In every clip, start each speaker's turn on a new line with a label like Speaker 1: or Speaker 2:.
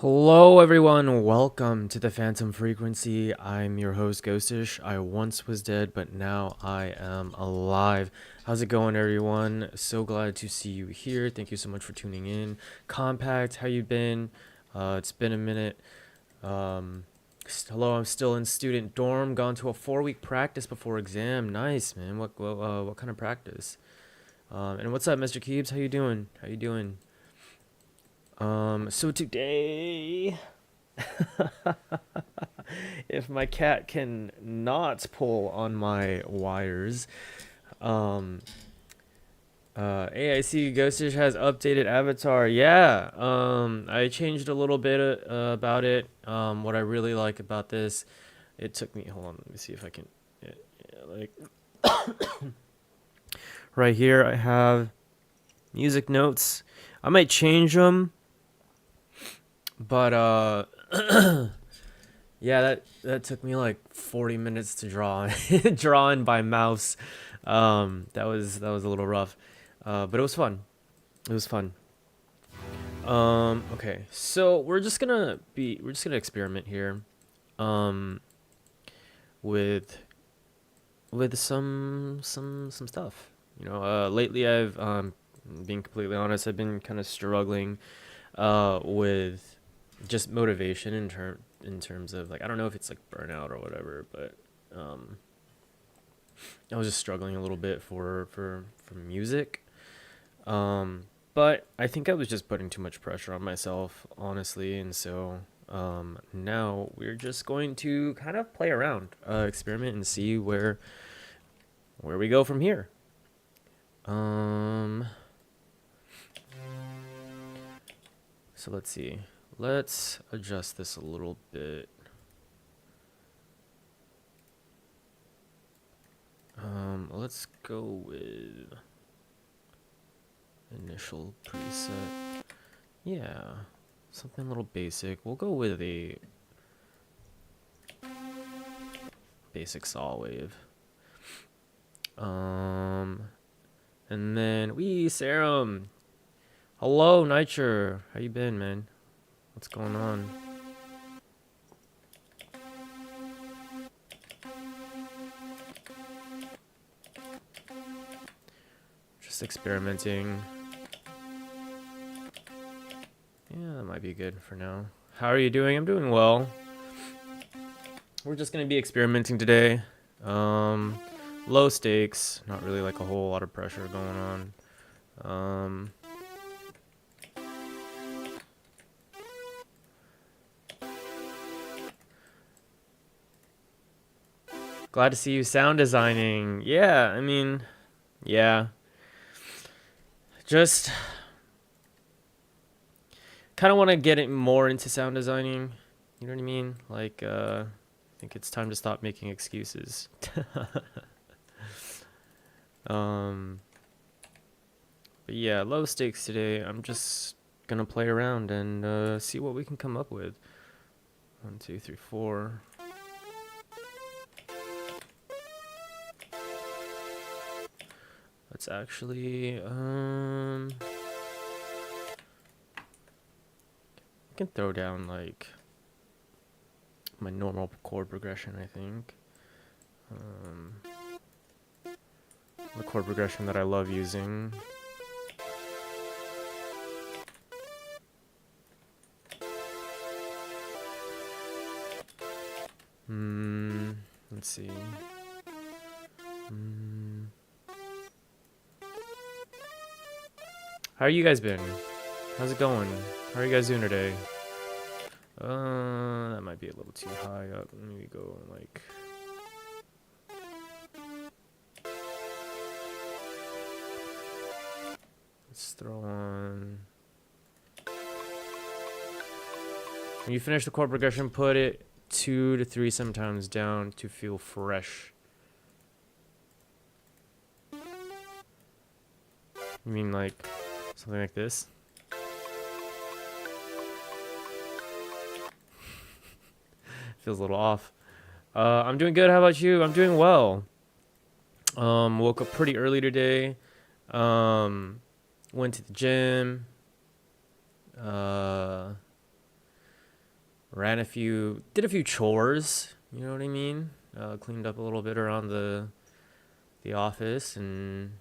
Speaker 1: Hello everyone, welcome to the Phantom Frequency. I'm your host Ghostish. I once was dead, but now I am alive. How's it going everyone? So glad to see you here. Thank you so much for tuning in. Compact, how you been? It's been a minute. Hello, I'm still in student dorm. Gone to a 4-week practice before exam. Nice, man. What kind of practice? And what's up, Mr. Keebs? How you doing? How you doing? So today, if my cat can not pull on my wires, um, AIC Ghostish has updated avatar. Yeah, I changed a little bit about it. What I really like about this, it took me. Hold on, let me see if I can. Like right here, I have music notes. I might change them. But yeah, that took me like 40 minutes to draw drawing by mouse. That was a little rough. But it was fun. It was fun. Okay. So we're just gonna experiment here. Um with some stuff. Lately I've being completely honest, I've been kind of struggling with just motivation in terms of, like, I don't know if it's like burnout or whatever, but I was just struggling a little bit for music. But I think I was just putting too much pressure on myself, honestly, and so now we're just going to kind of play around, experiment, and see where we go from here. So let's see. Let's adjust this a little bit. Let's go with initial preset. Yeah, something a little basic. We'll go with a basic saw wave. And then Serum. Hello, Nitro. How you been, man? What's going on? Just experimenting. Yeah, that might be good for now. How are you doing? I'm doing well. We're just gonna be experimenting today. Low stakes, not really like a whole lot of pressure going on. Glad to see you sound designing. Yeah, I mean, yeah. Just kind of want to get it more into sound designing. You know what I mean? Like, I think it's time to stop making excuses. But yeah, low stakes today. I'm just gonna play around and see what we can come up with. 1, 2, 3, 4. Let's actually I can throw down like my normal chord progression, I think. The chord progression that I love using. Let's see. How are you guys been? How's it going? How are you guys doing today? That might be a little too high up. Maybe go like... Let's throw on... When you finish the chord progression, put it 2 to 3 sometimes down to feel fresh. You mean like something like this? Feels a little off. I'm doing good. How about you? I'm doing well. Woke up pretty early today. Went to the gym. did a few chores, you know what I mean? Cleaned up a little bit around the office, and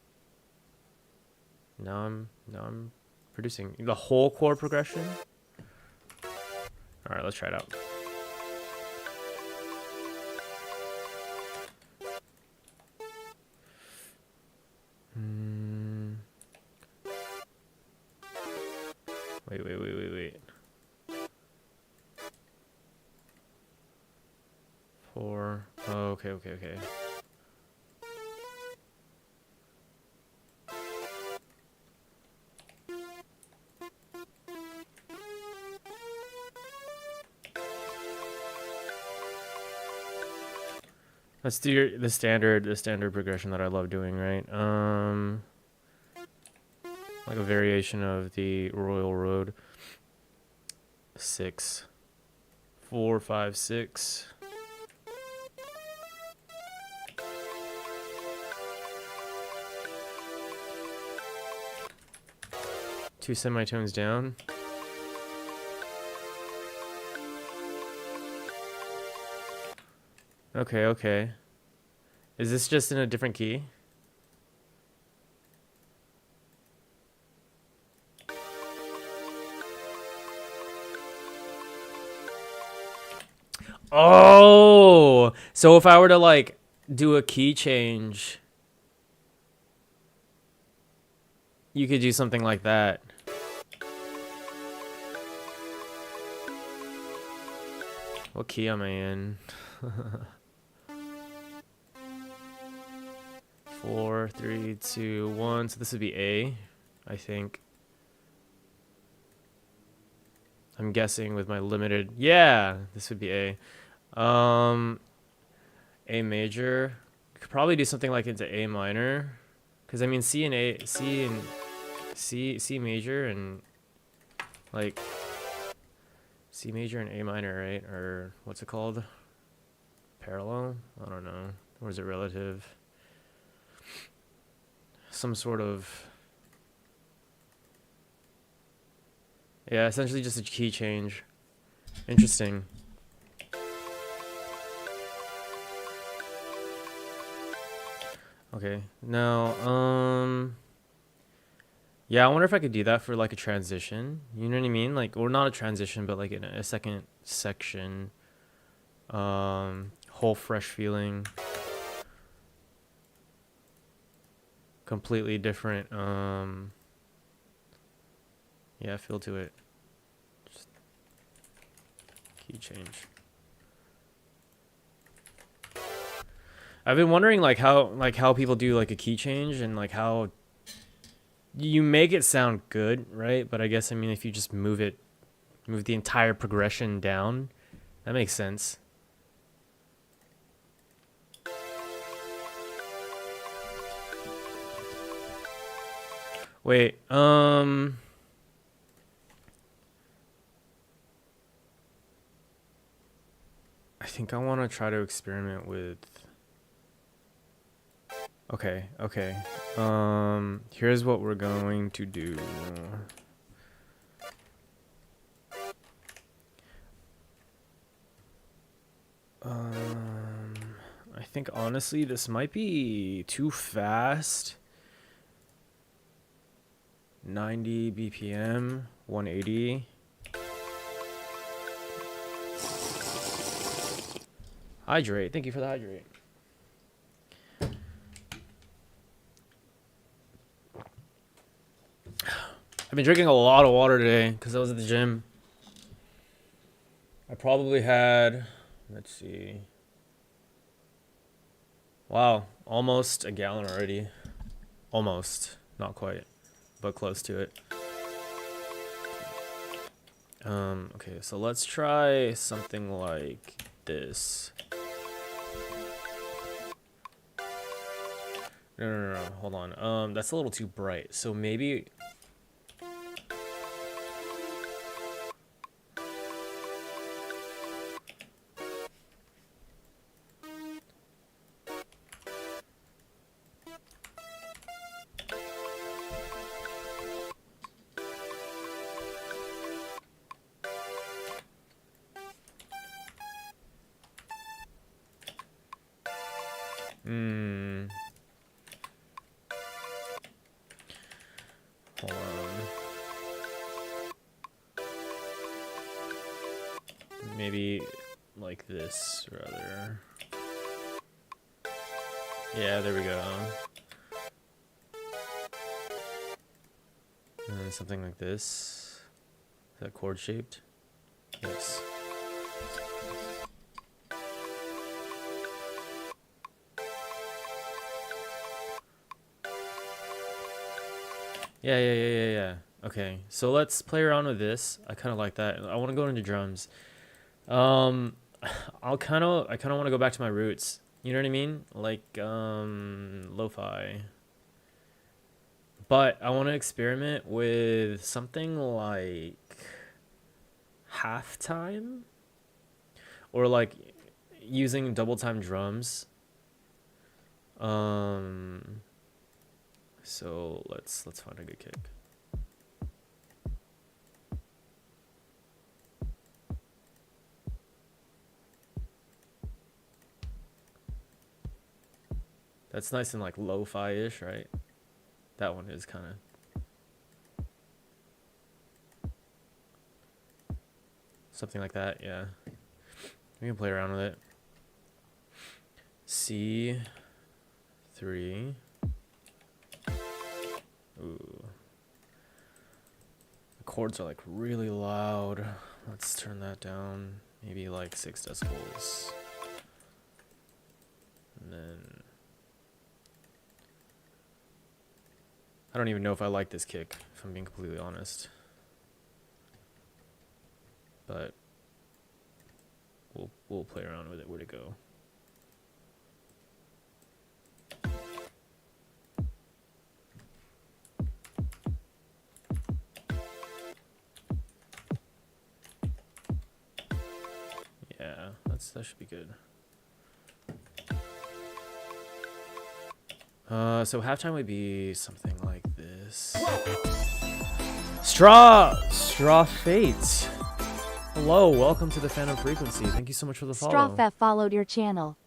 Speaker 1: now I'm producing the whole chord progression. All right, let's try it out. Wait. 4. Oh, okay. Let's do the standard progression that I love doing, right? Like a variation of the Royal Road. 6, 4, 5, 6. Two semitones down. Okay. Is this just in a different key? Oh, so if I were to like do a key change, you could do something like that. What key am I in? 4, 3, 2, 1. So this would be A, I think. I'm guessing with my limited. Yeah, this would be A. A major. Could probably do something like into A minor, because I mean C major and like C major and A minor, right? Or what's it called? Parallel? I don't know. Or is it relative? Some sort of. Yeah, essentially just a key change. Interesting. Okay, now, yeah, I wonder if I could do that for like a transition. You know what I mean? Like, or not a transition, but like in a second section. Whole fresh feeling. Completely different, yeah, feel to it. Just key change. I've been wondering like how people do like a key change and like how you make it sound good, right? But I guess I mean if you just move the entire progression down, that makes sense. Wait, I think I want to try to experiment with. Okay. Here's what we're going to do. I think honestly this might be too fast. 90 BPM, 180. Hydrate. Thank you for the hydrate. I've been drinking a lot of water today because I was at the gym. I probably had, let's see. Wow, almost a gallon already. Almost, not quite, but close to it. Okay, so let's try something like this. No, hold on. That's a little too bright. So maybe. Hold on. Maybe like this, rather. Yeah, there we go. And then something like this. Is that chord shaped? Yes. Yeah. Okay, so let's play around with this. I kind of like that. I want to go into drums. I kind of want to go back to my roots. You know what I mean? Like lo-fi. But I want to experiment with something like halftime, or like using double time drums. So let's find a good kick. That's nice and like lo-fi-ish, right? That one is kind of. Something like that, yeah. We can play around with it. C3. Ooh. The chords are like really loud. Let's turn that down. Maybe like 6 decibels. And then I don't even know if I like this kick, if I'm being completely honest. But we'll play around with it. Where'd it go? Yeah, that should be good. So halftime would be something like this. Straw Fate. Hello, welcome to the Phantom Frequency. Thank you so much for the follow.
Speaker 2: Strawfef followed your channel.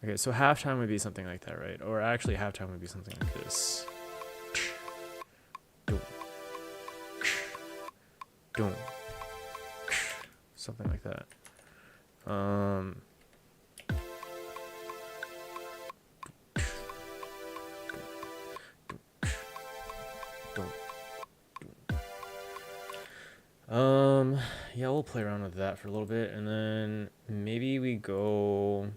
Speaker 1: Okay, so halftime would be something like that, right? Or actually, halftime would be something like this. Something like that. Yeah, we'll play around with that for a little bit, and then maybe we go.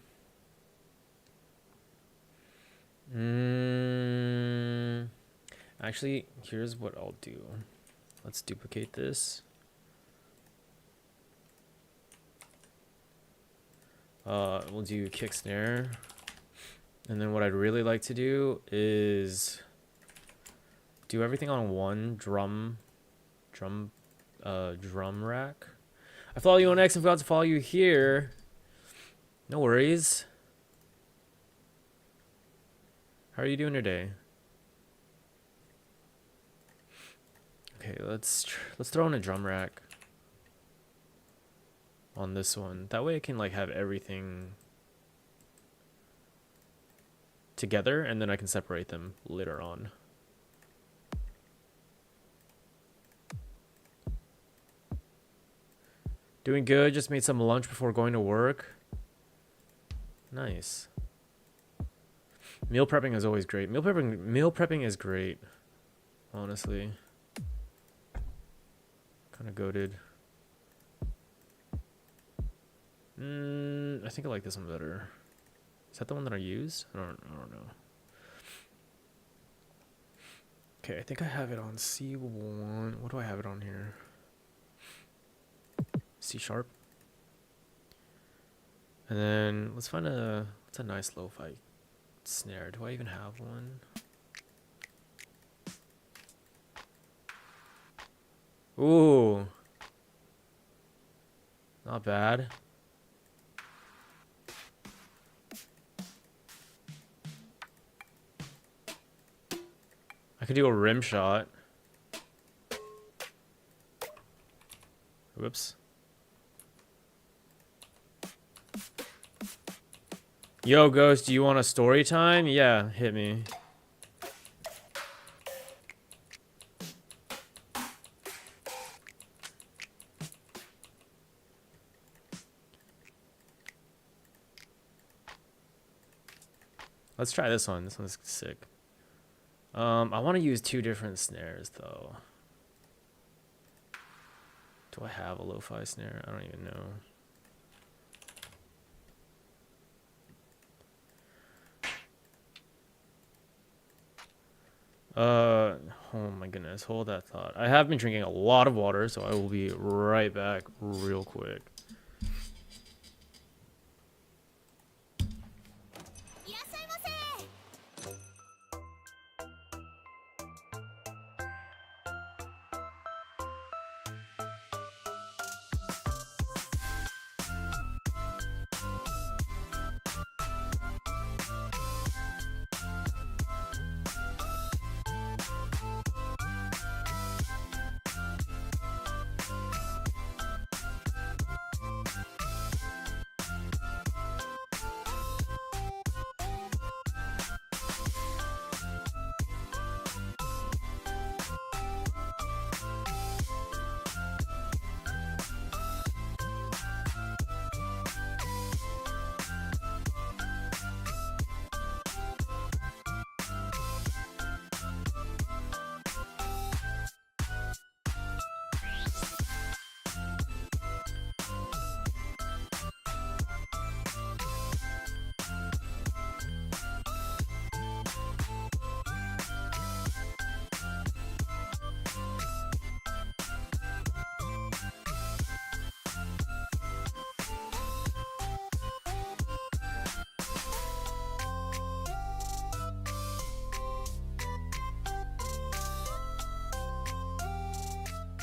Speaker 1: Actually, here's what I'll do. Let's duplicate this. We'll do kick snare, and then what I'd really like to do is do everything on one drum rack. I follow you on X and forgot to follow you here. No worries. How are you doing today? Okay, let's throw in a drum rack on this one. That way I can like have everything together, and then I can separate them later on. Doing good. Just made some lunch before going to work. Nice. Meal prepping is always great. Meal prepping is great. Honestly. Kind of goated. I think I like this one better. Is that the one that I used? I don't know. Okay, I think I have it on C1. What do I have it on here? C sharp. And then let's find what's a nice lo-fi snare. Do I even have one? Ooh. Not bad. I could do a rim shot. Whoops. Yo, Ghost, do you want a story time? Yeah, hit me. Let's try this one. This one's sick. I want to use 2 different snares, though. Do I have a lo-fi snare? I don't even know. Oh my goodness, hold that thought. I have been drinking a lot of water, so I will be right back real quick.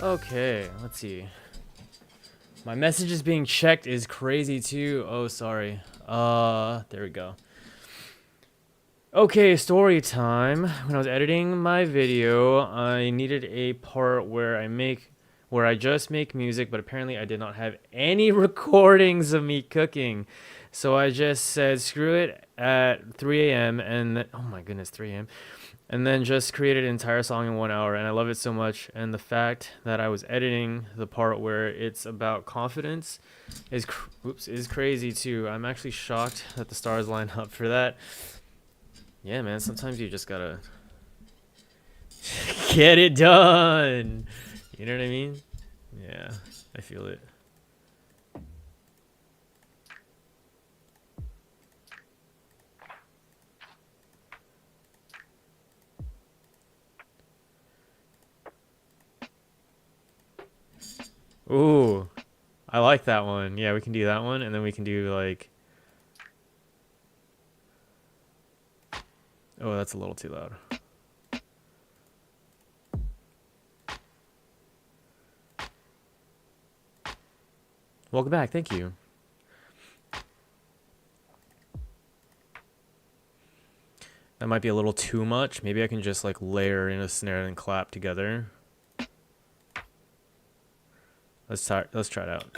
Speaker 1: Okay, let's see. My message is being checked is crazy too. Oh, sorry. There we go. Okay, story time. When I was editing my video, I needed a part where I just make music, but apparently I did not have any recordings of me cooking. So I just said screw it at 3 a.m. and oh my goodness, 3 a.m. and then just created an entire song in 1 hour, and I love it so much. And the fact that I was editing the part where it's about confidence is crazy too. I'm actually shocked that the stars line up for that. Yeah, man, sometimes you just gotta get it done. You know what I mean? Yeah, I feel it. Ooh, I like that one. Yeah, we can do that one, and then we can do like... Oh, that's a little too loud. Welcome back. Thank you. That might be a little too much. Maybe I can just like layer in a snare and clap together. Let's try it out.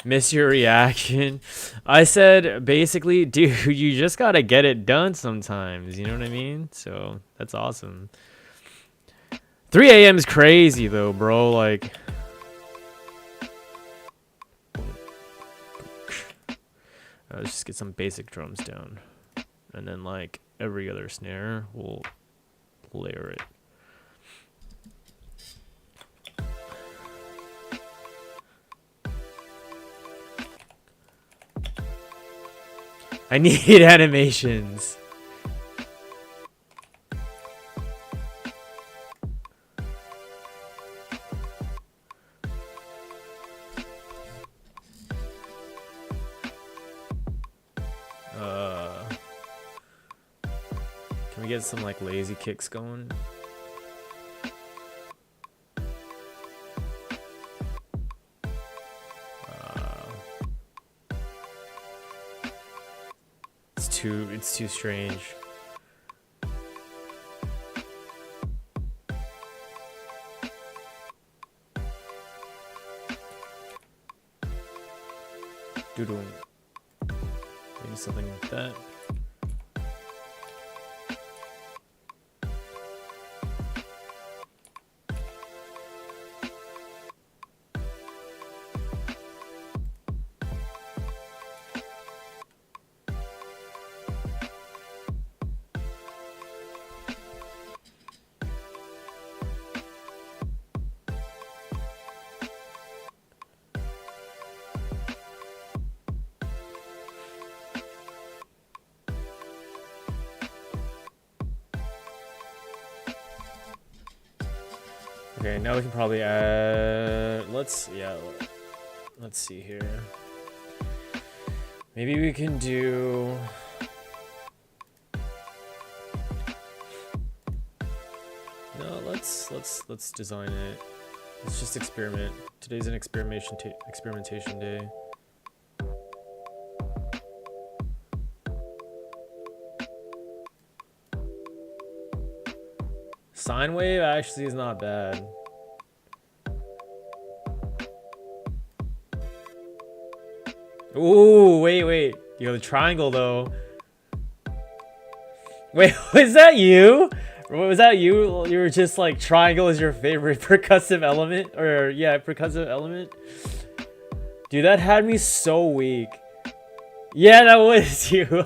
Speaker 1: Miss your reaction. I said basically, dude, you just gotta get it done sometimes. You know what I mean? So that's awesome. 3 a.m. is crazy though, bro. Like, let's just get some basic drums down, and then like every other snare, we'll layer it. I need animations. Can we get some like lazy kicks going? It's too strange. Doodle. Maybe something like that. Okay, now we can probably add, let's see here. Maybe we can do, no, let's design it. Let's just experiment. Today's an experimentation day. Sine wave actually is not bad. Ooh, wait. Yo, the triangle though. Wait, was that you? Was that you? You were just like, triangle is your favorite percussive element? Or yeah, percussive element? Dude, that had me so weak. Yeah, that was you.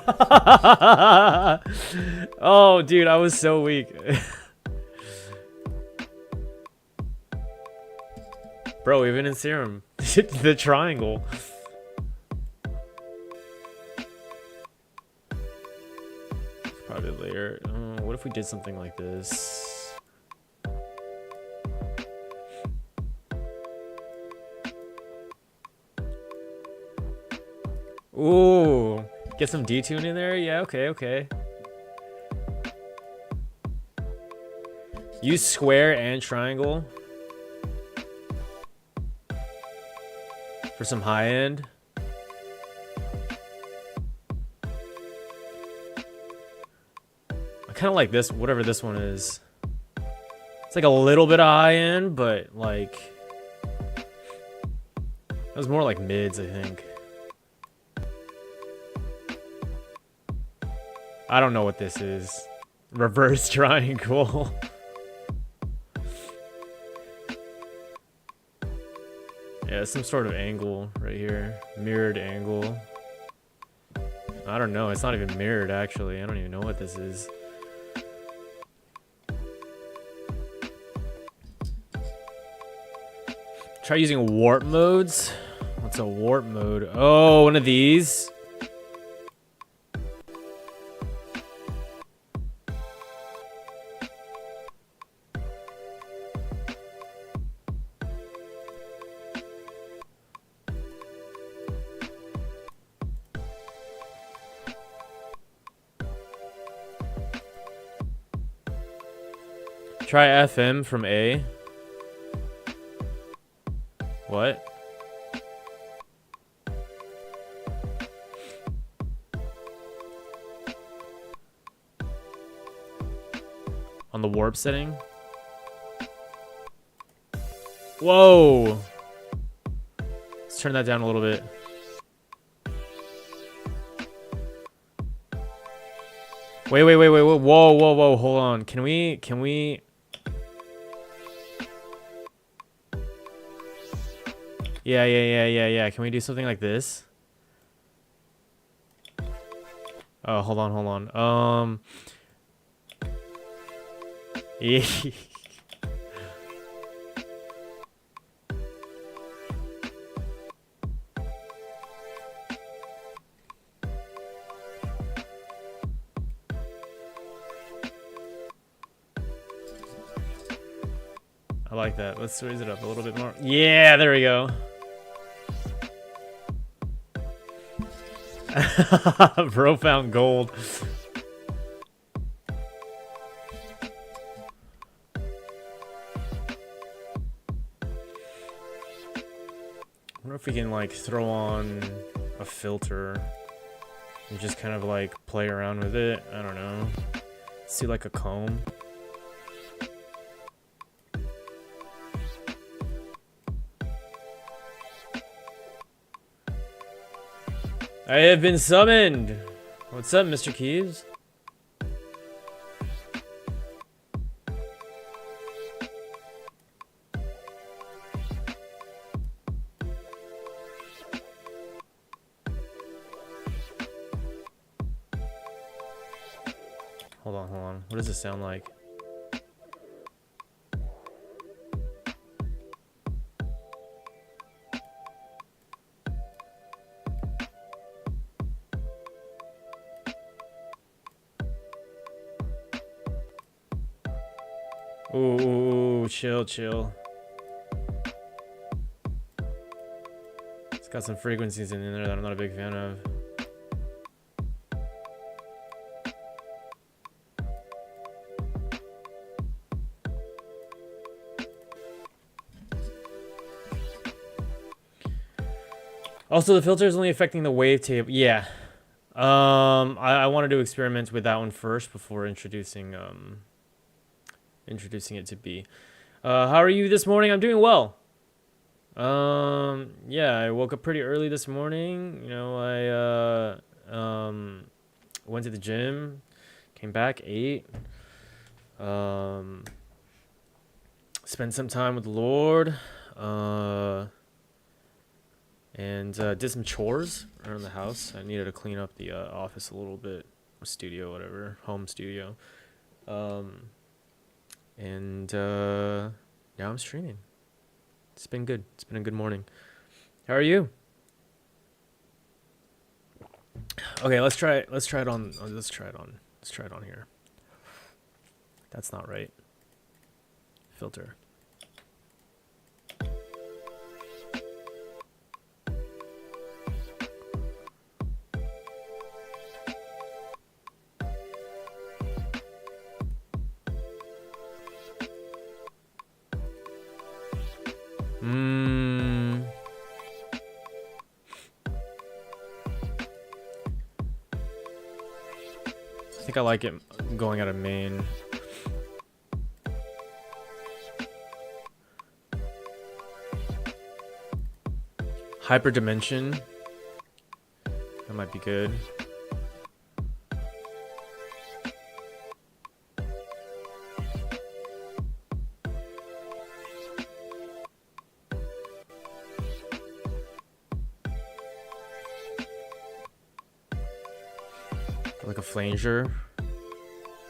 Speaker 1: Oh, dude, I was so weak. Bro, even in Serum, the triangle. Probably later. What if we did something like this? Ooh, get some detune in there? Yeah, okay. Use square and triangle for some high end. I kind of like this, whatever this one is. It's like a little bit of high end, but like, it was more like mids, I think. I don't know what this is. Reverse triangle. Yeah, some sort of angle right here. Mirrored angle. I don't know. It's not even mirrored, actually. I don't even know what this is. Try using warp modes. What's a warp mode? Oh, one of these. Try FM from A. What? On the warp setting? Whoa! Let's turn that down a little bit. Wait, whoa, hold on. Can we... Yeah. Can we do something like this? Oh, hold on. Yeah. I like that. Let's raise it up a little bit more. Yeah, there we go. Bro found gold. I wonder if we can like throw on a filter and just kind of like play around with it. I don't know. See like a comb. I have been summoned. What's up, Mr. Keys? Hold on. What does this sound like? Ooh, chill. It's got some frequencies in there that I'm not a big fan of. Also, the filter is only affecting the wavetable. Yeah. I wanted to experiment with that one first before introducing it to B. How are you this morning? I'm doing well. Yeah, I woke up pretty early this morning. You know, I went to the gym, came back, ate, spent some time with the Lord, and did some chores around the house. I needed to clean up the office a little bit, or studio, whatever, home studio. And now I'm streaming. It's been good. It's been a good morning. How are you? Okay, let's try it on here. That's not right. Filter. I think I like it going out of main. Hyperdimension. That might be good. Like a flanger.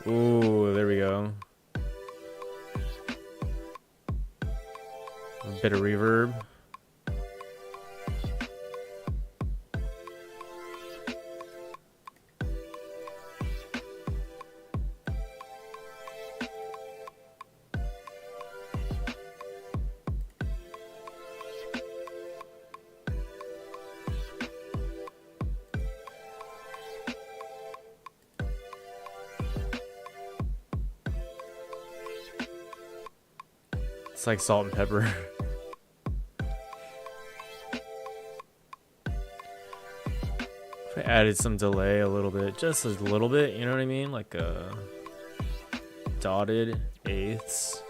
Speaker 1: Ooh, there we go. A bit of reverb. It's like salt and pepper. If I added some delay a little bit, just a little bit, you know what I mean? Like a dotted eighths.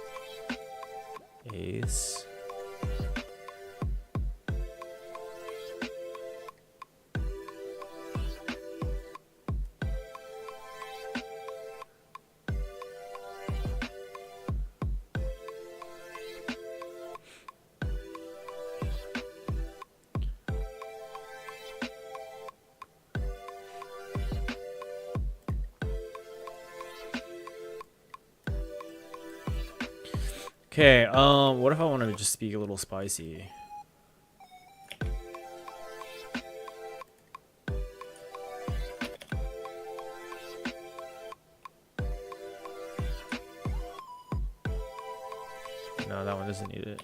Speaker 1: Okay, what if I wanted to just speak a little spicy? No, that one doesn't need it.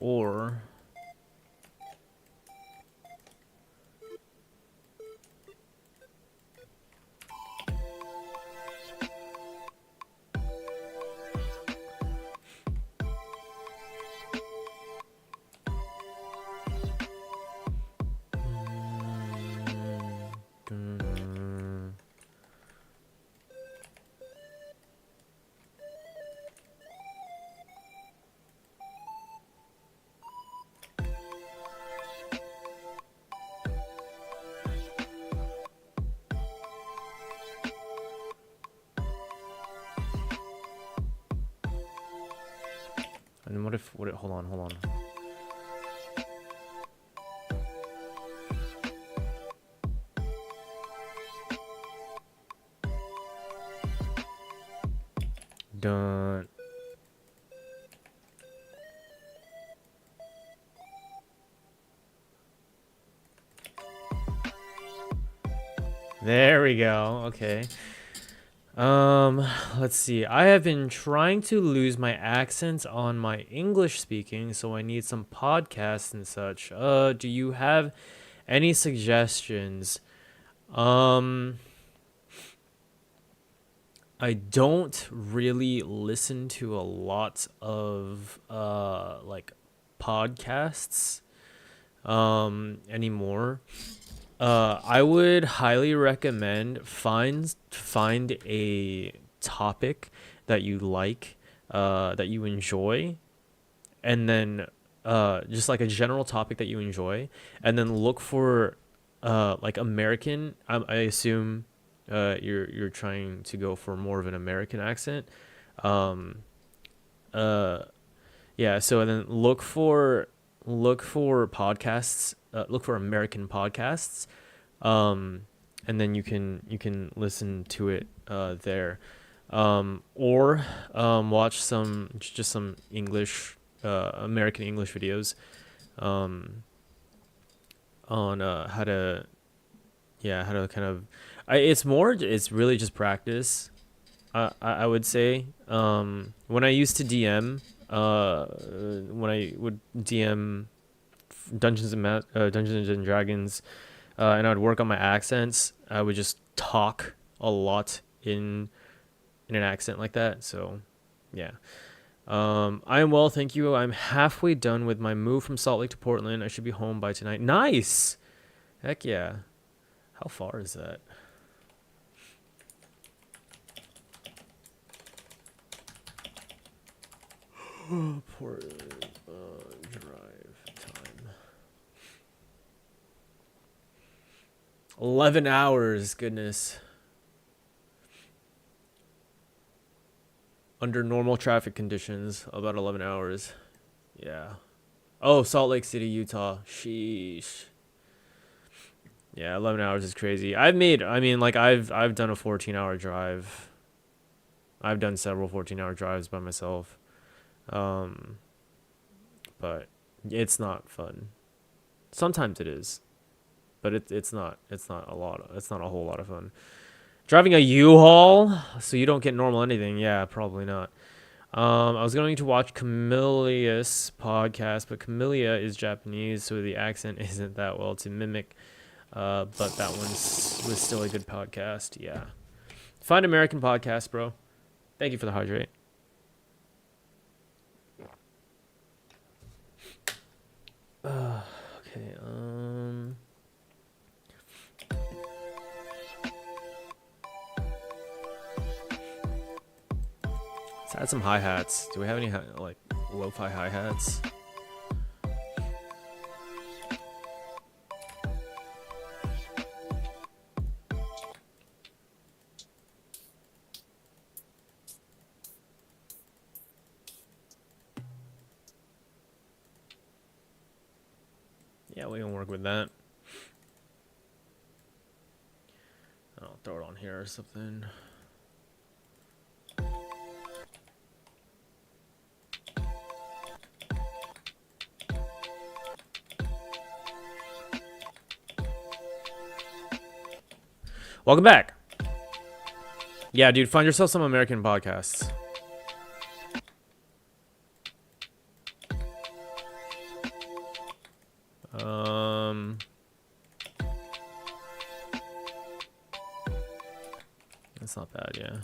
Speaker 1: Or What if hold on. Done. There we go. Okay. Let's see. I have been trying to lose my accent on my English speaking, so I need some podcasts and such. Do you have any suggestions? I don't really listen to a lot of like podcasts anymore. I would highly recommend find a topic that you like, that you enjoy, and then just like a general topic that you enjoy, and then look for like American. I assume you're trying to go for more of an American accent. Um, yeah. So then look for podcasts. Look for American podcasts, and then you can listen to it there, or watch some English American English videos on how to kind of it's really just practice. I would say when I used to DM, when I would DM Dungeons and Dragons, and I would work on my accents, I would just talk a lot in an accent like that. So yeah. I am well, thank you. I'm halfway done with my move from Salt Lake to Portland. I should be home by tonight. Nice. Heck yeah. How far is that? Portland drive time. 11 hours, goodness. Under normal traffic conditions, about 11 hours. Yeah. Oh, Salt Lake City, Utah. Sheesh. Yeah, 11 hours is crazy. I've done a 14-hour drive. I've done several 14-hour drives by myself. But it's not fun. Sometimes it is, but it's not a lot. It's not a whole lot of fun. Driving a U-Haul, so you don't get normal anything. Yeah, probably not. I was going to watch Camillea's podcast, but Camellia is Japanese, so the accent isn't that well to mimic. But that one was still a good podcast. Yeah. Find American podcast, bro. Thank you for the hydrate. Okay. Let's add some hi-hats. Do we have any like lo-fi hi-hats? Yeah, we can work with that. I'll throw it on here or something. Welcome back. Yeah, dude, find yourself some American podcasts. That's not bad, yeah.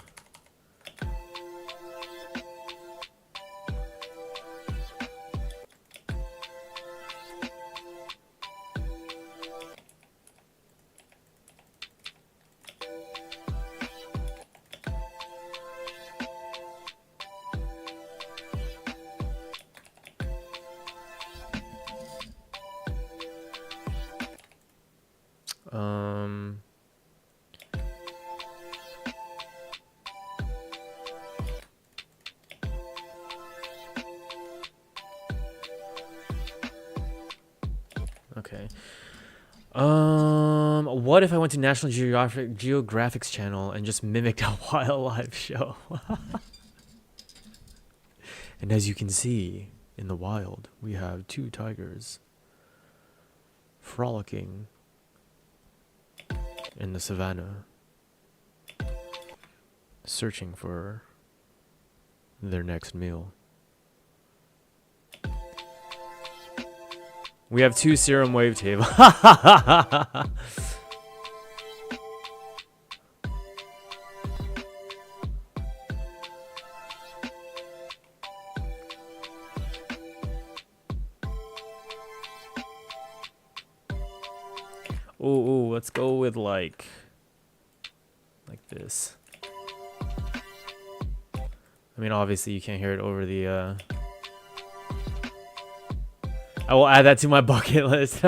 Speaker 1: What if I went to National Geographic's channel and just mimicked a wildlife show? And as you can see, in the wild, we have 2 tigers frolicking in the savannah, searching for their next meal. We have 2 serum wavetable. Ooh, let's go with like this. I mean, obviously you can't hear it over the I will add that to my bucket list.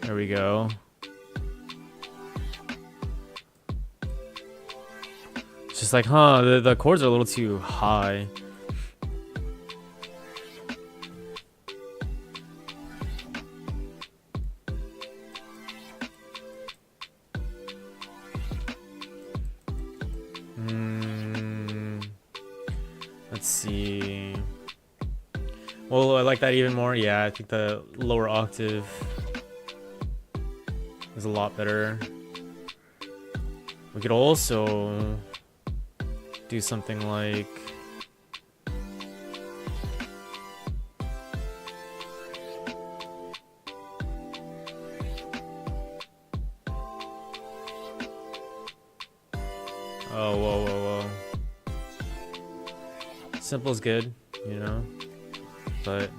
Speaker 1: There we go. It's just like, huh, the chords are a little too high. Let's see. Well, I like that even more. Yeah, I think the lower octave is a lot better. We could also do something like whoa. Simple is good, you know, but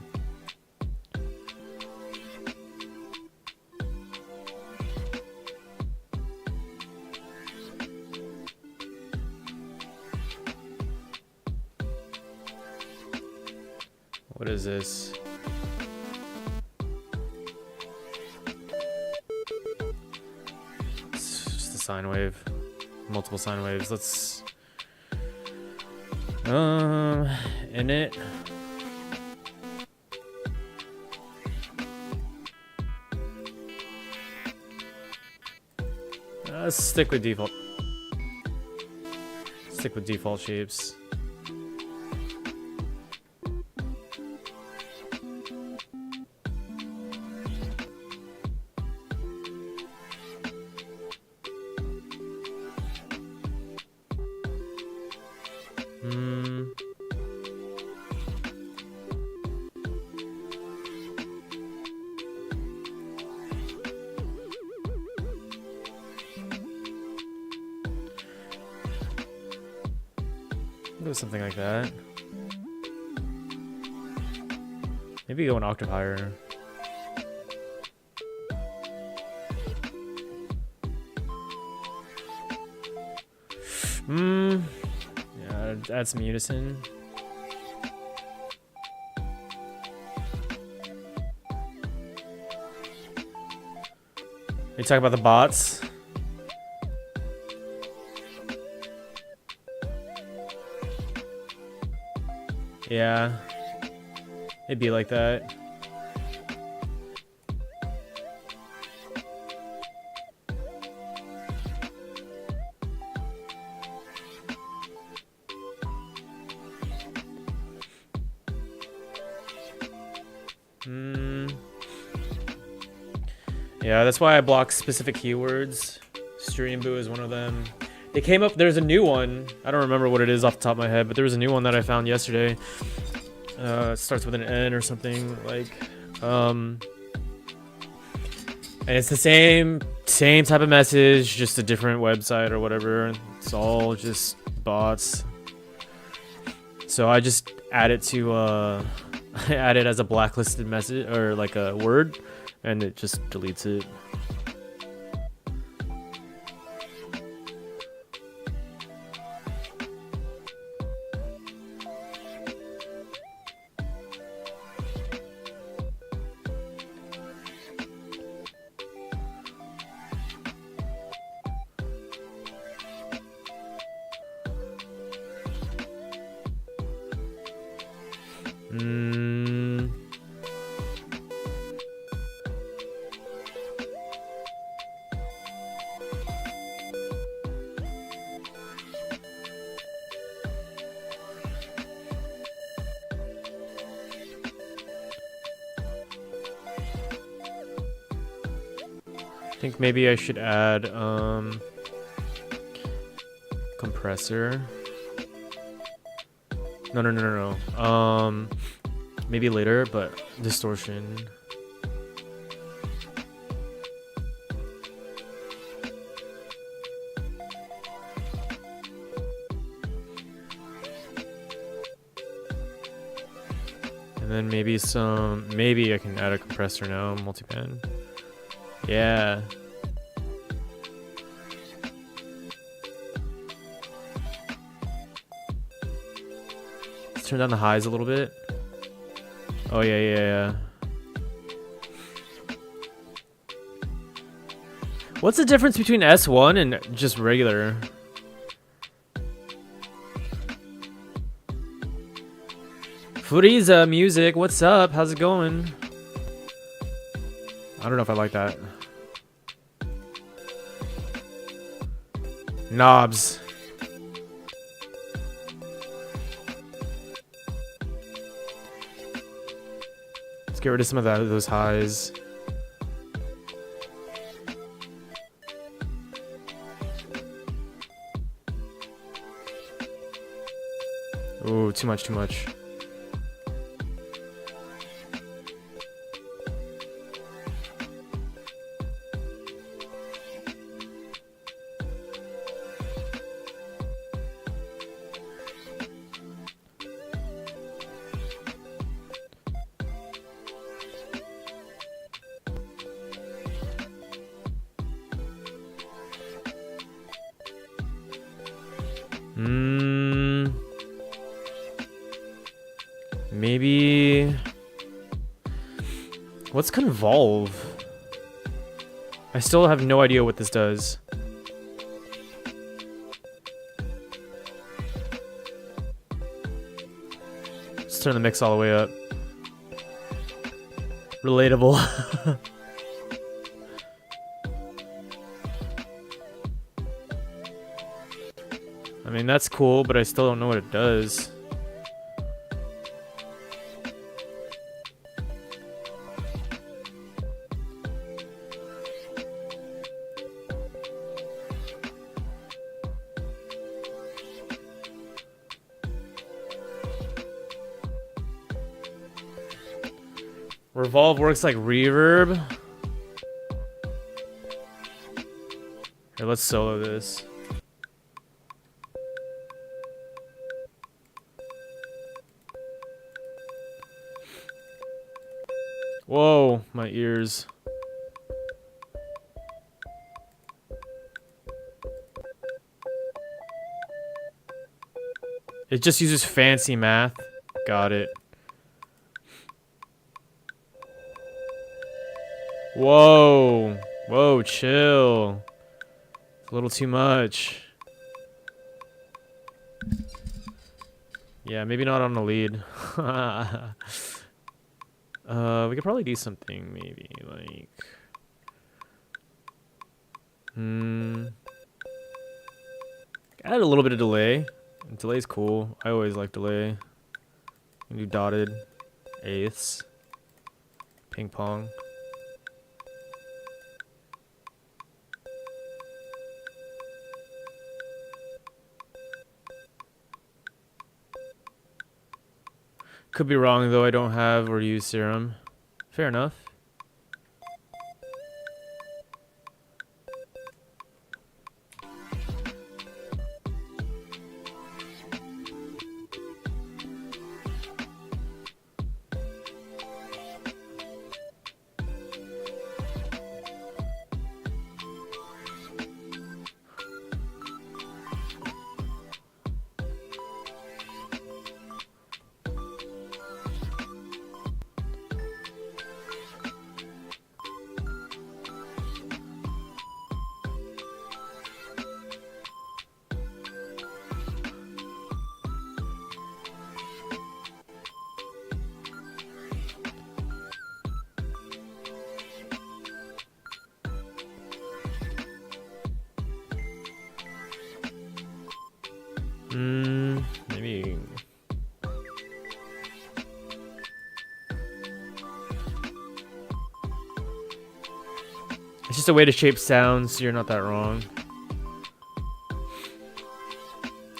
Speaker 1: what is this? It's just a sine wave. Multiple sine waves. Let's in it. Let's stick with default. Stick with default shapes. Do something like that. Maybe go an octave higher. Yeah, add some unison. You talk about the bots. Yeah, it'd be like that. Yeah, that's why I block specific keywords. Stream boo is one of them. They came up. There's a new one. I don't remember what it is off the top of my head, but there was a new one that I found yesterday. It starts with an N or something like. And it's the same type of message, just a different website or whatever. It's all just bots. So I just add it to I add it as a blacklisted message or like a word, and it just deletes it. I think maybe I should add compressor. No. Maybe later, but distortion. And then maybe I can add a compressor now, multiband. Yeah. Let's turn down the highs a little bit. Oh yeah. What's the difference between S1 and just regular? Furiza music, what's up? How's it going? I don't know if I like that. Knobs. Let's get rid of some of those highs. Ooh, too much. Maybe... What's convolve? I still have no idea what this does. Let's turn the mix all the way up. Relatable. I mean, that's cool, but I still don't know what it does. Revolve works like reverb. Here, let's solo this. Whoa, my ears. It just uses fancy math. Got it. Whoa. Whoa, chill. It's a little too much. Yeah, maybe not on the lead. We could probably do something, maybe, like... Add a little bit of delay. Delay's cool. I always like delay. You can do dotted. Eighths. Ping pong. Could be wrong though. I don't have or use Serum. Fair enough. Maybe. It's just a way to shape sounds, so you're not that wrong.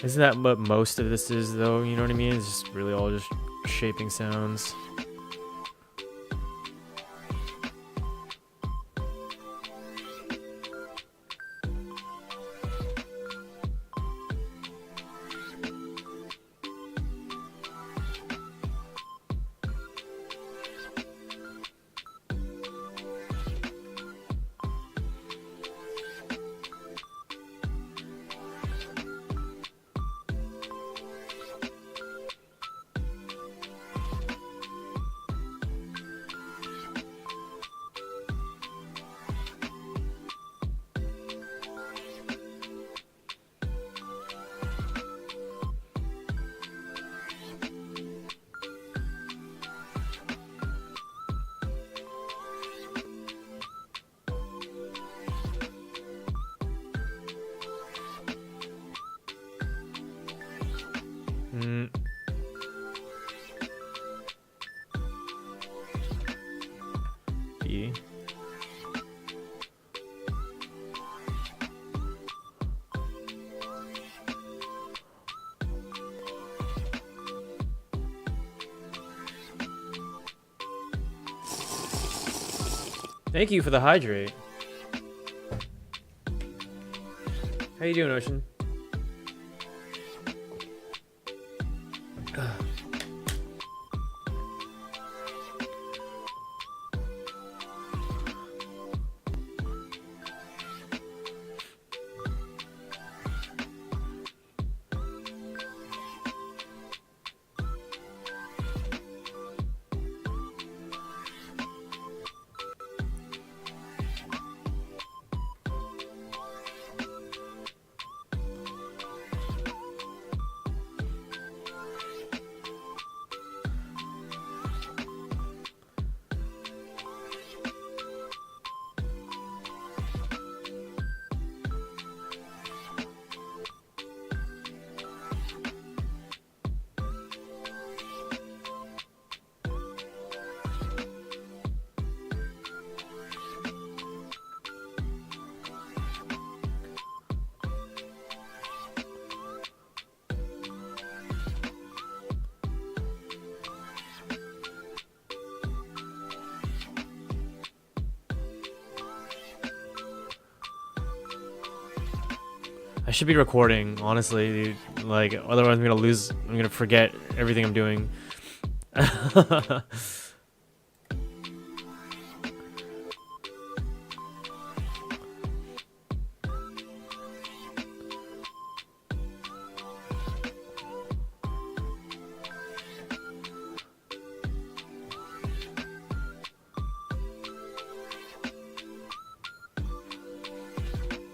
Speaker 1: Isn't that what most of this is, though? You know what I mean? It's just really all just shaping sounds. B. Thank you for the hydrate. How you doing, Ocean? I should be recording, honestly, dude. Like, otherwise I'm gonna forget everything I'm doing.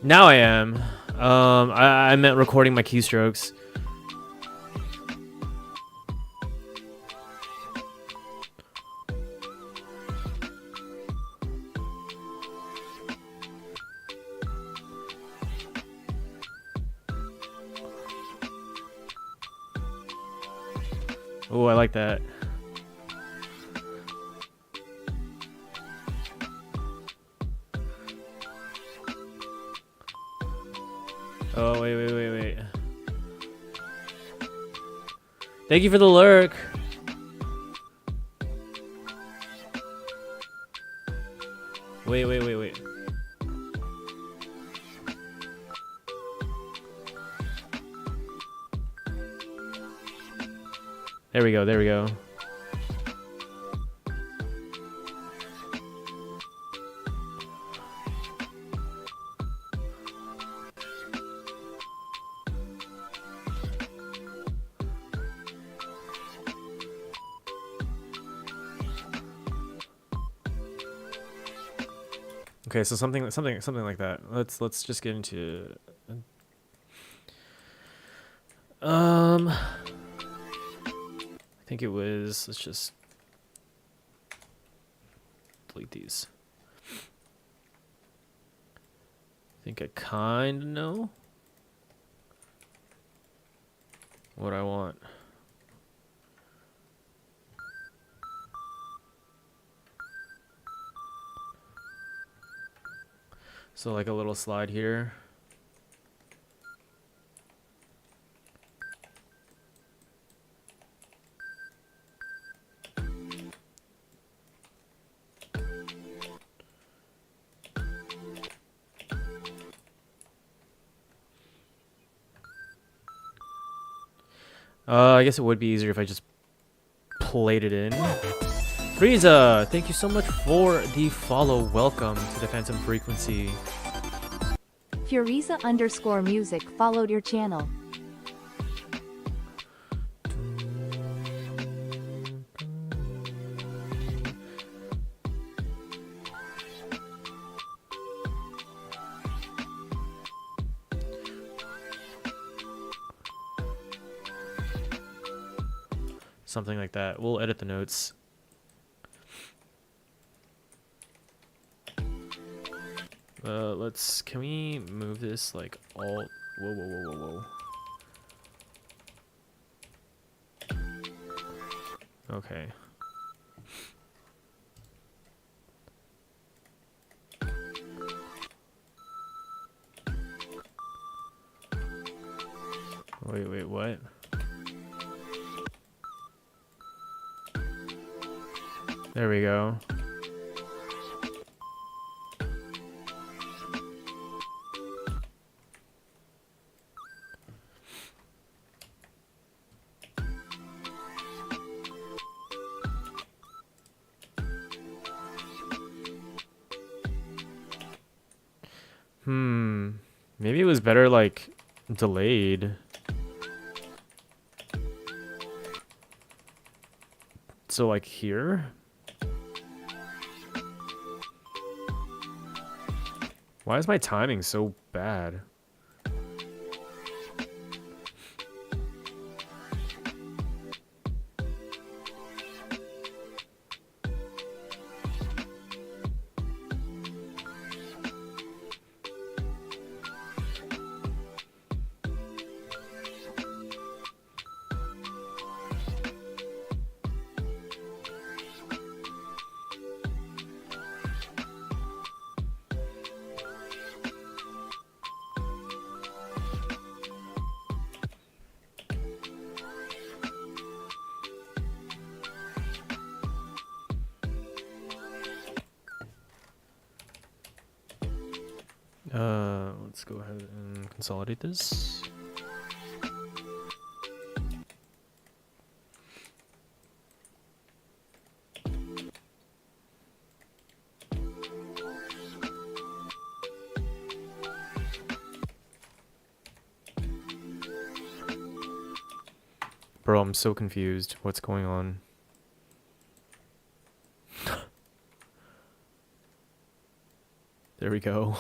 Speaker 1: Now I am. I meant recording my keystrokes. Oh, I like that. Oh, wait. Thank you for the lurk. Wait. There we go. Okay, so something like that. Let's just get into I think it was, let's just delete these. I think I kind of know what I want. So like a little slide here. I guess it would be easier if I just played it in. Frieza, thank you so much for the follow. Welcome to the Phantom Frequency.
Speaker 2: Furiza_music followed your channel.
Speaker 1: Something like that. We'll edit the notes. Can we move this like all, whoa. Okay. Wait, what? There we go. Maybe it was better like delayed. So like here? Why is my timing so bad? Let's go ahead and consolidate this. Bro, I'm so confused. What's going on? There we go.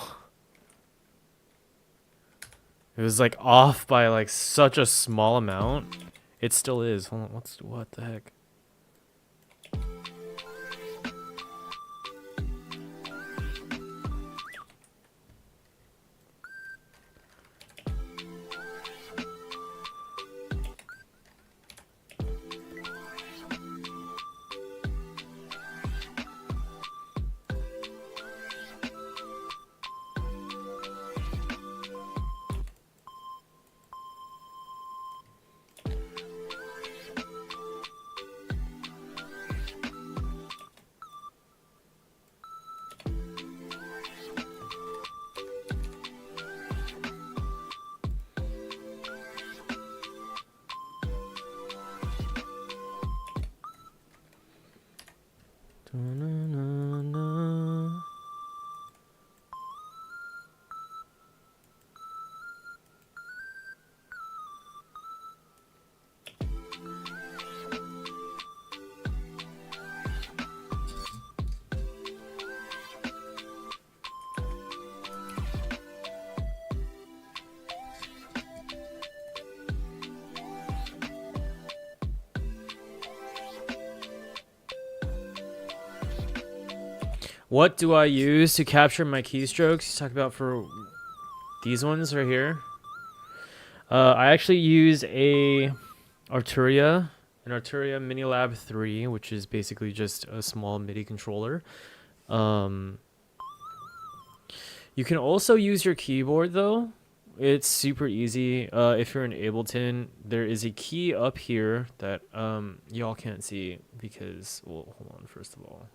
Speaker 1: It was like off by like such a small amount. It still is. Hold on, what the heck? Na-na-na-na. What do I use to capture my keystrokes? You talk about for these ones right here. I actually use an Arturia MiniLab 3, which is basically just a small MIDI controller. You can also use your keyboard though. It's super easy. If you're in Ableton, there is a key up here that y'all can't see because, well, hold on, first of all.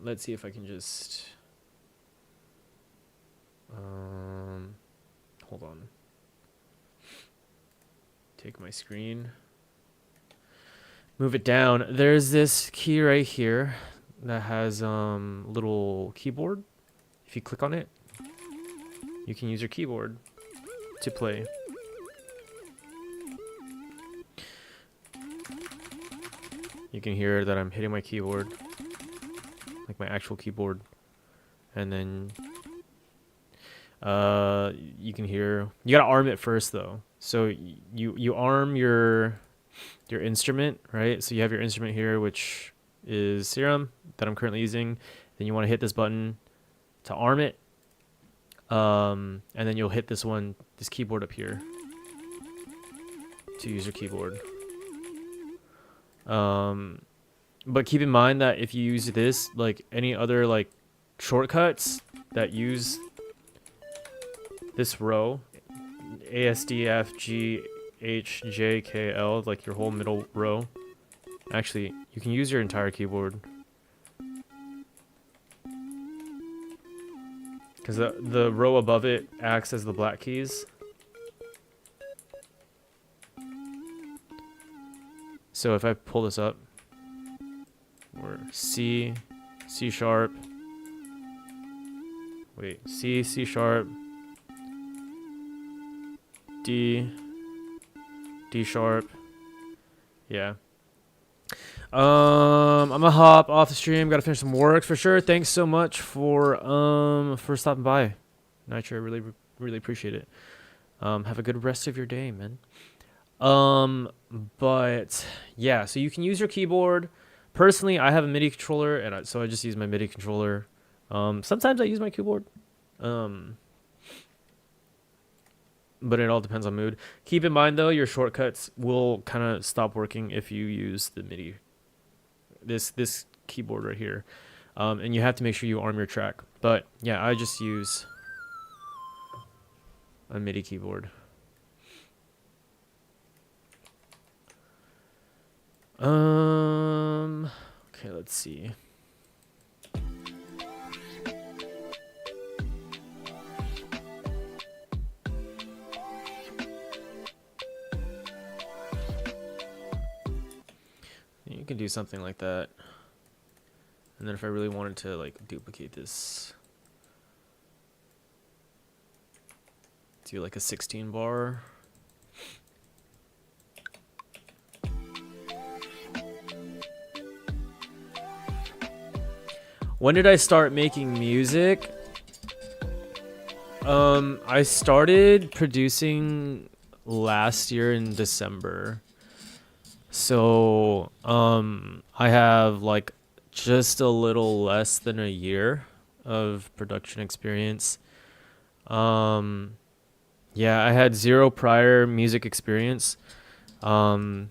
Speaker 1: Let's see if I can just hold on. Take my screen. Move it down. There's this key right here that has little keyboard. If you click on it, you can use your keyboard to play. You can hear that I'm hitting my keyboard, like my actual keyboard, and then you can hear. You gotta arm it first though. So you arm your instrument, right? So you have your instrument here, which is Serum that I'm currently using. Then you want to hit this button to arm it, and then you'll hit this keyboard up here to use your keyboard. But keep in mind that if you use this, like any other like shortcuts that use this row, A, S, D, F, G, H, J, K, L, like your whole middle row. Actually, you can use your entire keyboard. Because the row above it acts as the black keys. So if I pull this up, or C, C sharp, wait, C, C sharp, D, D sharp, yeah. I'm gonna hop off the stream. Gotta finish some work for sure. Thanks so much for stopping by, Nitro. Really appreciate it. Have a good rest of your day, man. But yeah, so you can use your keyboard. Personally, I have a MIDI controller, and so I just use my MIDI controller. Sometimes I use my keyboard. But it all depends on mood. Keep in mind though, your shortcuts will kind of stop working if you use the MIDI. This keyboard right here, and you have to make sure you arm your track. But yeah, I just use a MIDI keyboard. Okay, let's see. You can do something like that. And then if I really wanted to like duplicate this, do like a 16 bar. When did I start making music? I started producing last year in December. So, I have like just a little less than a year of production experience. Yeah, I had zero prior music experience. I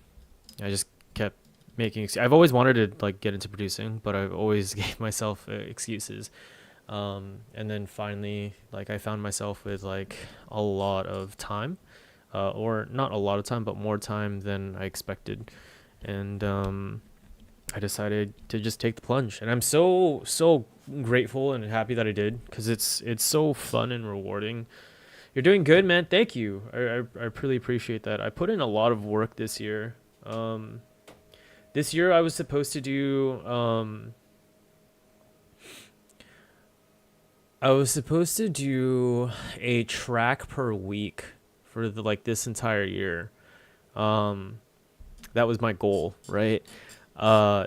Speaker 1: just kept making. I've always wanted to like get into producing, but I've always gave myself excuses. And then finally, like I found myself with like a lot of time. Or not a lot of time, but more time than I expected. And I decided to just take the plunge. And I'm so grateful and happy that I did, because it's so fun and rewarding. You're doing good, man. Thank you. I really appreciate that. I put in a lot of work this year. This year I was supposed to do a track per week for the like this entire year. That was my goal, right?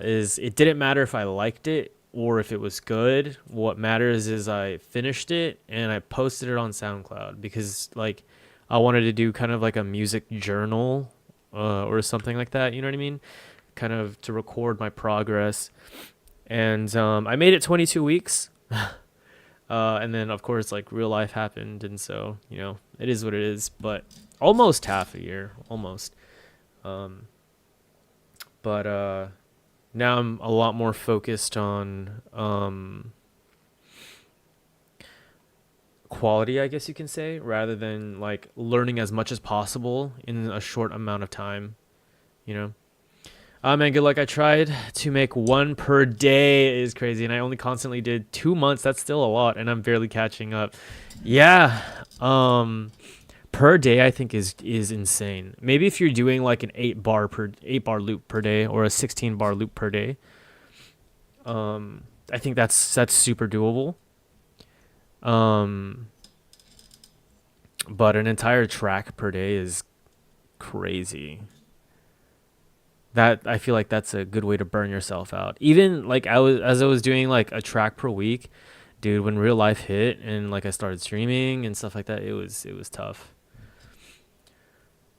Speaker 1: Is it didn't matter if I liked it or if it was good. What matters is I finished it and I posted it on SoundCloud, because like I wanted to do kind of like a music journal or something like that. You know what I mean? Kind of to record my progress. And I made it 22 weeks. And then of course like real life happened, and so it is what it is. But almost half a year, almost. But now I'm a lot more focused on quality, I guess you can say, rather than like learning as much as possible in a short amount of time. Man, good luck. I tried to make one per day. It is crazy, and I only constantly did 2 months. That's still a lot, and I'm barely catching up. Yeah. Per day I think is insane. Maybe if you're doing like an 8 bar loop per day, or a 16 bar loop per day, I think that's super doable. But an entire track per day is crazy. That I feel like that's a good way to burn yourself out. Even like I was doing like a track per week, dude, when real life hit and like I started streaming and stuff like that, it was tough.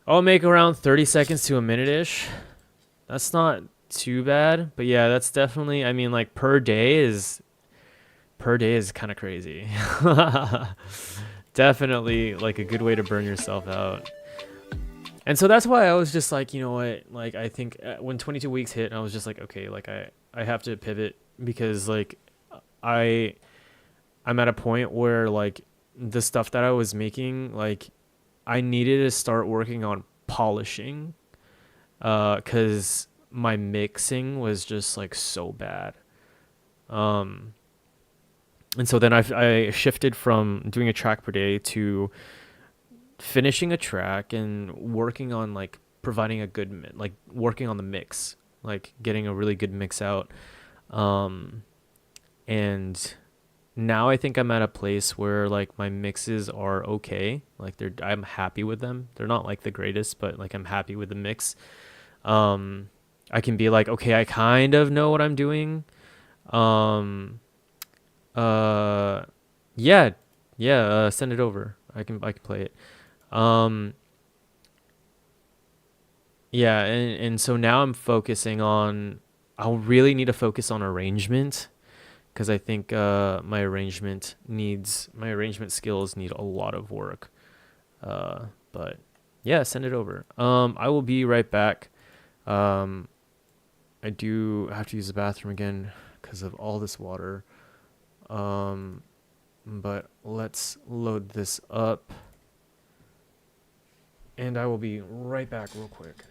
Speaker 1: I'll make around 30 seconds to a minute-ish. That's not too bad, but yeah, that's definitely, I mean, like per day is kind of crazy. Definitely like a good way to burn yourself out. And so that's why I was just like, you know what, like I think when 22 weeks hit, I was just like, okay, like I have to pivot, because like I'm at a point where like the stuff that I was making, like I needed to start working on polishing, because my mixing was just like so bad. And so then I shifted from doing a track per day to finishing a track and working on like providing a good like working on the mix, like getting a really good mix out. And now I think I'm at a place where like my mixes are okay. Like I'm happy with them. They're not like the greatest, but like I'm happy with the mix. I can be like, okay, I kind of know what I'm doing. Yeah, send it over. I can play it. Yeah, and so now I'm focusing on, I'll really need to focus on arrangement, because I think my arrangement skills need a lot of work. But yeah, send it over. I will be right back. I do have to use the bathroom again because of all this water. But let's load this up, and I will be right back real quick.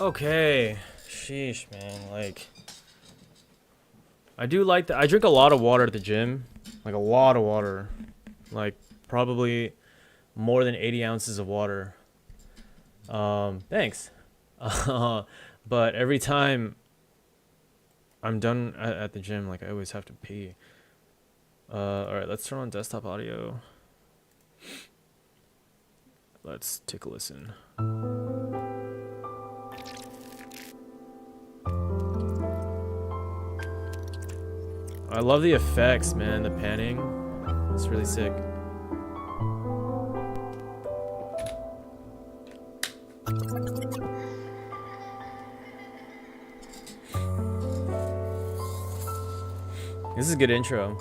Speaker 1: Okay. Sheesh, man. Like, I do like that. I drink a lot of water at the gym. Like, a lot of water. Like, probably more than 80 ounces of water. Thanks. But every time I'm done at the gym, like, I always have to pee. Alright, let's turn on desktop audio. Let's take a listen. I love the effects, man. The panning. It's really sick. This is a good intro.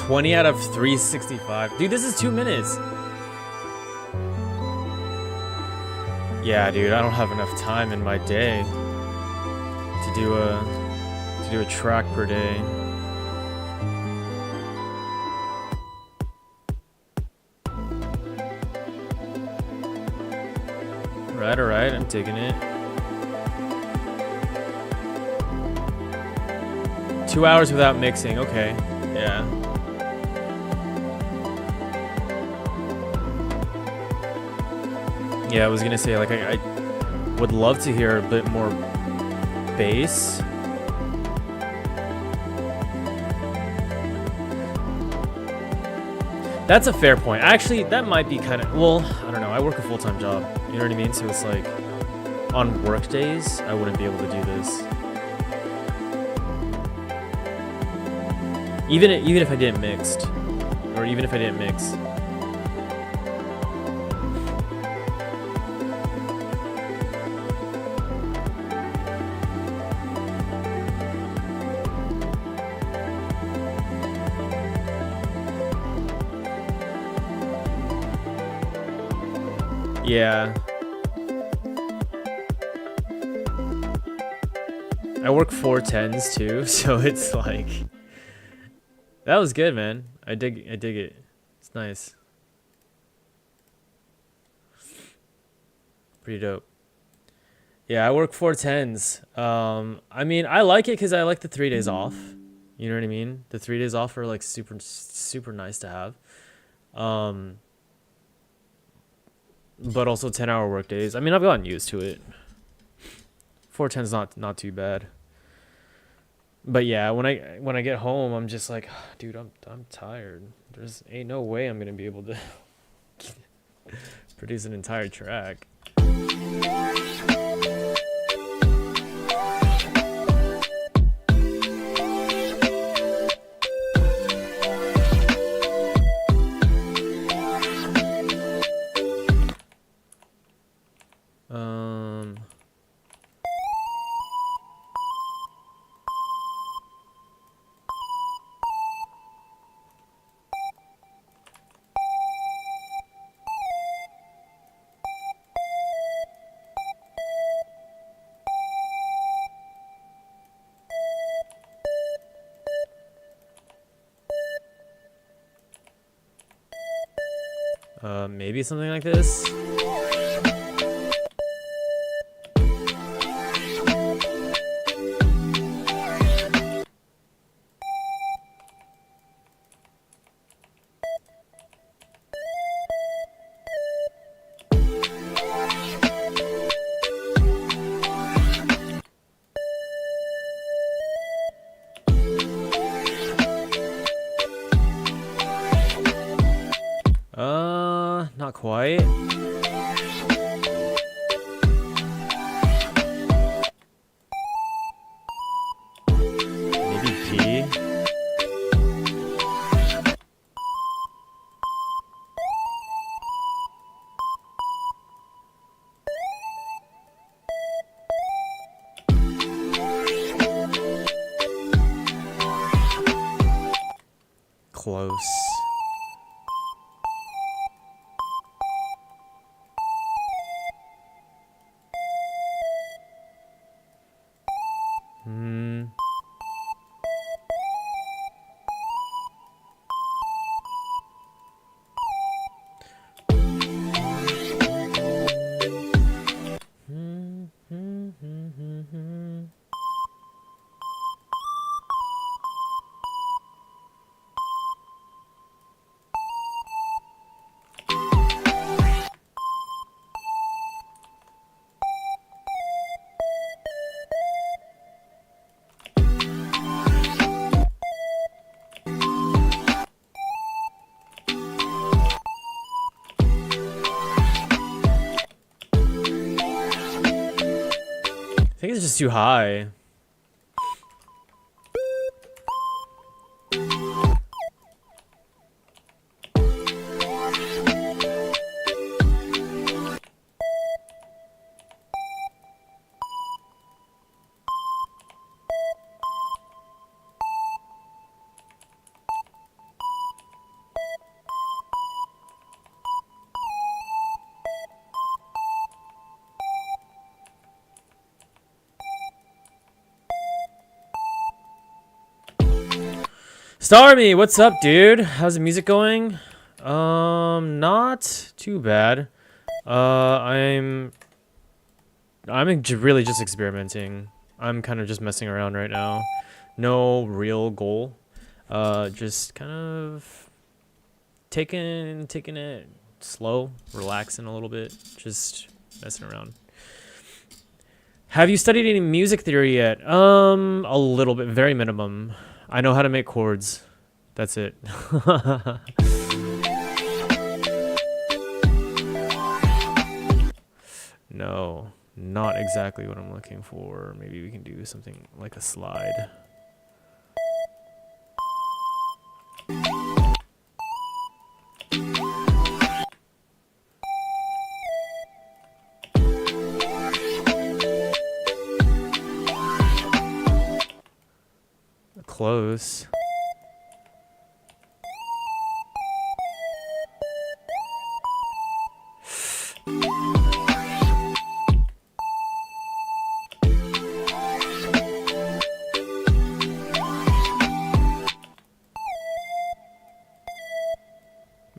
Speaker 1: $20 out of $365. Dude, this is 2 minutes. Yeah, dude, I don't have enough time in my day to do a track per day. All right, I'm taking it. 2 hours without mixing. Okay, yeah. Yeah, I was gonna say, like, I would love to hear a bit more bass. That's a fair point. Actually, that might be kind of, well, I don't know. I work a full-time job. You know what I mean? So it's like, on work days, I wouldn't be able to do this. Even if I didn't mix. Yeah. I work 4/10s too, so it's like, that was good, man. I dig it. It's nice. Pretty dope. Yeah, I work 4/10s. I mean, I like it because I like the 3 days off. You know what I mean? The 3 days off are like super nice to have. But also 10-hour work days. I mean, I've gotten used to it. 4/10's not too bad. But yeah, when I get home, I'm just like, dude, I'm tired. There's ain't no way I'm gonna be able to produce an entire track. Maybe something like this. Not quite. Maybe P. Close. Hmm. I think it's just too high. Starmy, what's up, dude? How's the music going? Not too bad. I'm really just experimenting. I'm kind of just messing around right now. No real goal. Just kind of taking it slow, relaxing a little bit, just messing around. Have you studied any music theory yet? A little bit, very minimum. I know how to make chords. That's it. No, not exactly what I'm looking for. Maybe we can do something like a slide. Close.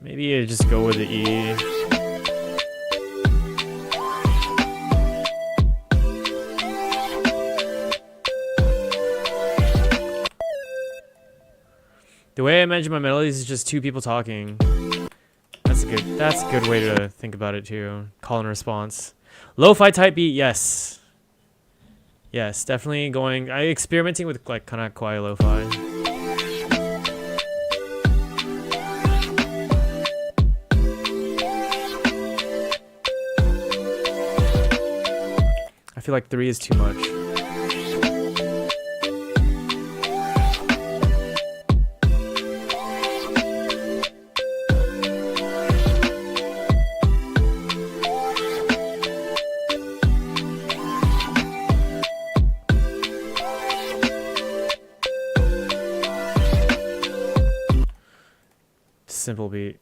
Speaker 1: Maybe you just go with the E. The way I imagine my melodies is just two people talking. That's a good way to think about it too. Call and response. Lo-fi type beat, yes. Yes, definitely going. I experimenting with like kind of Kawaii lo-fi. I feel like 3 is too much. Simple beat.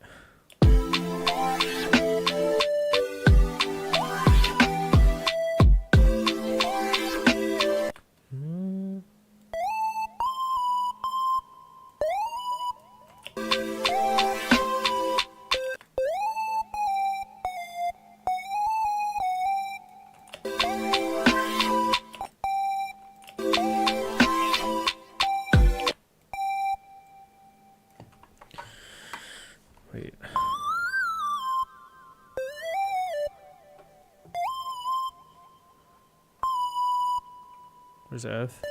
Speaker 1: Wait. Where's F?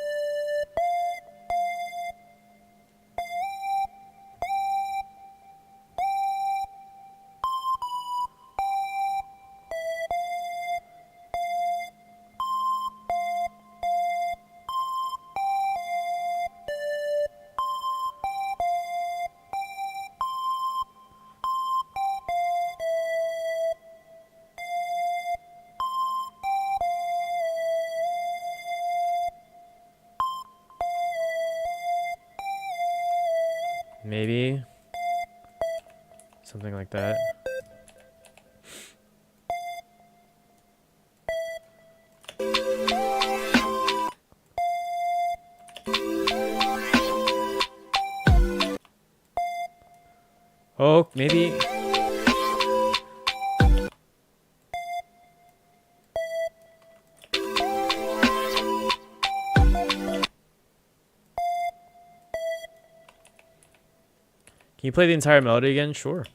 Speaker 1: Maybe something like that. Oh, maybe. Can you play the entire melody again? Sure.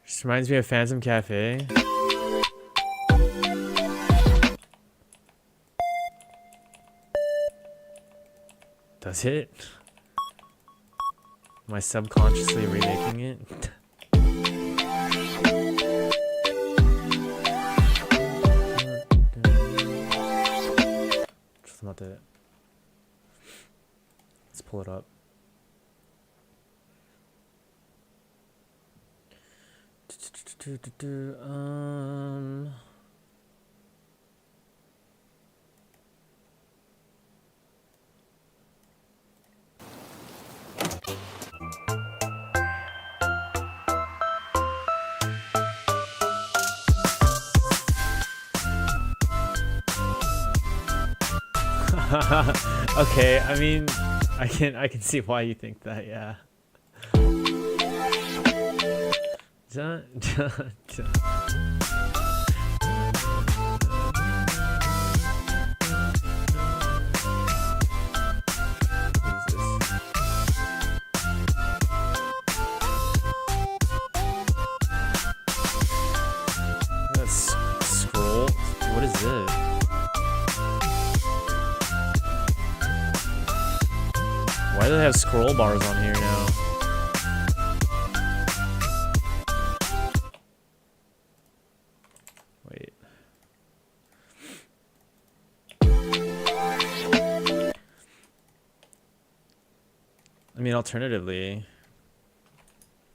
Speaker 1: Just reminds me of Phantom Cafe. Does it? Am I subconsciously remaking it? Just not it. Let's pull it up. Okay, I mean, I can see why you think that, yeah. Dun, dun, dun. What is this? That's scroll? What is it? Why do they have scroll bars on here now? Wait. I mean, alternatively,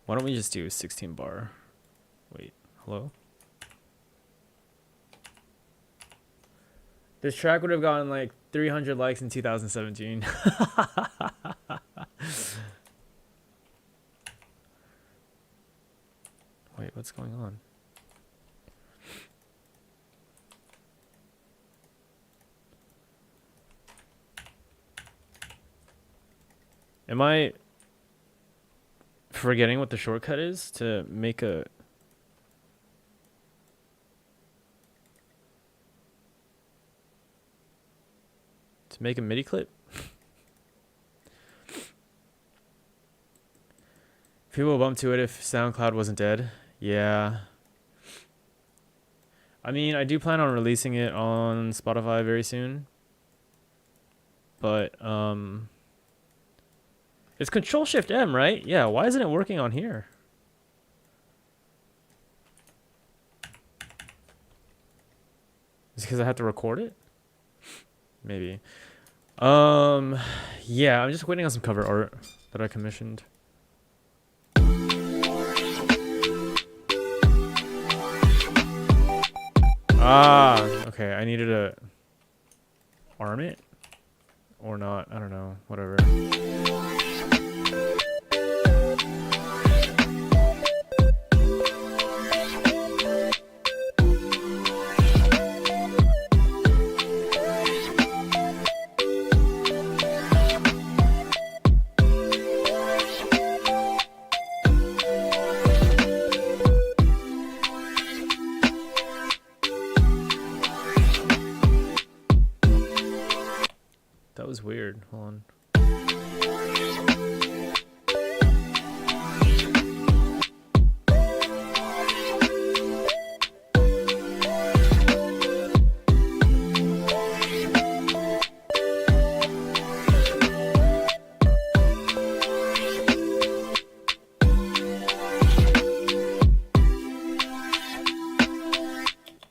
Speaker 1: why don't we just do a 16 bar? Wait, hello? This track would have gotten like 300 likes in 2017. Wait, what's going on? Am I forgetting what the shortcut is to make a... to make a MIDI clip? People bump to it if SoundCloud wasn't dead. Yeah. I mean, I do plan on releasing it on Spotify very soon. But, it's Control-Shift-M, right? Yeah, why isn't it working on here? Is it because I have to record it? Maybe. Yeah, I'm just waiting on some cover art that I commissioned. Ah, okay, I needed to arm it or not, I don't know, whatever. That was weird. Hold on.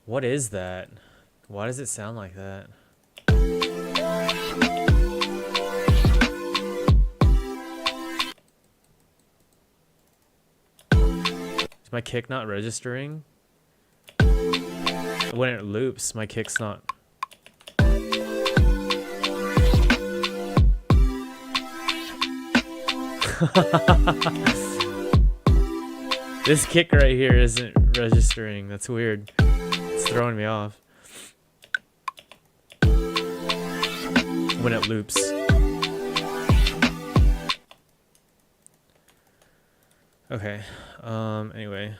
Speaker 1: What is that? Why does it sound like that? Is my kick not registering? When it loops, my kick's not. This kick right here isn't registering. That's weird. It's throwing me off when it loops. Okay. Anyway.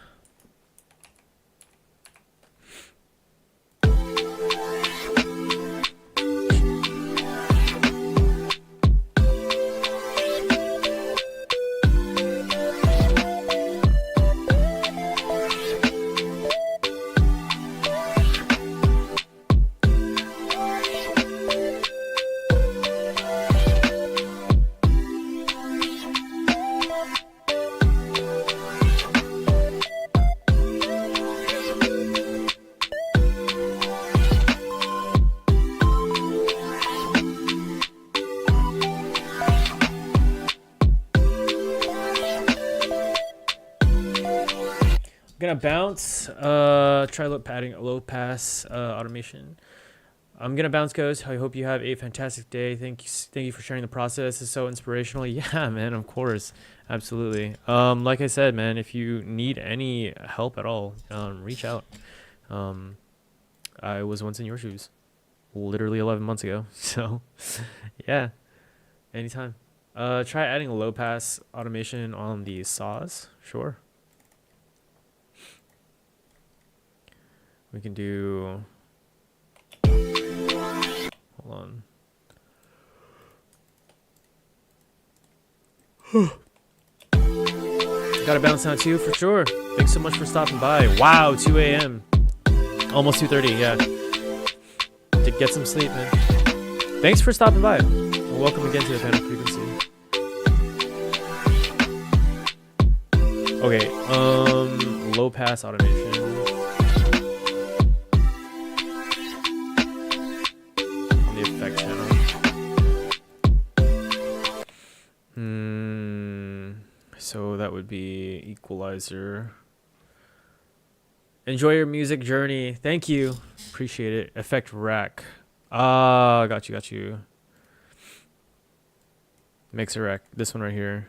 Speaker 1: Gonna bounce, try low pass automation. I'm gonna bounce, Ghost. I hope you have a fantastic day. Thank you for sharing the process. It's so inspirational. Yeah, man, of course, absolutely. Like I said, man, if you need any help at all, reach out. I was once in your shoes, literally 11 months ago. So, yeah, anytime. Try adding a low pass automation on the saws. Sure. We can do, hold on. Gotta bounce now too, for sure. Thanks so much for stopping by. Wow, 2 a.m. Almost 2:30, yeah. Did get some sleep, man. Thanks for stopping by. And welcome again to the Panic Frequency. Okay, low pass automation. Effect channel. So that would be equalizer. Enjoy your music journey. Thank you. Appreciate it. Effect rack. Ah, got you. Mixer rack. This one right here.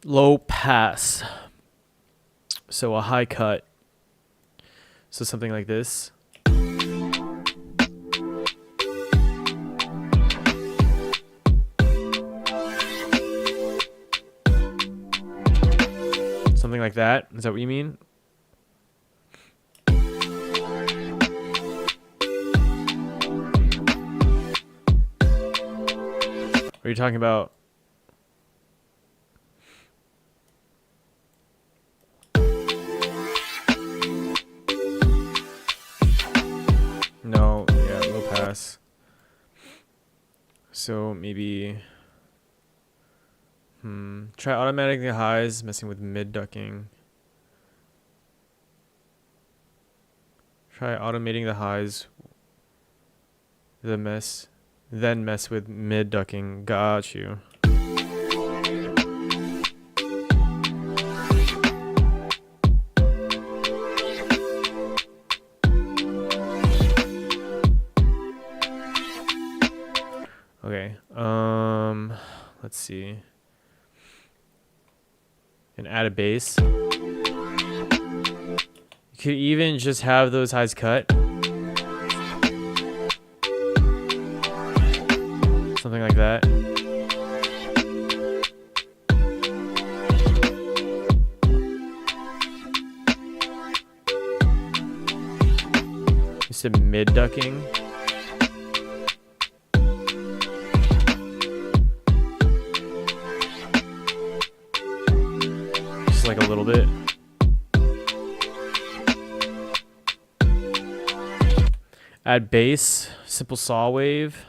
Speaker 1: Low pass. So a high cut. So something like this. Something like that. Is that what you mean? Are you talking about? No, yeah, low pass. So maybe try automating the highs, messing with mid ducking. Try automating the highs, then mess with mid ducking. Got you. Okay, let's see. And add a bass. You could even just have those highs cut. Something like that. Just a mid ducking. Like a little bit. Add bass, simple saw wave,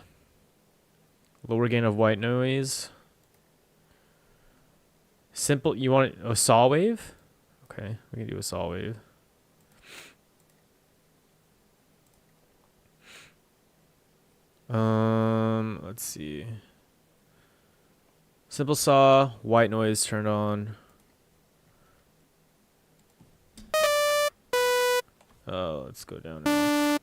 Speaker 1: lower gain of white noise. Simple, you want a saw wave? Okay, we can do a saw wave. Let's see. Simple saw, white noise turned on. let's go down now.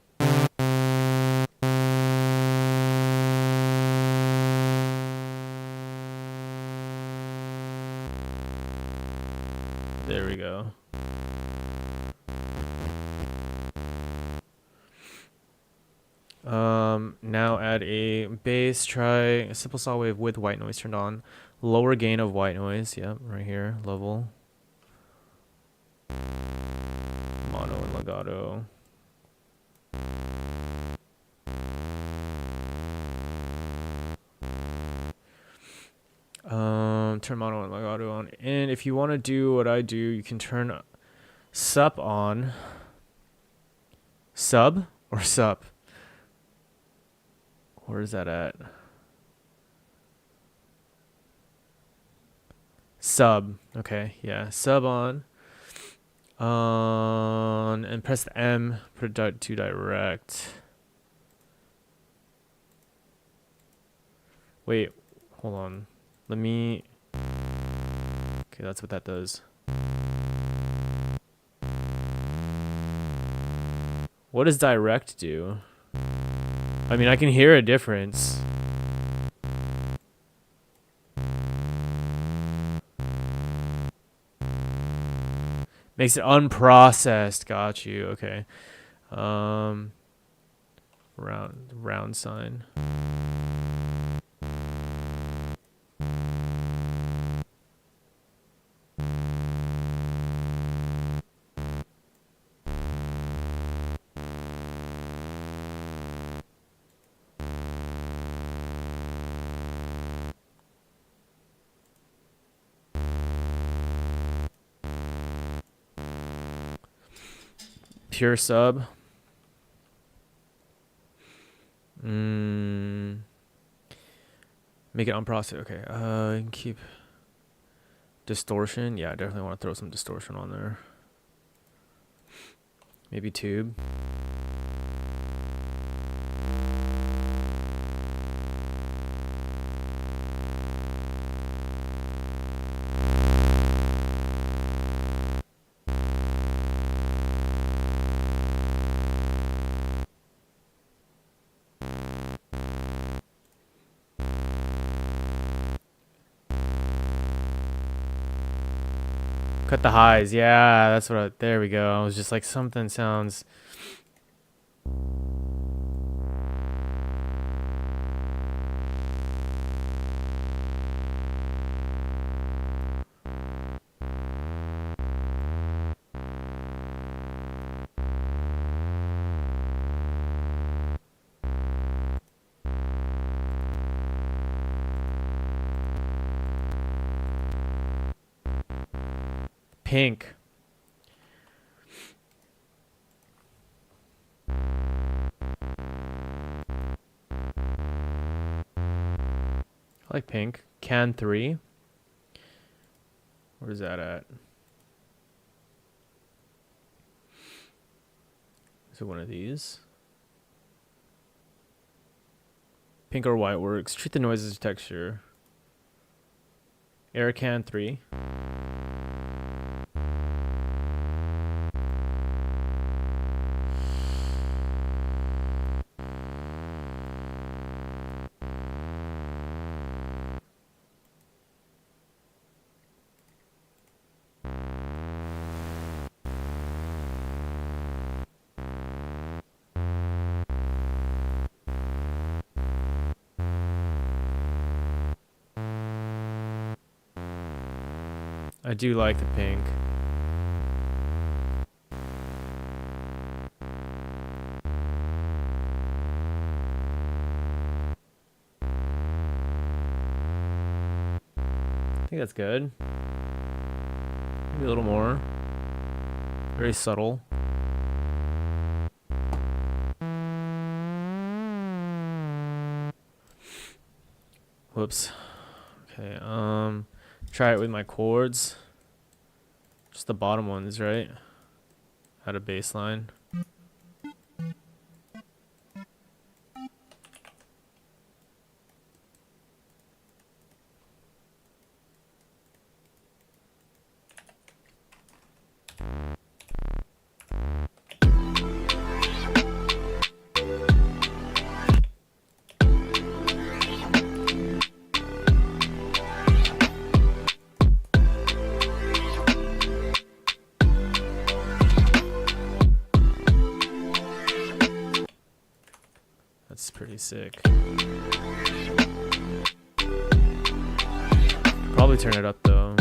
Speaker 1: There we go. Now add a bass, try a simple saw wave with white noise turned on. Lower gain of white noise, yep, right here, level. Mono and legato. Turn mono and legato on. And if you want to do what I do, you can turn sup on. Sub or sup? Where is that at? Sub. Okay, yeah. Sub on. And press the M. Put it to direct. Wait, hold on. Let me. Okay, that's what that does. What does direct do? I mean, I can hear a difference. Makes it unprocessed. Got you. Okay. Round sign. Pure sub. Make it unprocessed. Okay. Keep distortion. Yeah, I definitely want to throw some distortion on there. Maybe tube. Cut the highs. Yeah, that's what there we go. I was just like, something sounds. Pink. I like pink. Can 3. Where's that at? Is it one of these? Pink or white works. Treat the noise as a texture. Air can 3. I do like the pink. I think that's good. Maybe a little more. Very subtle. Whoops. Okay, try it with my chords. Just the bottom ones, right? Add a bass line. That's pretty sick. Probably turn it up though.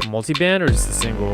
Speaker 1: Multi-band or just a single?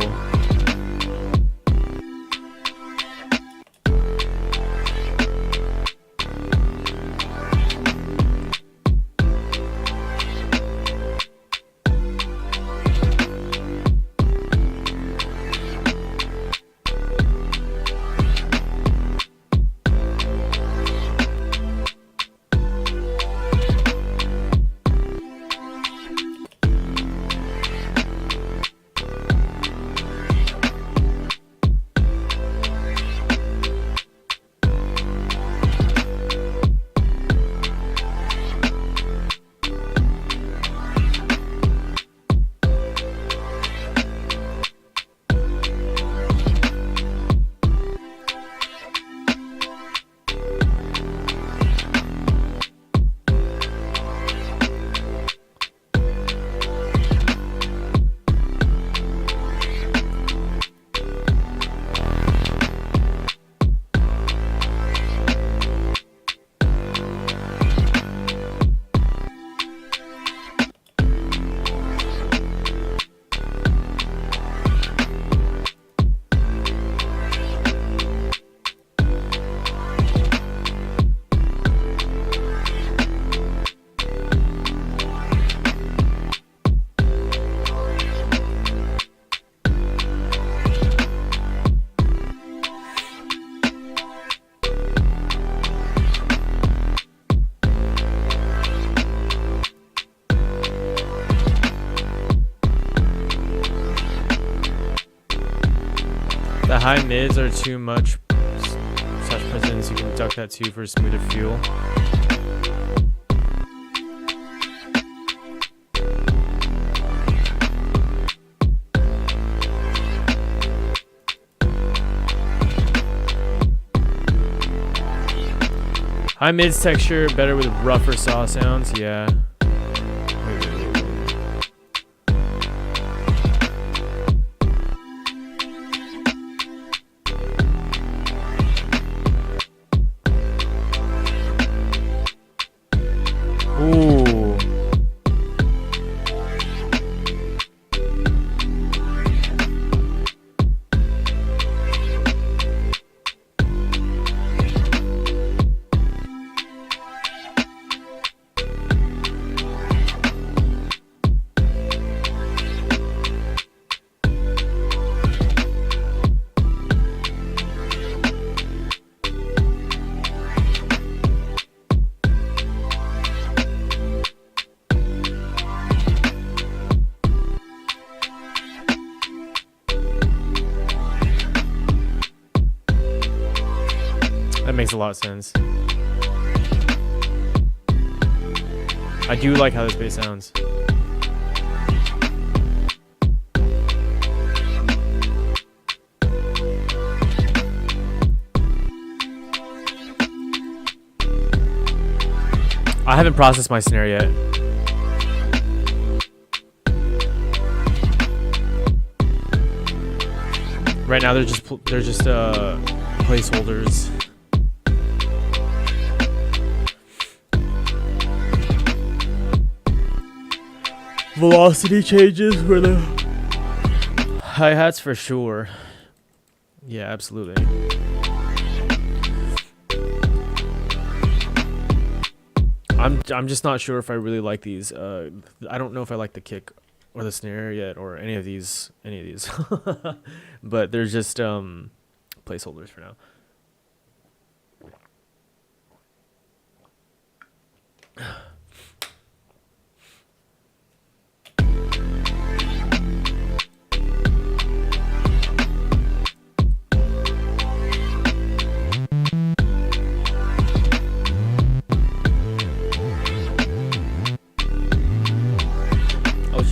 Speaker 1: The high mids are too much such presence. You can duck that too for smoother feel. High mids texture better with rougher saw sounds. Yeah. That makes a lot of sense. I do like how this bass sounds. I haven't processed my snare yet. Right now they're just placeholders. Velocity changes for the hi-hats for sure. Yeah, absolutely. I'm just not sure if I really like these. I don't know if I like the kick or the snare yet or any of these. But they're just placeholders for now.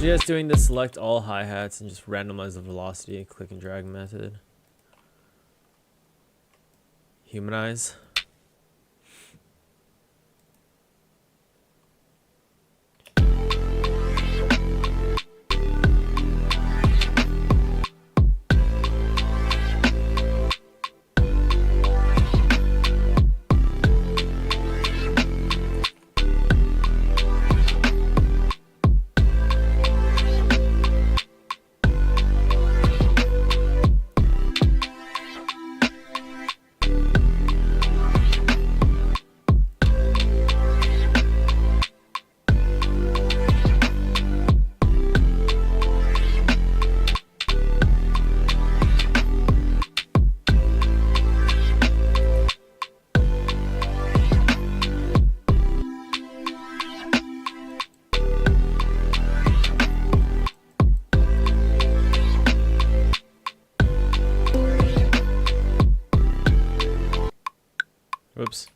Speaker 1: Suggest doing the select all hi-hats and just randomize the velocity, click and drag method. Humanize. Whoops.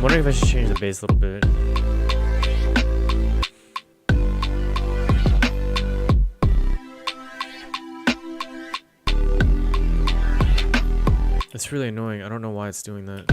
Speaker 1: I'm wondering if I should change the bass a little bit. It's really annoying. I don't know why it's doing that.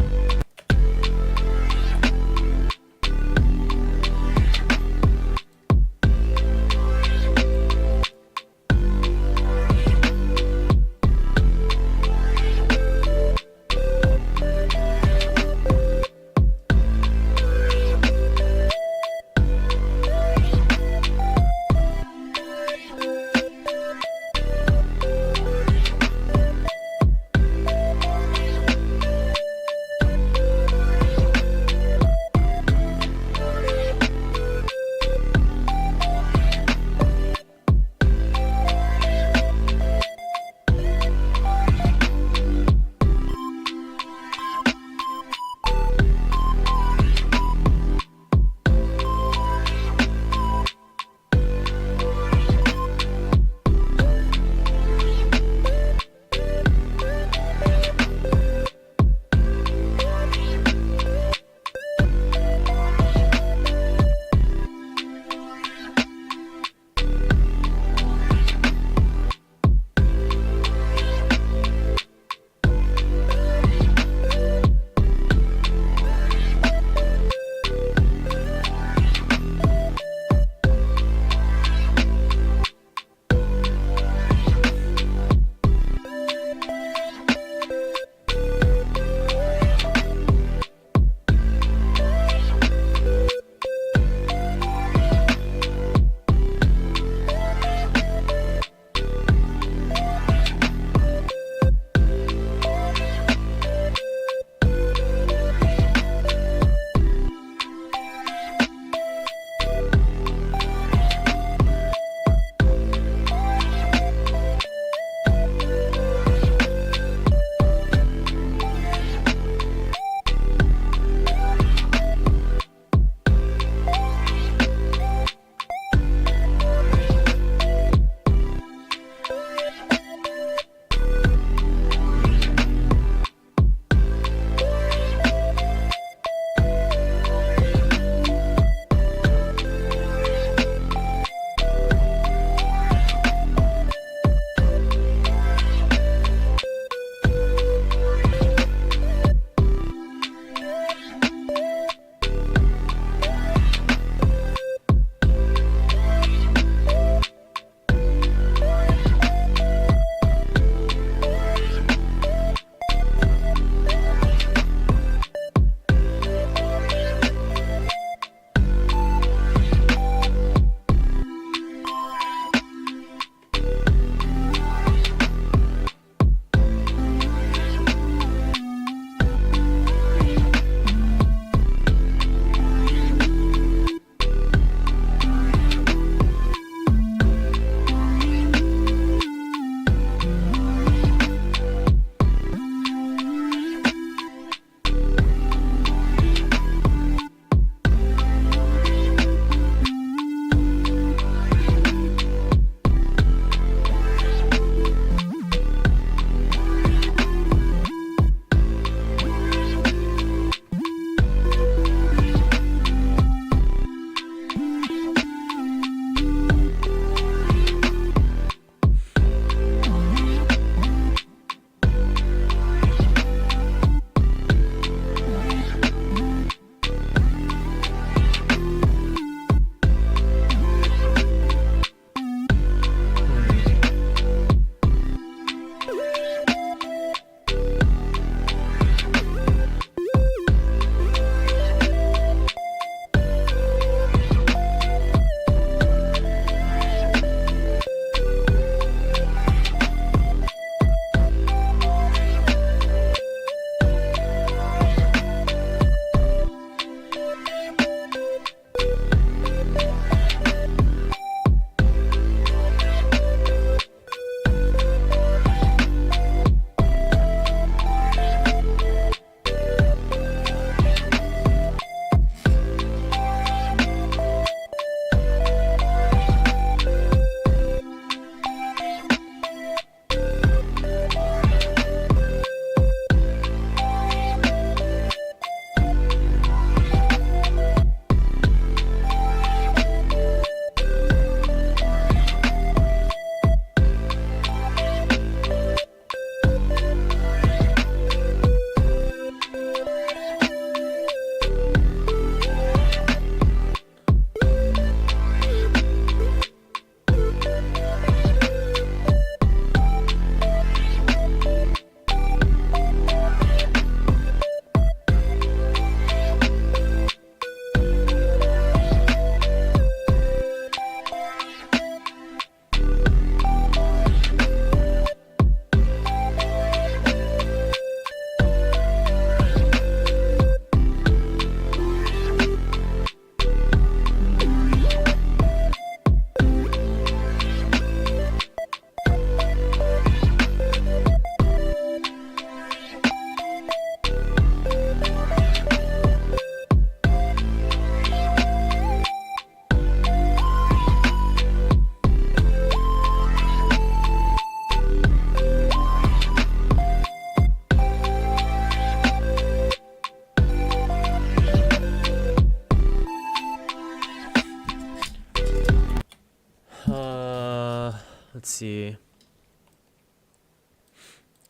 Speaker 1: see.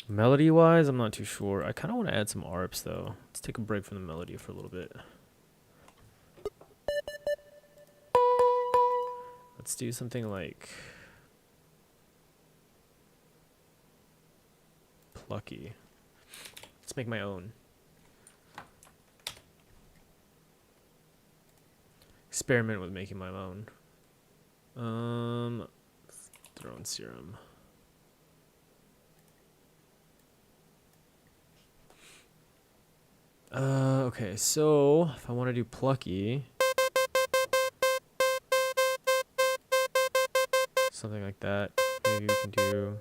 Speaker 1: Melody wise, I'm not too sure. I kind of want to add some arps though. Let's take a break from the melody for a little bit. Let's do something like plucky. Let's make my own. Experiment with making my own. Throne serum. Okay, so if I want to do plucky, something like that, maybe we can do.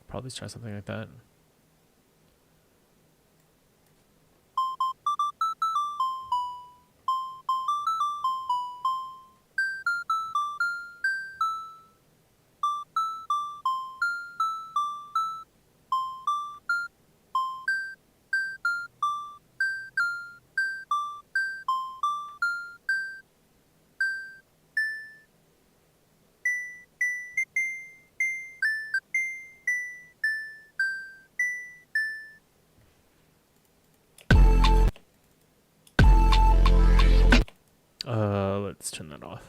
Speaker 1: Probably try something like that. Let's turn that off.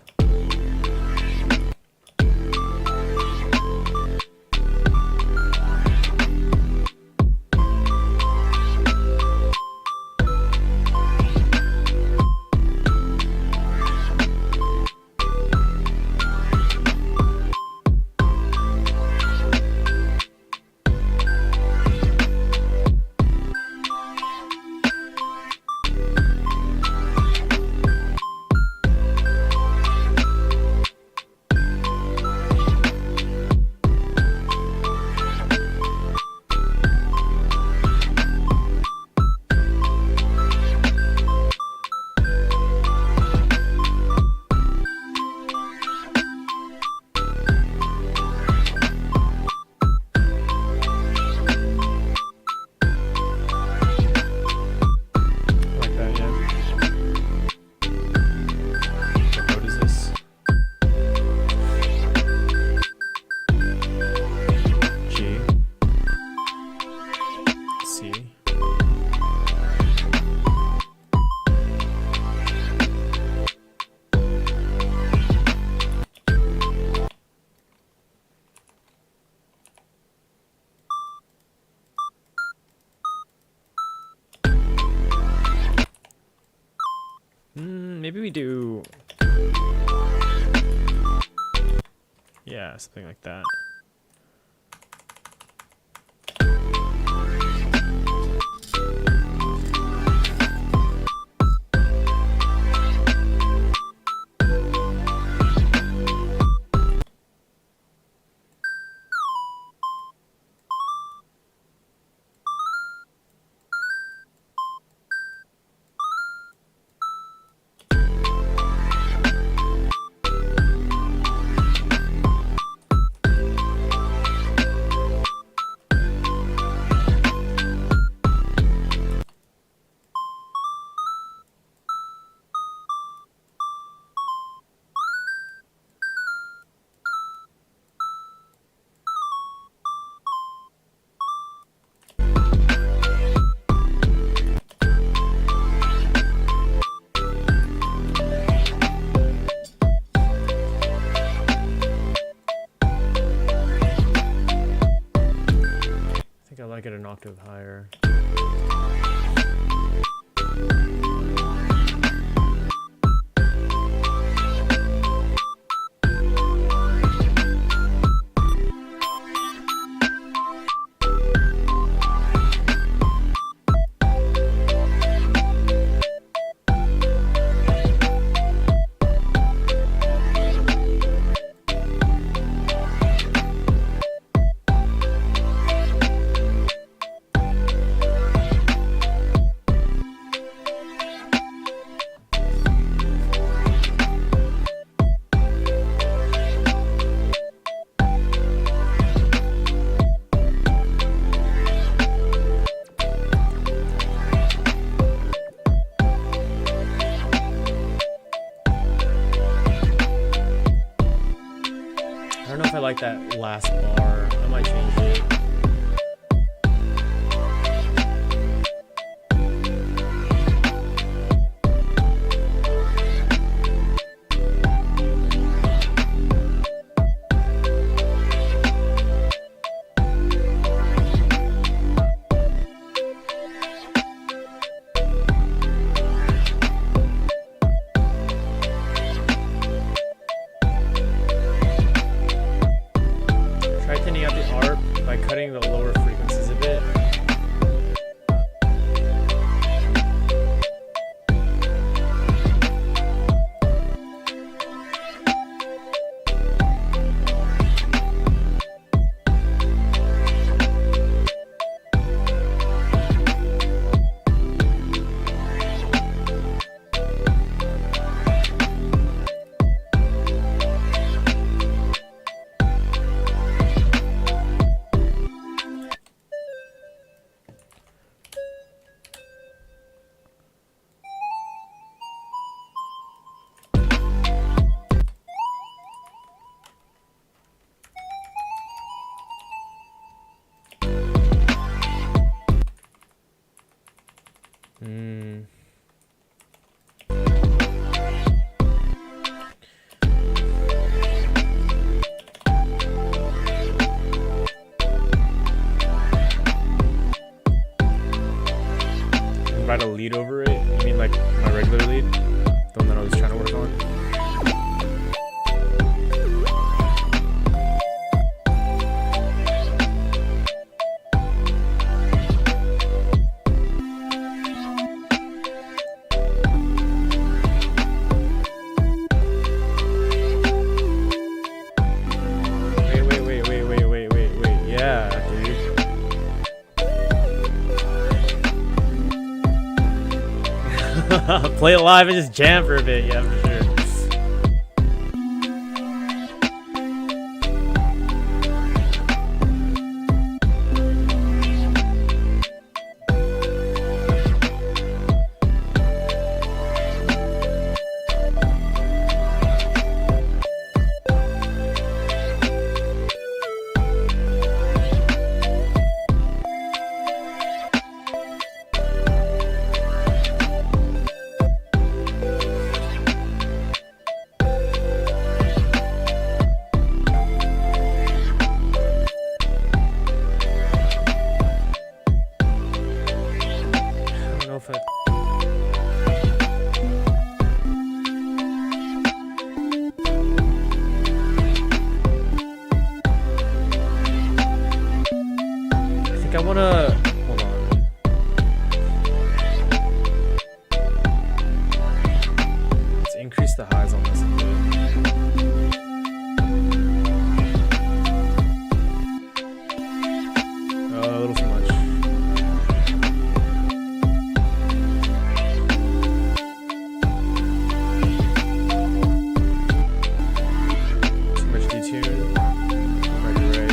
Speaker 1: Maybe we do, yeah, something like that. I like it an octave higher. that last bar. I might change it. Cutting the lower frequencies a bit. Write a lead over it? You mean like my regular lead? The one that I was trying to work on? Wait. Yeah, dude. Play it live and just jam for a bit, yeah, for sure. I wanna hold on. Let's increase the highs on this a bit. A little too much. Too much detune. Might be right.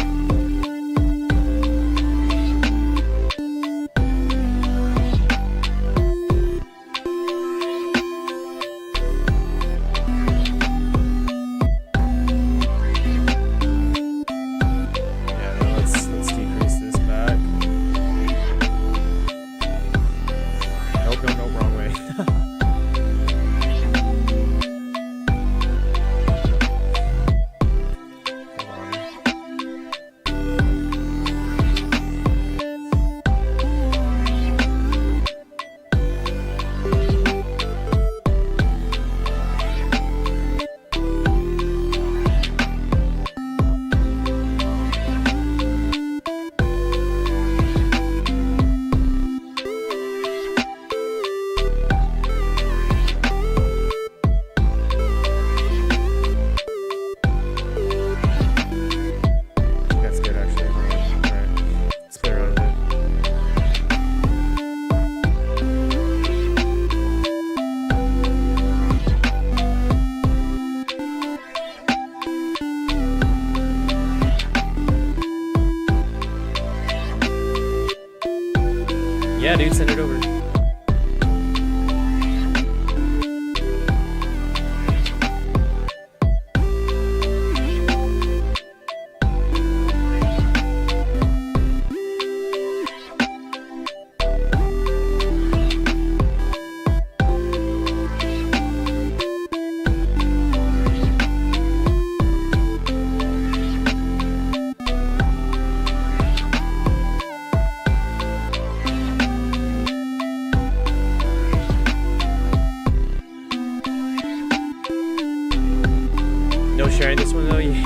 Speaker 1: Yeah, dude, send it over.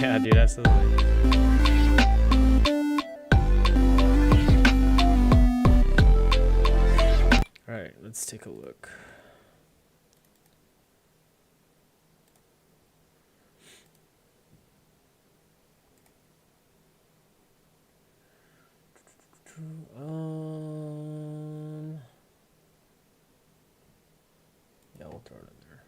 Speaker 1: Yeah, dude, absolutely. All right, let's take a look. Yeah, we'll throw it in there.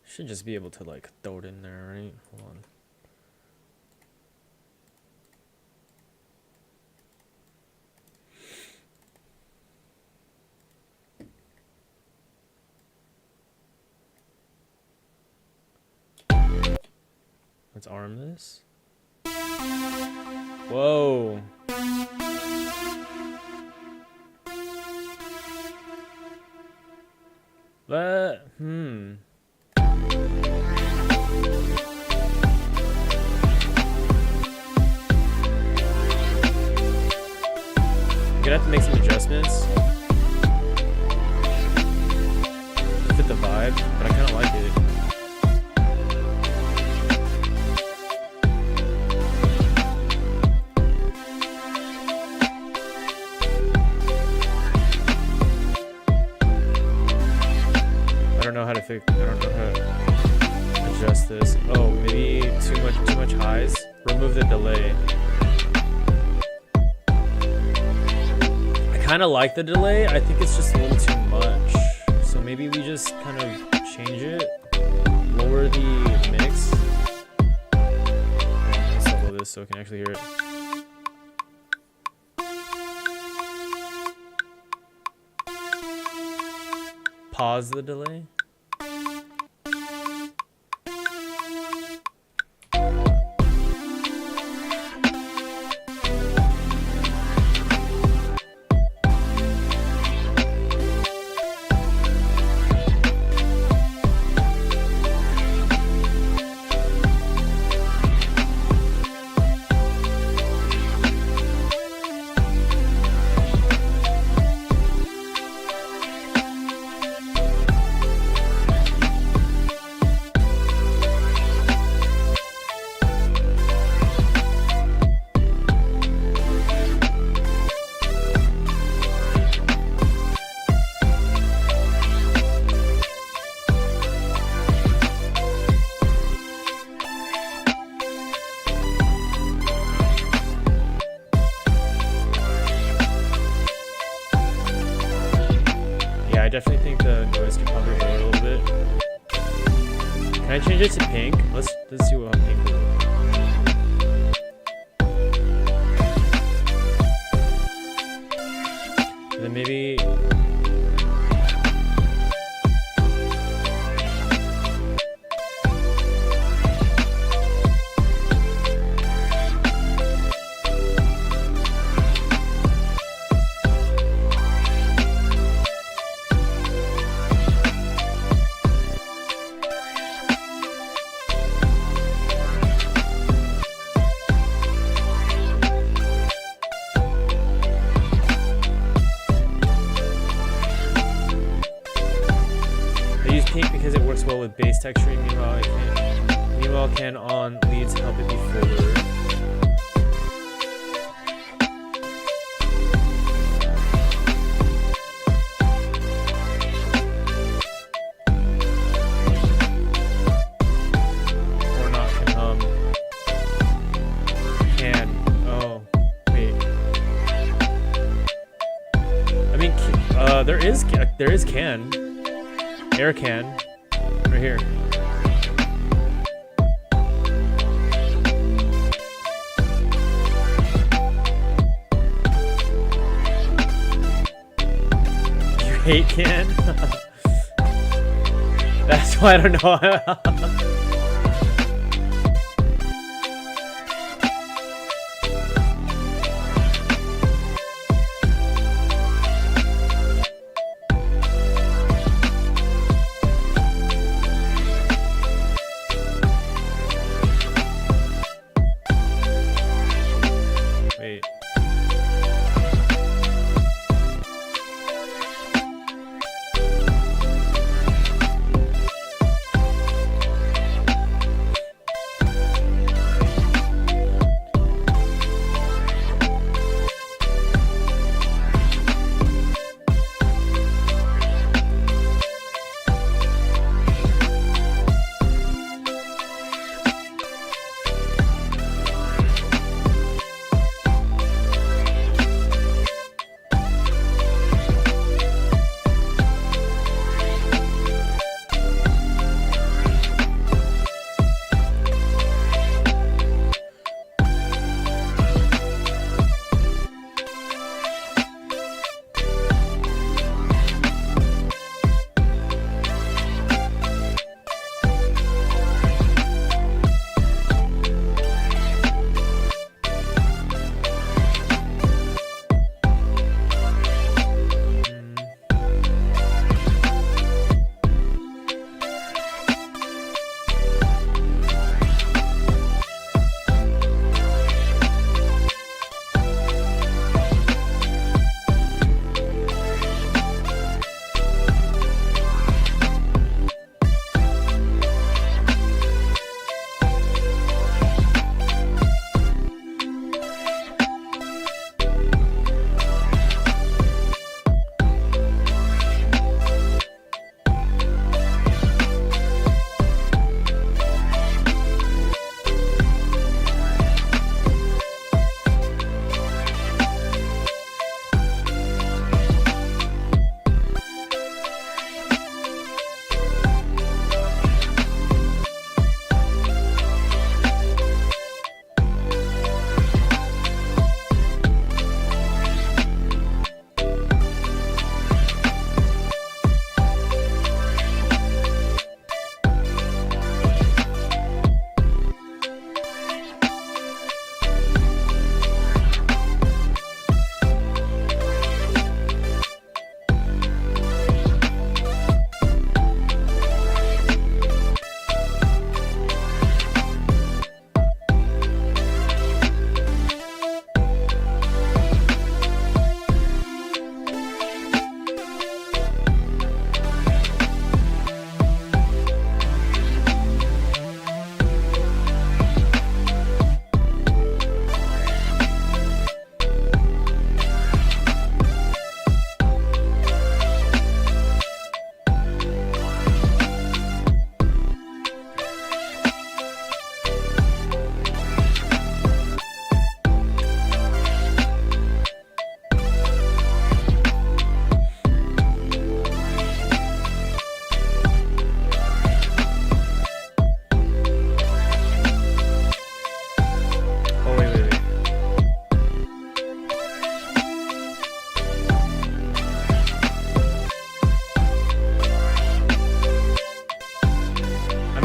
Speaker 1: Should just be able to like throw it in there, right? Hold on. Let's arm this. Whoa. But, I'm gonna have to make some adjustments to fit the vibe, but I kind of like it. I don't know how to adjust this. Oh, maybe too much highs. Remove the delay. I kind of like the delay. I think it's just a little too much. So maybe we just kind of change it. Lower the mix. Let's solo this so I can actually hear it. Pause the delay. I definitely think the noise can probably lower a little bit. Can I change it to pink? Let's see what pink will look. And then maybe because it works well with bass texturing. Meanwhile, can on leads help it be fuller. Or not can can. Oh, wait. I mean, there is can. Air can. Right here. You hate can? That's why I don't know.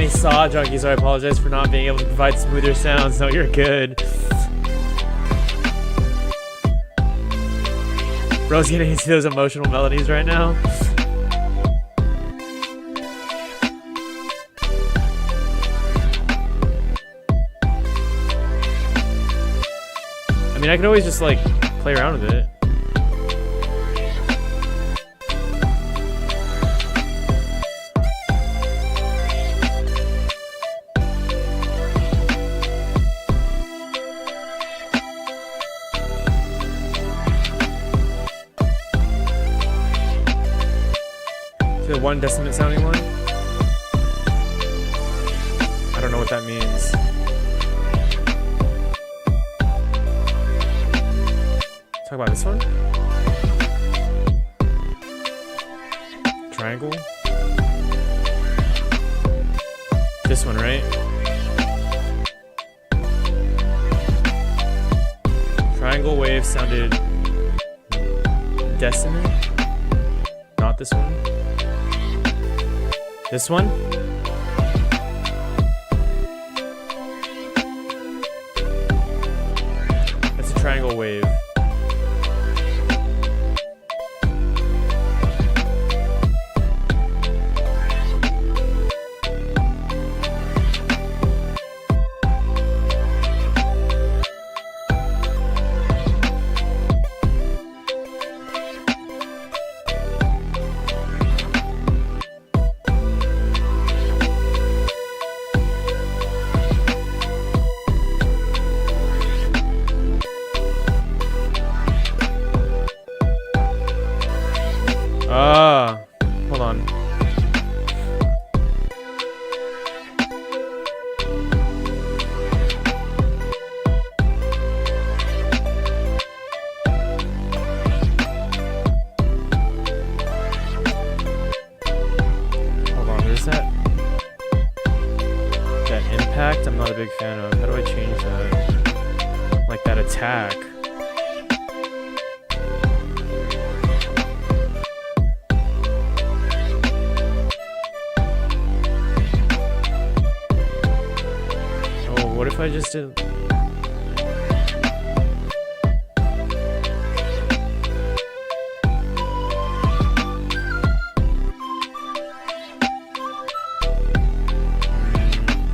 Speaker 1: I saw Junkie, so I apologize for not being able to provide smoother sounds. No, you're good. Bro's getting into those emotional melodies right now. I mean, I can always just like play around with it. The one decimate sounding one? I don't know what that means. Talk about this one? Triangle? This one, right? Triangle wave sounded decimate? Not this one? This one? That's a triangle wave. Hold on. Hold on, there's that impact I'm not a big fan of. How do I change that? Like that attack. What if I just did...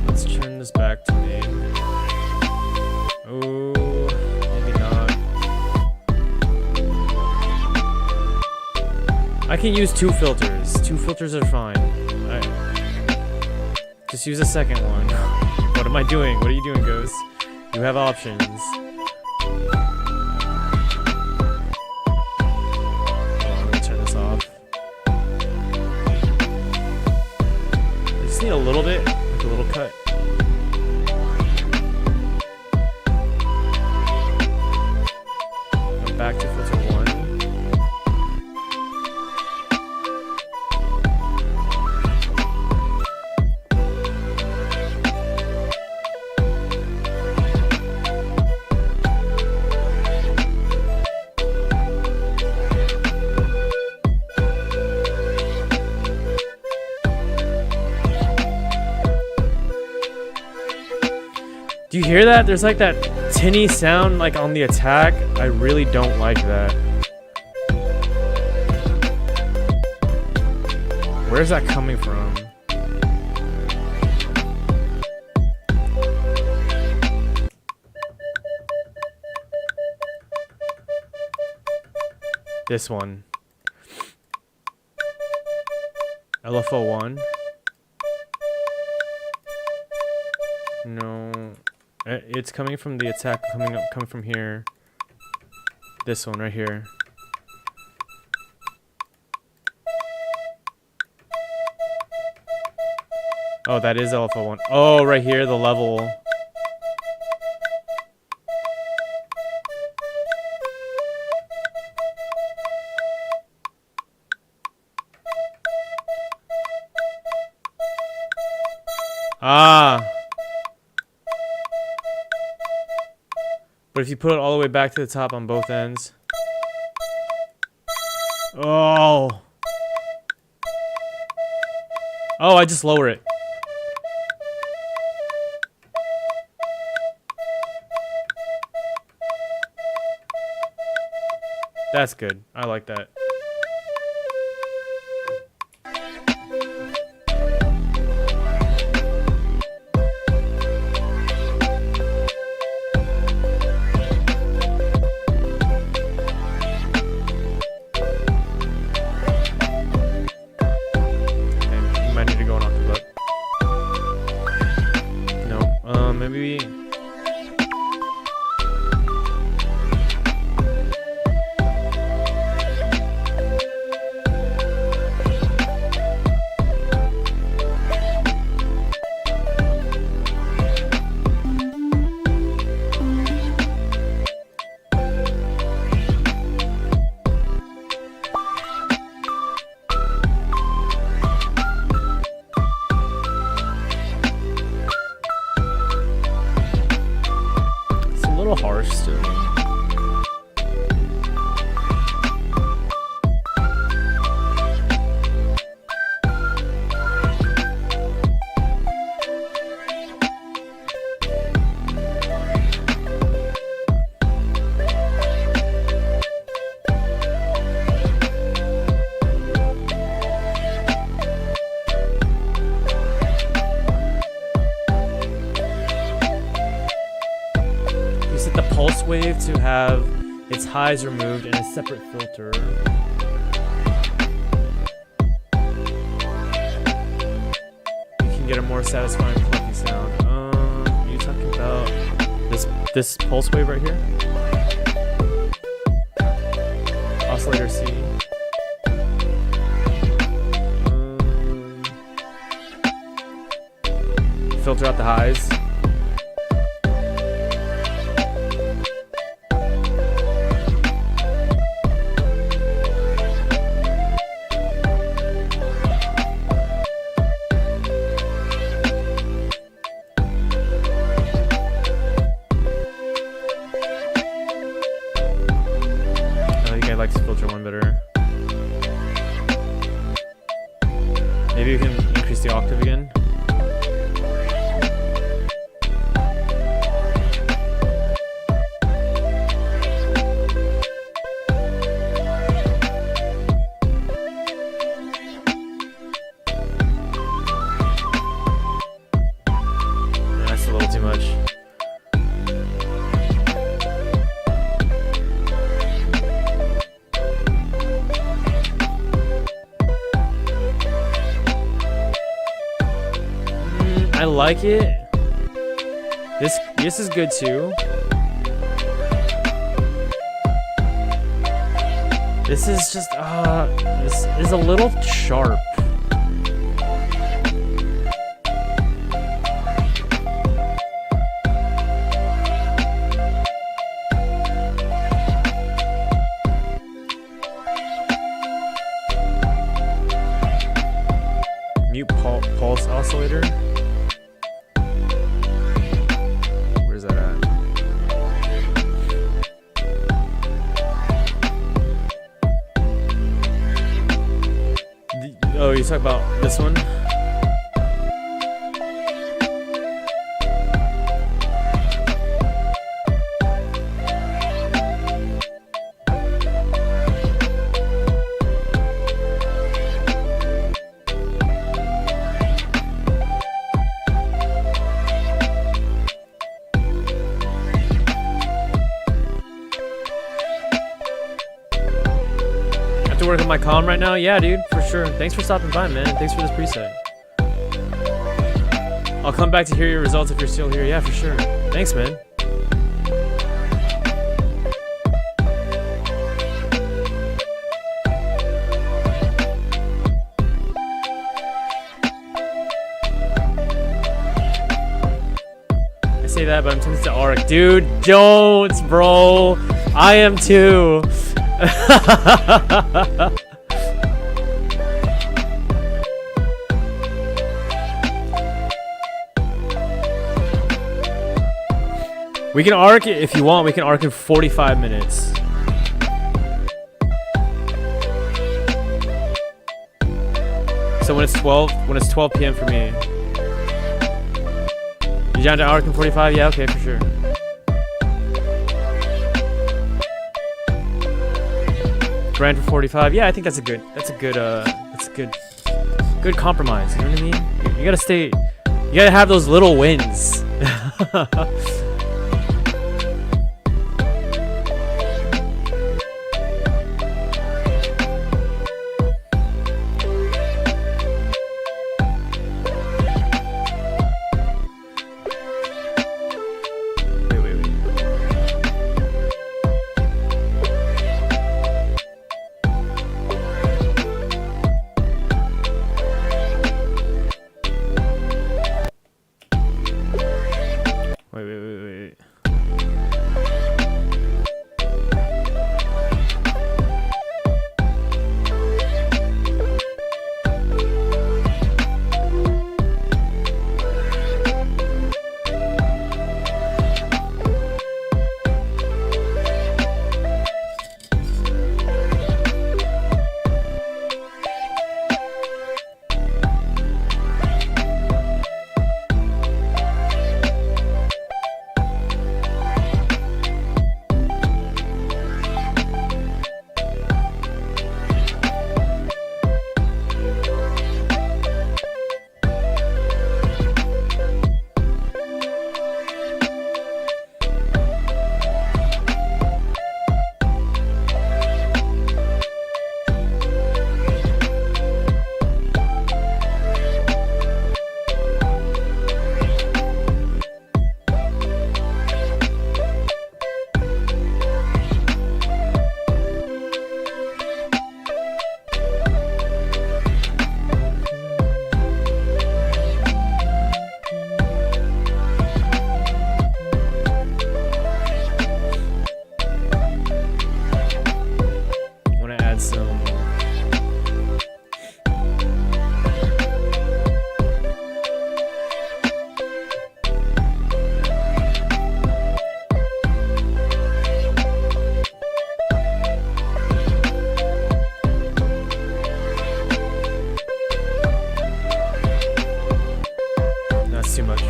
Speaker 1: Let's turn this back to me. Oh, maybe not. I can use 2 filters. 2 filters are fine. Just use a second one. What am I doing? What are you doing, Ghost? You have options. Hold on, let me turn this off. I just need a little bit, like a little cut. Go back to filter 1. Do you hear that? There's like that tinny sound like on the attack. I really don't like that. Where's that coming from? This one. LFO1. No. It's coming from the attack coming from here. This one right here. Oh, that is alpha 1. Oh, right here, the level. Ah. But if you put it all the way back to the top on both ends. Oh. Oh, I just lower it. That's good. I like that.
Speaker 3: Maybe. Harsh still. Pulse wave to have its highs removed in a separate filter. You can get a more satisfying fluffy sound. Are you talking about this pulse wave right here? Oscillator C. Filter out the highs. Filter one better. Maybe we can increase the octave again. That's a little too much. I like it. This is good too. This is just this is a little sharp. Mute pulse oscillator. Where's that at? Oh, you talk about this one? Work on my comm right now? Yeah, dude, for sure. Thanks for stopping by, man. Thanks for this preset. I'll come back to hear your results if you're still here. Yeah, for sure. Thanks, man. I say that, but I'm tempted to arc. Dude, don't, bro. I am too. We can arc it if you want. We can arc in 45 minutes. So when it's 12 p.m. for me. You down to arc in 45? Yeah, okay, for sure. Grind for 45. Yeah, I think that's a good good compromise. You know what I mean? You gotta stay. You gotta have those little wins. Wait. That's too much.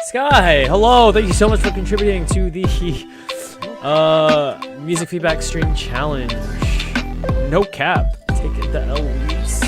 Speaker 3: Sky, hello! Thank you so much for contributing to the music feedback stream challenge. No cap. Take the L leaves.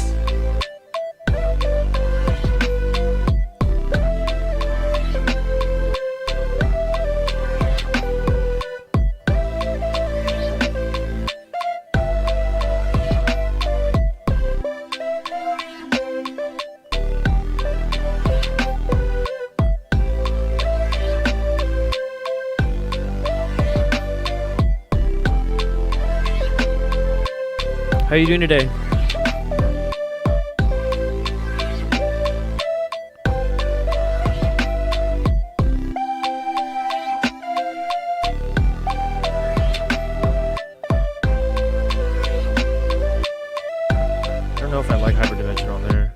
Speaker 3: How are you doing today? I don't know if I like hyperdimension on there.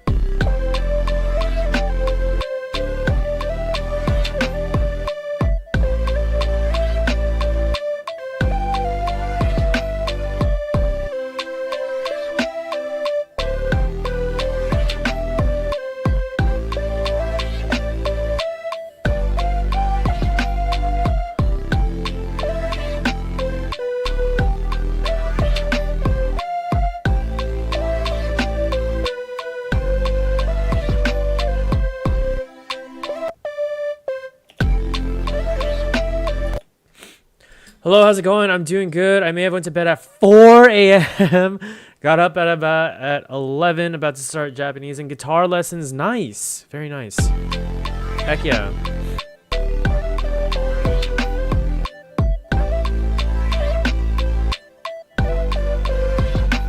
Speaker 3: Hello, how's it going? I'm doing good. I may have went to bed at 4 a.m. Got up at 11, about to start Japanese and guitar lessons. Nice. Very nice. Heck yeah.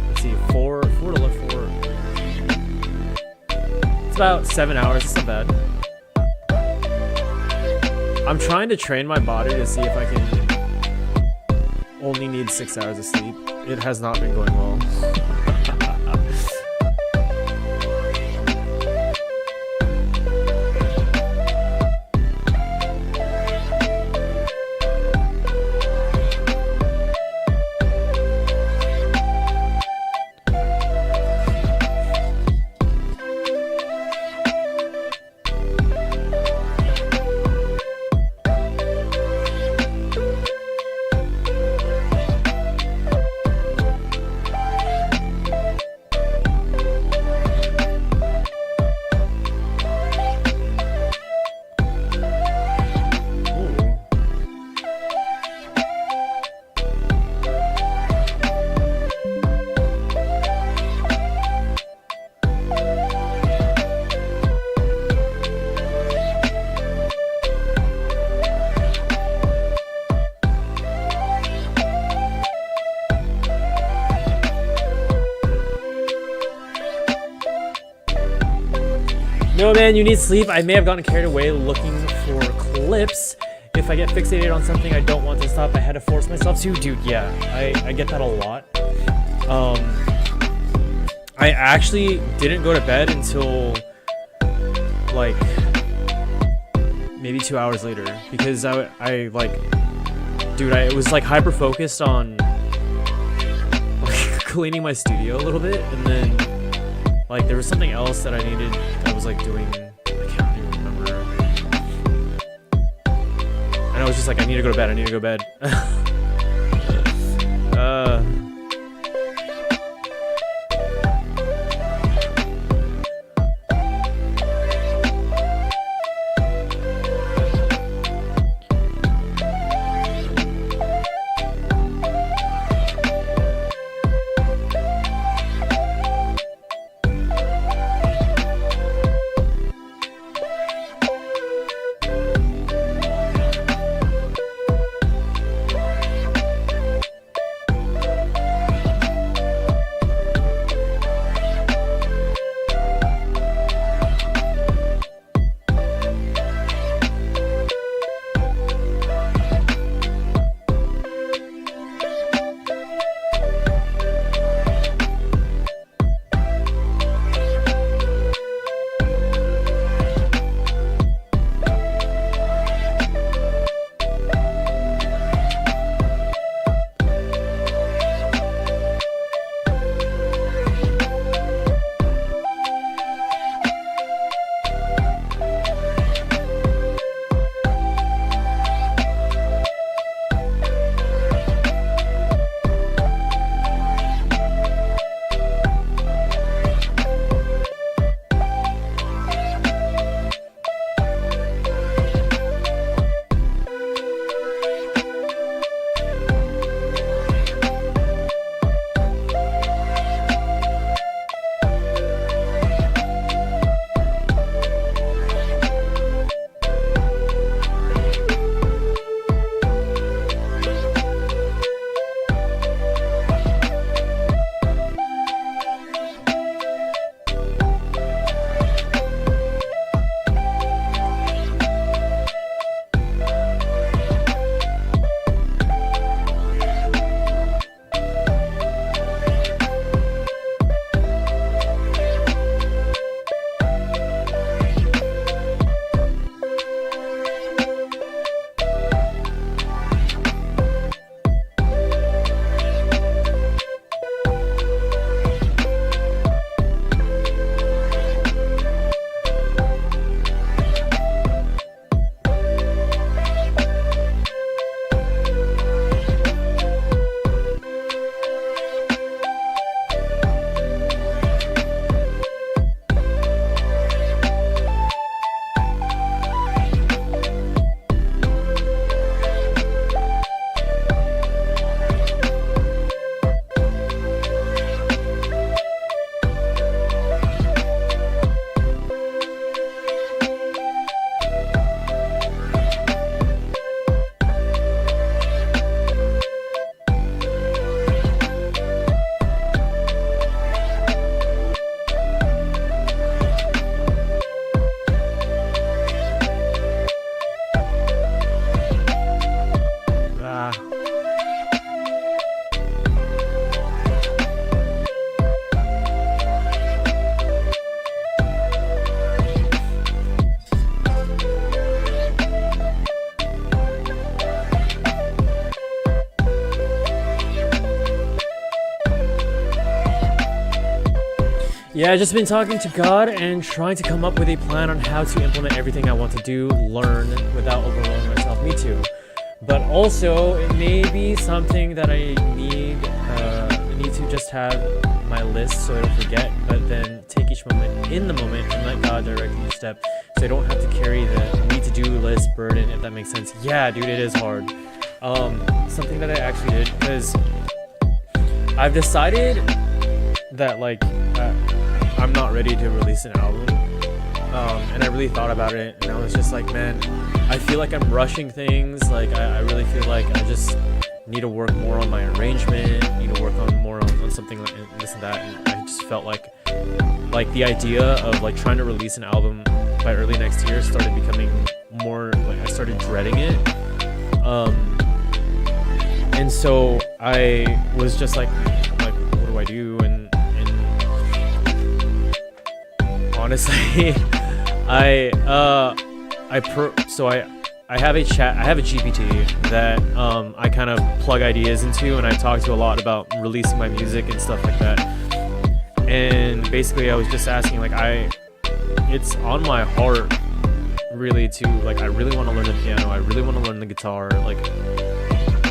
Speaker 3: Let's see, 4 It's about 7 hours. It's not bad. I'm trying to train my body to see if I can only need 6 hours of sleep. It has not been going well. No, man, you need sleep. I may have gotten carried away looking for clips. If I get fixated on something I don't want to stop, I had to force myself to. Dude, yeah, I get that a lot. I actually didn't go to bed until, like, maybe 2 hours later. Because I was, like, hyper-focused on, like, cleaning my studio a little bit. And then, like, there was something else that I needed. I was like doing, I can't even remember. And I was just like, I need to go to bed. I need to go to bed. Yeah, I've just been talking to God and trying to come up with a plan on how to implement everything I want to do, learn without overwhelming myself. Me too. But also, it may be something that I need to just have my list so I don't forget, but then take each moment in the moment and let God direct each step so I don't have to carry the need-to-do list burden, if that makes sense. Yeah, dude, it is hard. Something that I actually did, because I've decided that, like, I'm not ready to release an album. And I really thought about it, and I was just like, man, I feel like I'm rushing things. Like, I really feel like I just need to work more on my arrangement, need to work on more on something like this and that. And I just felt like the idea of like trying to release an album by early next year started becoming more like I started dreading it. And so I was just like what do I do? And honestly, I have a GPT that I kind of plug ideas into, and I talk to a lot about releasing my music and stuff like that. And basically I was just asking, like, it's on my heart really to, like, I really want to learn the piano, I really want to learn the guitar, like,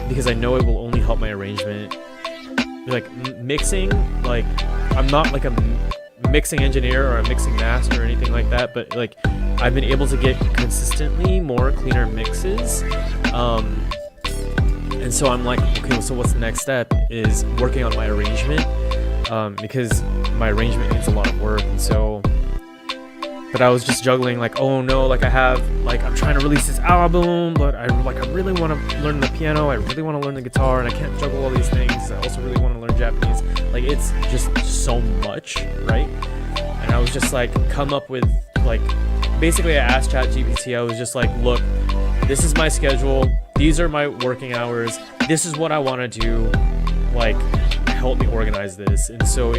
Speaker 3: because I know it will only help my arrangement. Like, mixing, like, I'm not like a mixing engineer or a mixing master or anything like that, but like I've been able to get consistently more cleaner mixes, and so I'm like, okay, so what's the next step is working on my arrangement, because my arrangement needs a lot of work. And so, but I was just juggling, like, oh no, like I'm trying to release this album, but I really want to learn the piano, I really want to learn the guitar, and I can't juggle all these things. I also really want to learn Japanese. Like, it's just so much, right? And I was just like, come up with, like, basically I asked ChatGPT, I was just like, look, this is my schedule, these are my working hours, this is what I want to do, like, help me organize this. And so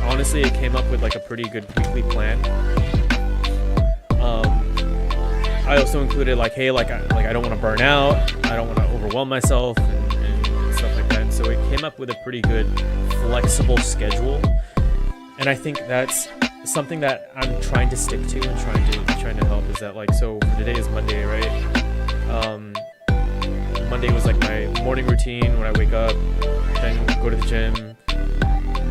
Speaker 3: honestly it came up with like a pretty good weekly plan. I also included, like, hey, like I don't want to burn out, I don't want to overwhelm myself, and stuff like that. And so it came up with a pretty good flexible schedule, and I think that's something that I'm trying to stick to and trying to help. Is that, like, so for today is Monday, right? Monday was like my morning routine when I wake up, then go to the gym,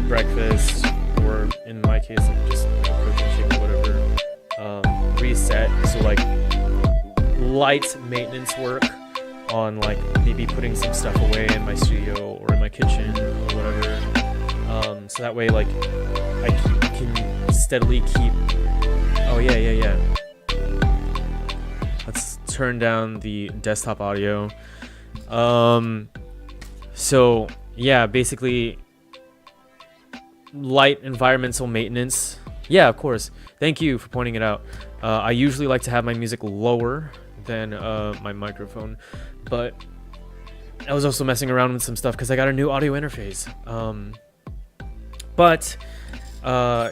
Speaker 3: breakfast, or in my case, like, just a protein shake or whatever. Reset, so like light maintenance work on, like, maybe putting some stuff away in my studio or in my kitchen or whatever, so that way, like, I can steadily keep. Oh yeah, let's turn down the desktop audio. So yeah, basically light environmental maintenance. Yeah, of course, thank you for pointing it out. I usually like to have my music lower than my microphone, but I was also messing around with some stuff because I got a new audio interface.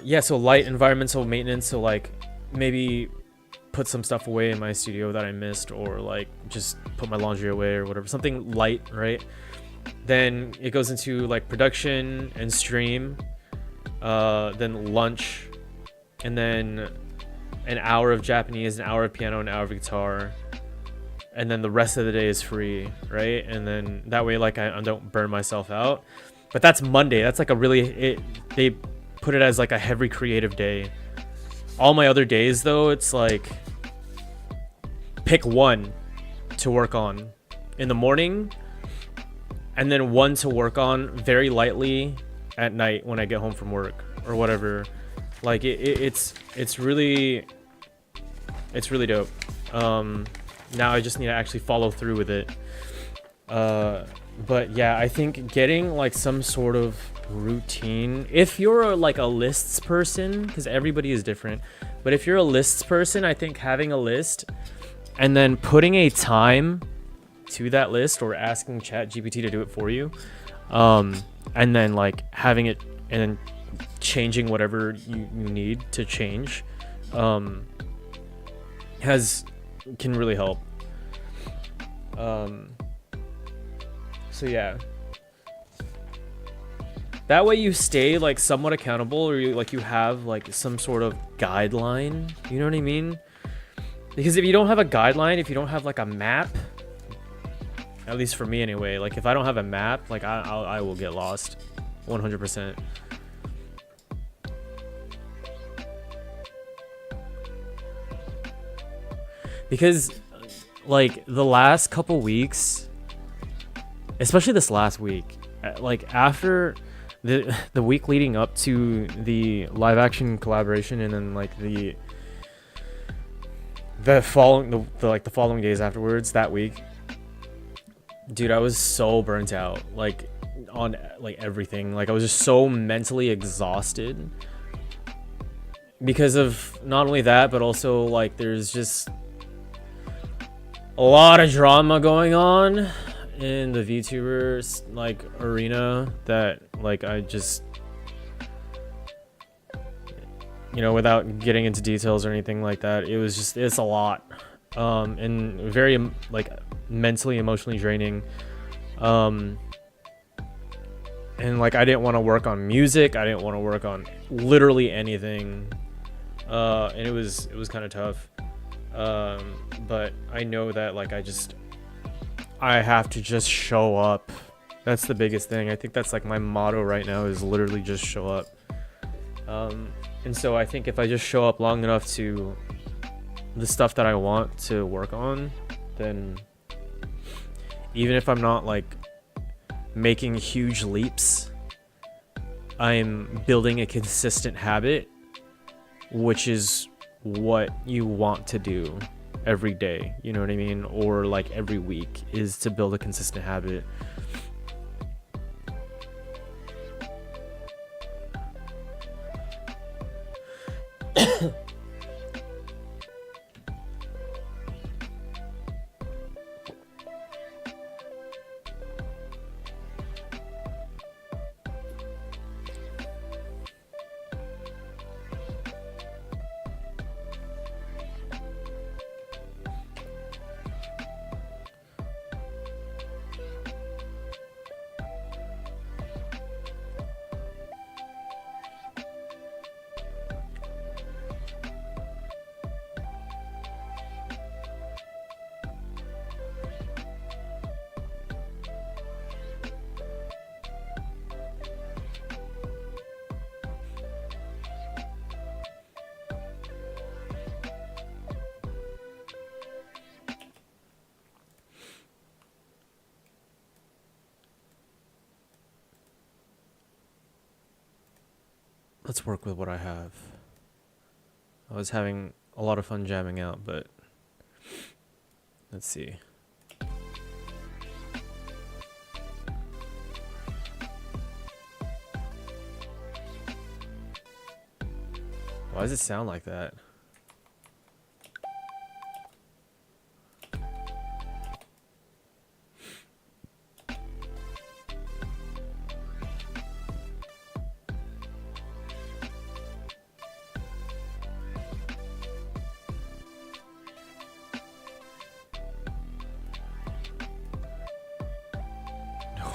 Speaker 3: Yeah, so light environmental maintenance, so like maybe put some stuff away in my studio that I missed, or like just put my laundry away or whatever, something light, right? Then it goes into like production and stream, then lunch, and then an hour of Japanese, an hour of piano, an hour of guitar, and then the rest of the day is free, right? And then that way, like, I don't burn myself out. But that's Monday. That's like a really, they put it as like a heavy creative day. All my other days, though, it's like pick one to work on in the morning, and then one to work on very lightly at night when I get home from work or whatever. Like, it's really dope. Now I just need to actually follow through with it. But yeah, I think getting like some sort of routine, if you're like a lists person, because everybody is different, but if you're a lists person, I think having a list and then putting a time to that list, or asking ChatGPT to do it for you, and then like having it and then changing whatever you need to change, can really help. So yeah. That way you stay like somewhat accountable, or you have like some sort of guideline. You know what I mean? Because if you don't have a guideline, if you don't have like a map, at least for me anyway, like if I don't have a map, like I will get lost 100%. Because like the last couple weeks, especially this last week, like after the week leading up to the live action collaboration, and then like the following days afterwards, that week, dude, I was so burnt out, like on like everything. Like I was just so mentally exhausted because of not only that, but also like there's just a lot of drama going on in the VTuber like arena that like I just, you know, without getting into details or anything like that, it's a lot, and very like mentally, emotionally draining, and like I didn't want to work on music, I didn't want to work on literally anything, and it was kind of tough, but I know that like I have to just show up. That's the biggest thing. I think that's like my motto right now, is literally just show up. And so I think if I just show up long enough to the stuff that I want to work on, then even if I'm not like making huge leaps, I'm building a consistent habit, which is what you want to do every day, you know what I mean? Or like every week, is to build a consistent habit. Let's work with what I have. I was having a lot of fun jamming out, but let's see. Why does it sound like that?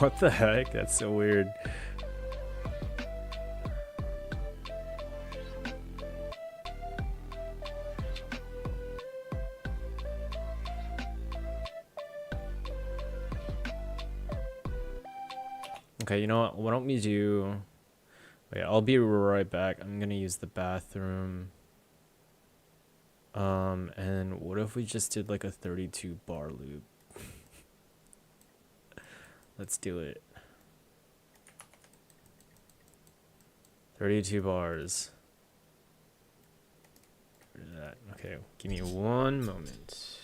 Speaker 3: What the heck? That's so weird. Okay, you know what? Why don't we do... Wait, I'll be right back. I'm gonna use the bathroom. And what if we just did like a 32 bar loop? Let's do it. 32 bars. Where's that? Okay, give me one moment.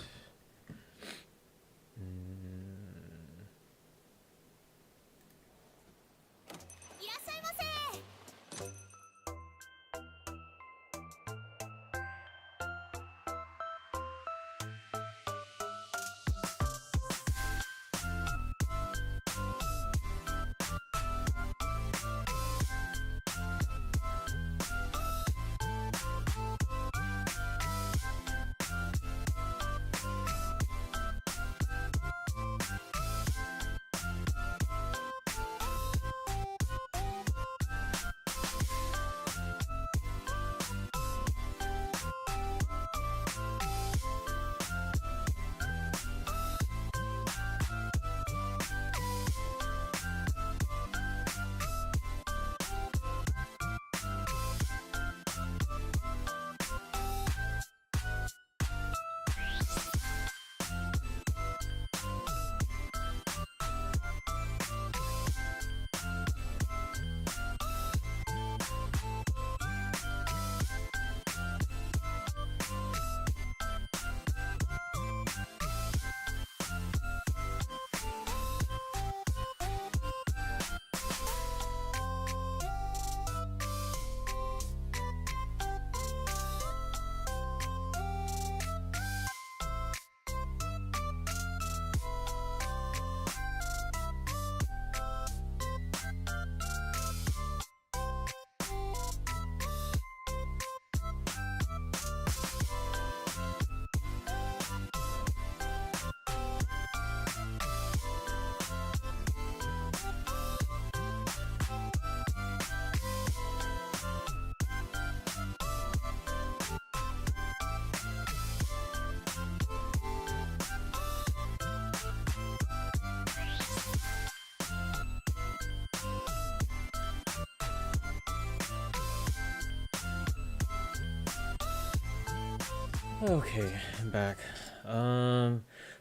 Speaker 3: Okay, I'm back.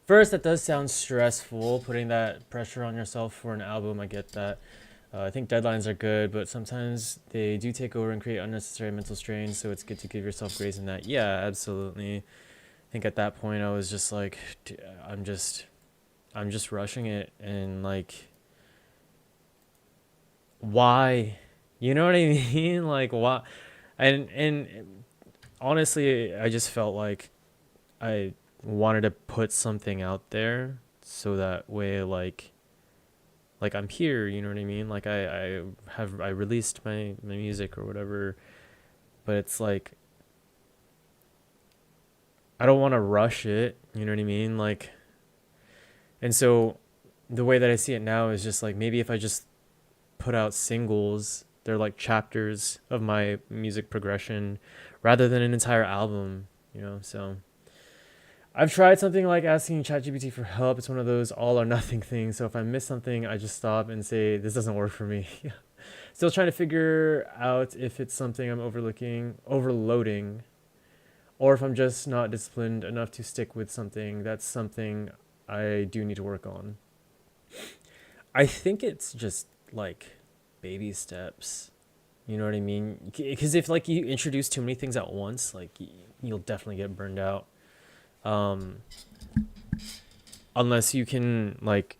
Speaker 3: First, that does sound stressful, putting that pressure on yourself for an album. I get that. I think deadlines are good, but sometimes they do take over and create unnecessary mental strain. So it's good to give yourself grace in that. Yeah, absolutely. I think at that point I was just like, I'm just rushing it, and like, why? You know what I mean? Like, why? And honestly, I just felt like I wanted to put something out there so that way, like I'm here, you know what I mean? Like I released my music or whatever, but it's like I don't want to rush it, you know what I mean? Like, and so the way that I see it now is just like, maybe if I just put out singles, they're like chapters of my music progression rather than an entire album, you know? So I've tried something like asking ChatGPT for help. It's one of those all or nothing things. So if I miss something, I just stop and say, this doesn't work for me. Still trying to figure out if it's something I'm overloading, or if I'm just not disciplined enough to stick with something. That's something I do need to work on. I think it's just like baby steps. You know what I mean? Because if like you introduce too many things at once, like you'll definitely get burned out. Unless you can like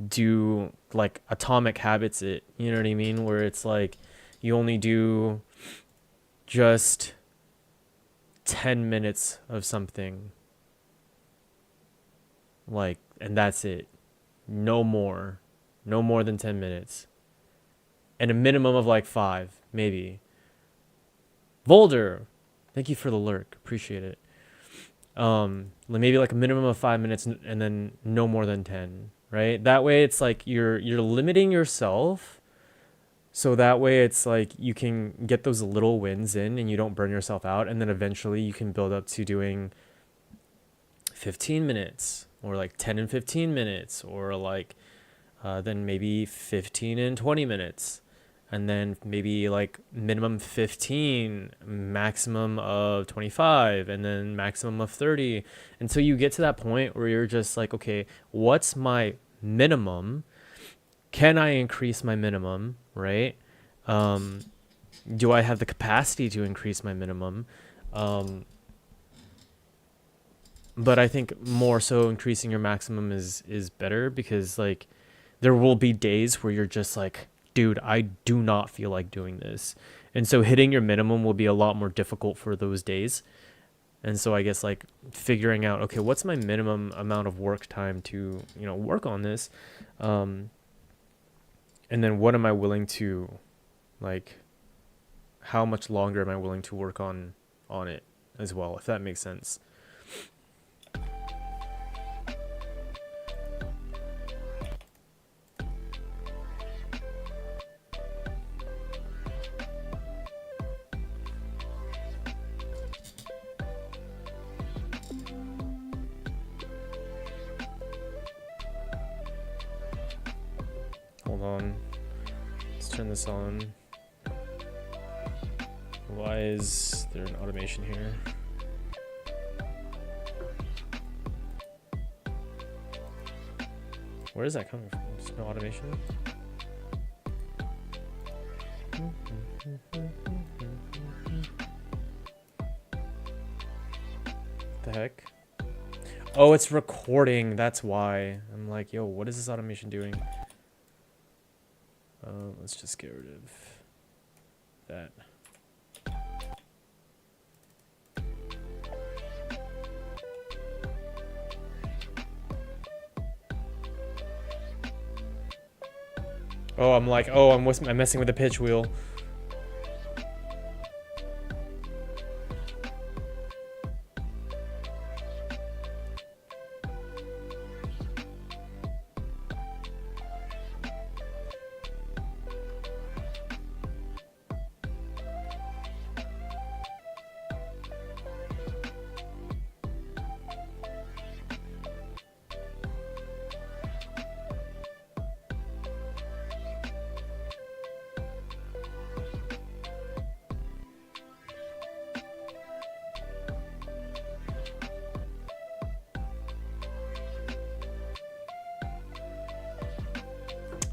Speaker 3: do like atomic habits it, you know what I mean, where it's like you only do just 10 minutes of something, like, and that's it. No more than 10 minutes, and a minimum of like 5 maybe. Volder, thank you for the lurk, appreciate it. Maybe like a minimum of 5 minutes, and then no more than 10, right? That way it's like you're limiting yourself, so that way it's like you can get those little wins in and you don't burn yourself out, and then eventually you can build up to doing 15 minutes or like 10 and 15 minutes, or like then maybe 15 and 20 minutes, and then maybe like minimum 15, maximum of 25, and then maximum of 30, until you get to that point where you're just like, okay, what's my minimum? Can I increase my minimum, right? Do I have the capacity to increase my minimum? But I think more so increasing your maximum is better, because like there will be days where you're just like, dude, I do not feel like doing this. And so hitting your minimum will be a lot more difficult for those days. And so I guess like figuring out, okay, what's my minimum amount of work time to, you know, work on this? And then what am I willing to, like, how much longer am I willing to work on it as well, if that makes sense. Hold on. Let's turn this on. Why is there an automation here? Where is that coming from? There's no automation? The heck? Oh, it's recording. That's why. I'm like, yo, what is this automation doing? Let's just get rid of that. Oh, I'm like, oh, I'm messing with the pitch wheel.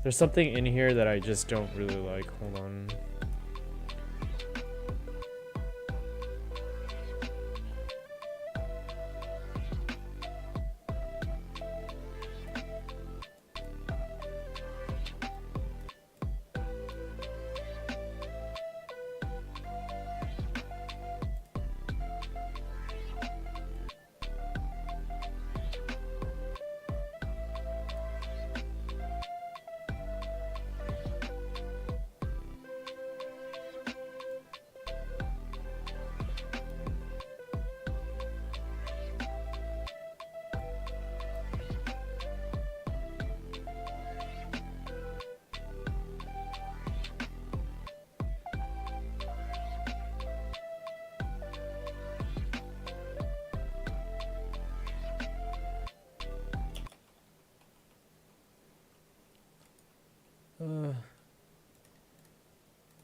Speaker 3: There's something in here that I just don't really like. Hold on.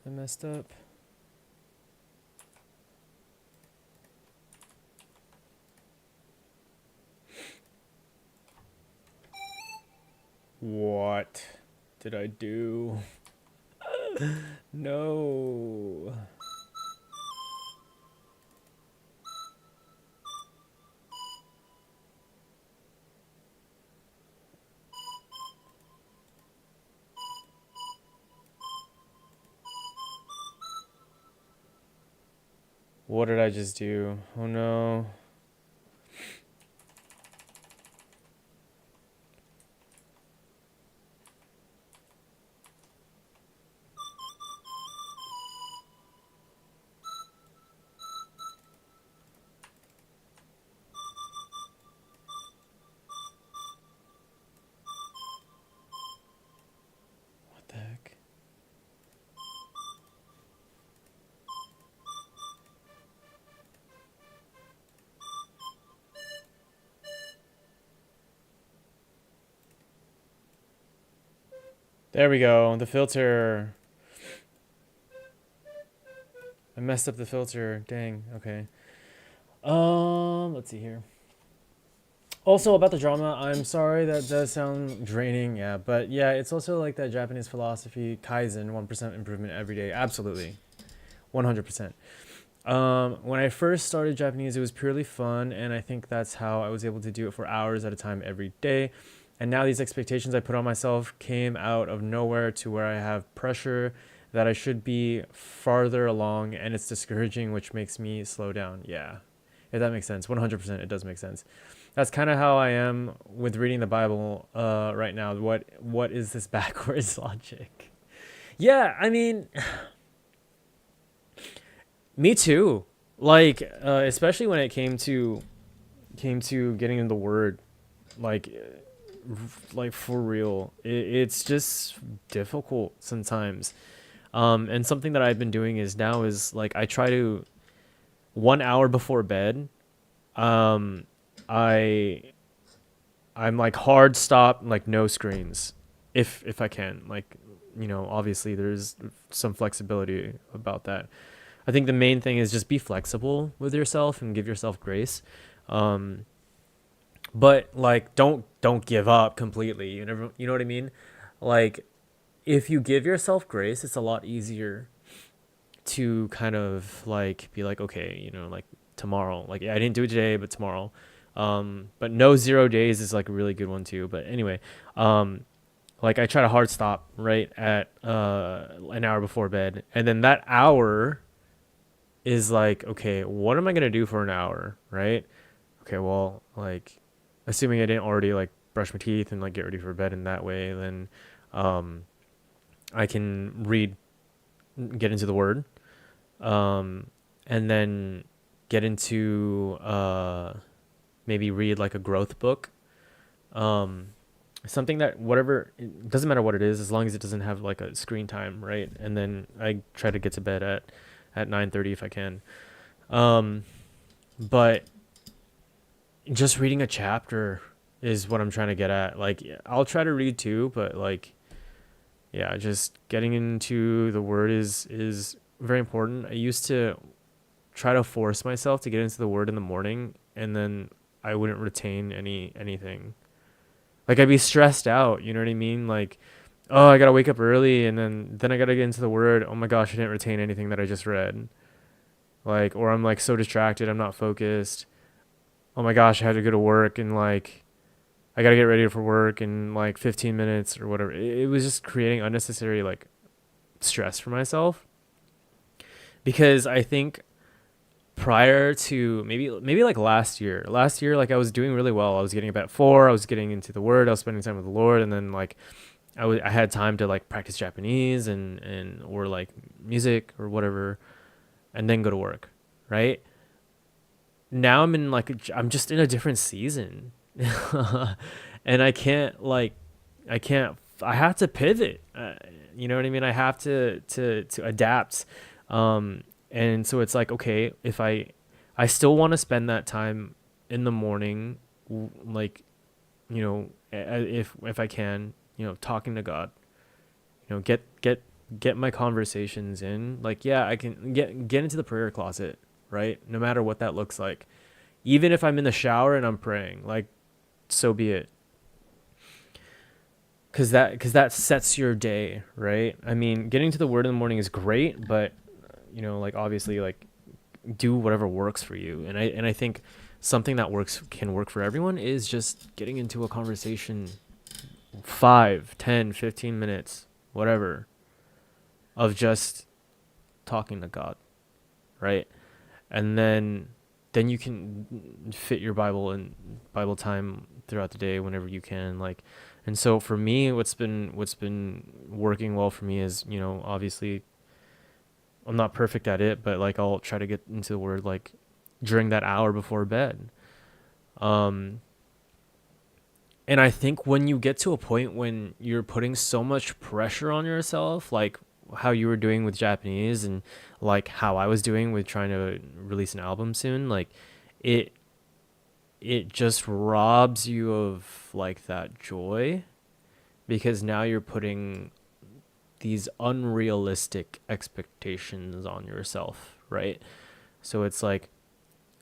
Speaker 3: I messed up. What did I do? No. What did I just do? Oh no. What the heck? There we go. The filter. I messed up the filter. Dang. Okay. Let's see here. Also about the drama, I'm sorry that does sound draining, yeah, but yeah, it's also like that Japanese philosophy, Kaizen, 1% improvement every day. Absolutely. 100%. When I first started Japanese, it was purely fun, and I think that's how I was able to do it for hours at a time every day. And now these expectations I put on myself came out of nowhere to where I have pressure that I should be farther along, and it's discouraging, which makes me slow down. Yeah, if that makes sense. 100% it does make sense. That's kind of how I am with reading the Bible right now. What is this backwards logic? Yeah, I mean, me too. Like, especially when it came to getting in the word, like for real. It's just difficult sometimes. And something that I've been doing is like I try to 1 hour before bed. I'm like hard stop, like no screens, if I can. Like, you know, obviously there's some flexibility about that. I think the main thing is just be flexible with yourself and give yourself grace. But like don't give up completely. You know what I mean? Like if you give yourself grace, it's a lot easier to kind of like be like, okay, you know, like tomorrow, like I didn't do it today, but tomorrow. But no 0 days is like a really good one too. But anyway, like I try to hard stop right at an hour before bed, and then that hour is like, okay, what am I gonna do for an hour, right? Okay, well, like assuming I didn't already like brush my teeth and like get ready for bed in that way, then I can get into the word, and then get into maybe read like a growth book, something that whatever, it doesn't matter what it is as long as it doesn't have like a screen time, right? And then I try to get to bed at 9:30 if I can, but just reading a chapter is what I'm trying to get at. Like I'll try to read too, but like yeah, just getting into the word is very important. I used to try to force myself to get into the word in the morning, and then I wouldn't retain anything. Like I'd be stressed out, you know what I mean? Like oh, I gotta wake up early, and then I gotta get into the word. Oh my gosh, I didn't retain anything that I just read. Like, or I'm like so distracted, I'm not focused. Oh my gosh, I had to go to work, and like I gotta get ready for work in like 15 minutes or whatever. It was just creating unnecessary like stress for myself, because I think prior to maybe like last year like I was doing really well. I was getting up at 4, I was getting into the word, I was spending time with the Lord, and then like I had time to like practice Japanese and or like music or whatever, and then go to work, right? Now I'm in like I'm just in a different season. And I can't I have to pivot. You know what I mean? I have to adapt. And so it's like, okay, if I still want to spend that time in the morning, like, you know, if I can, you know, talking to God, you know, get my conversations in. Like, yeah, I can get into the prayer closet, right? No matter what that looks like. Even if I'm in the shower and I'm praying, like, so be it. Cause that sets your day, right? I mean, getting to the word in the morning is great, but you know, like obviously, like do whatever works for you. And I think something that can work for everyone is just getting into a conversation, 5, 10, 15 minutes, whatever, of just talking to God, right? And then you can fit your Bible time throughout the day whenever you can, like. And so for me, what's been working well for me is, you know, obviously I'm not perfect at it, but like I'll try to get into the word like during that hour before bed. Um and I think when you get to a point when you're putting so much pressure on yourself, like how you were doing with Japanese and like how I was doing with trying to release an album soon, like it it just robs you of like that joy, because now you're putting these unrealistic expectations on yourself, right? So it's like,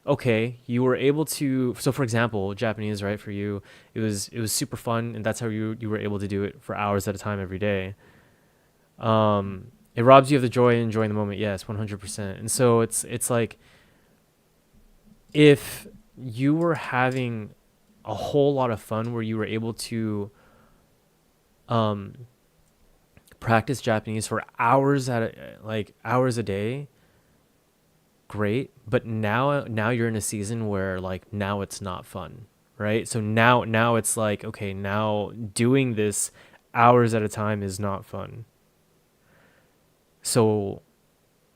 Speaker 3: okay, you were able to, so for example, Japanese, right, for you, it was super fun, and that's how you were able to do it for hours at a time every day. It robs you of the joy and enjoying the moment, yes, 100%. And so it's like, if you were having a whole lot of fun where you were able to um practice Japanese for hours hours a day, great. But now you're in a season where like now it's not fun, right? So now it's like, okay, now doing this hours at a time is not fun. So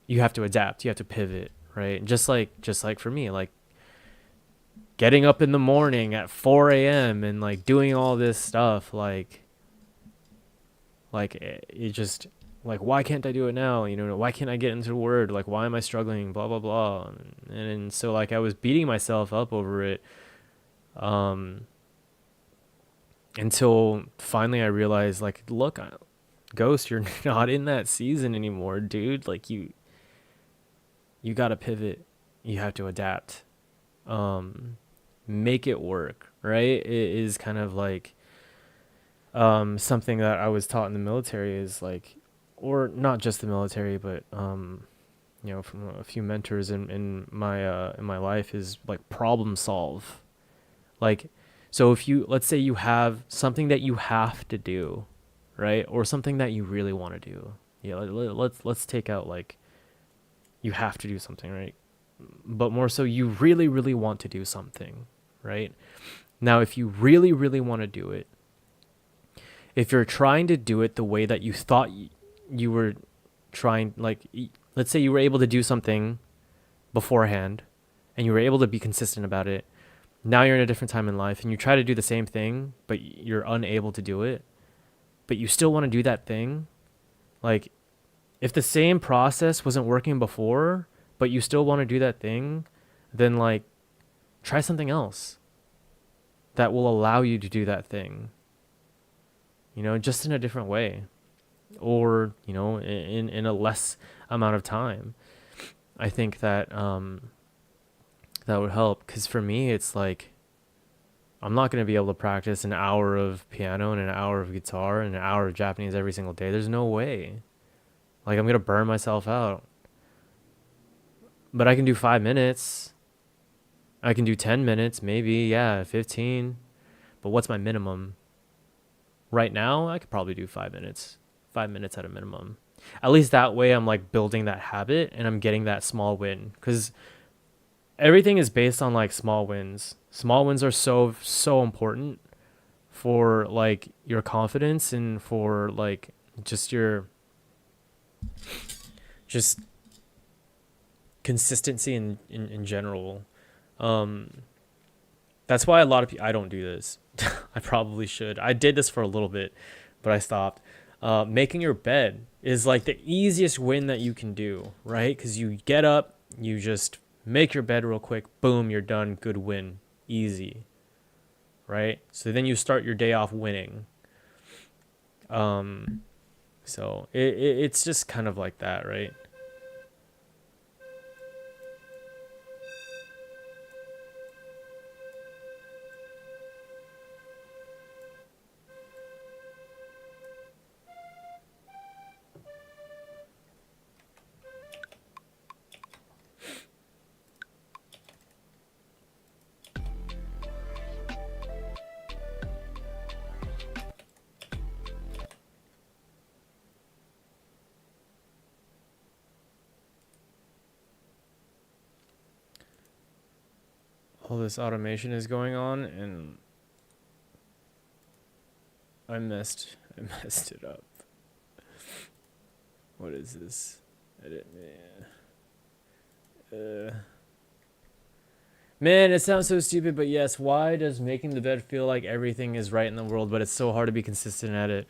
Speaker 3: you have to adapt, you have to pivot, right? Just like for me, like getting up in the morning at 4 a.m. and like doing all this stuff, like it just, like, why can't I do it now? You know, why can't I get into the word? Like, why am I struggling? Blah blah blah. And so like I was beating myself up over it, um, until finally I realized, like, look, Ghost, you're not in that season anymore, dude. Like you gotta pivot. You have to adapt. Make it work, right? It is kind of like something that I was taught in the military is like, or not just the military, but you know, from a few mentors in my life, is like problem solve. Like, so if you, let's say you have something that you have to do, right, or something that you really want to do. Yeah, let's take out like you have to do something, right? But more so, you really really want to do something, right? Now, if you really really want to do it, if you're trying to do it the way that you thought you were trying, like, let's say you were able to do something beforehand and you were able to be consistent about it. Now you're in a different time in life and you try to do the same thing, but you're unable to do it, but you still want to do that thing. Like, if the same process wasn't working before, but you still want to do that thing, then like try something else that will allow you to do that thing, you know, just in a different way, or, you know, in a less amount of time. I think that that would help, because for me it's like I'm not going to be able to practice an hour of piano and an hour of guitar and an hour of Japanese every single day. There's no way. Like, I'm going to burn myself out. But I can do 5 minutes. I can do 10 minutes, maybe. Yeah, 15. But what's my minimum? Right now, I could probably do 5 minutes. 5 minutes at a minimum. At least that way, I'm like building that habit and I'm getting that small win. Because everything is based on like small wins. Small wins are so important for like your confidence and for like just your just consistency in general. That's why a lot of people, I don't do this. I probably should. I did this for a little bit, but I stopped. Making your bed is like the easiest win that you can do, right? Because you get up, you just make your bed real quick, boom, you're done, good win, easy, right? So then you start your day off winning. So it's just kind of like that, right? All this automation is going on and I messed it up. What is this? Edit, man, it sounds so stupid, but yes, why does making the bed feel like everything is right in the world, but it's so hard to be consistent at it?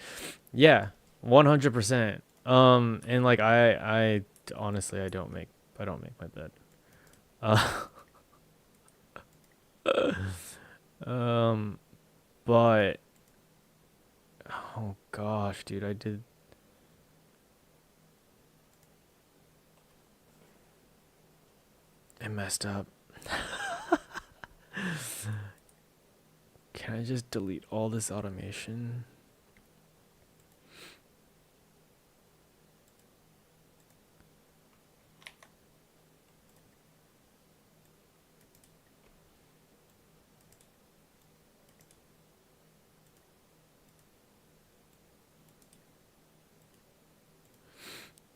Speaker 3: Yeah, 100%. And like I honestly I don't make my bed. But oh gosh, dude, I messed up. Can I just delete all this automation?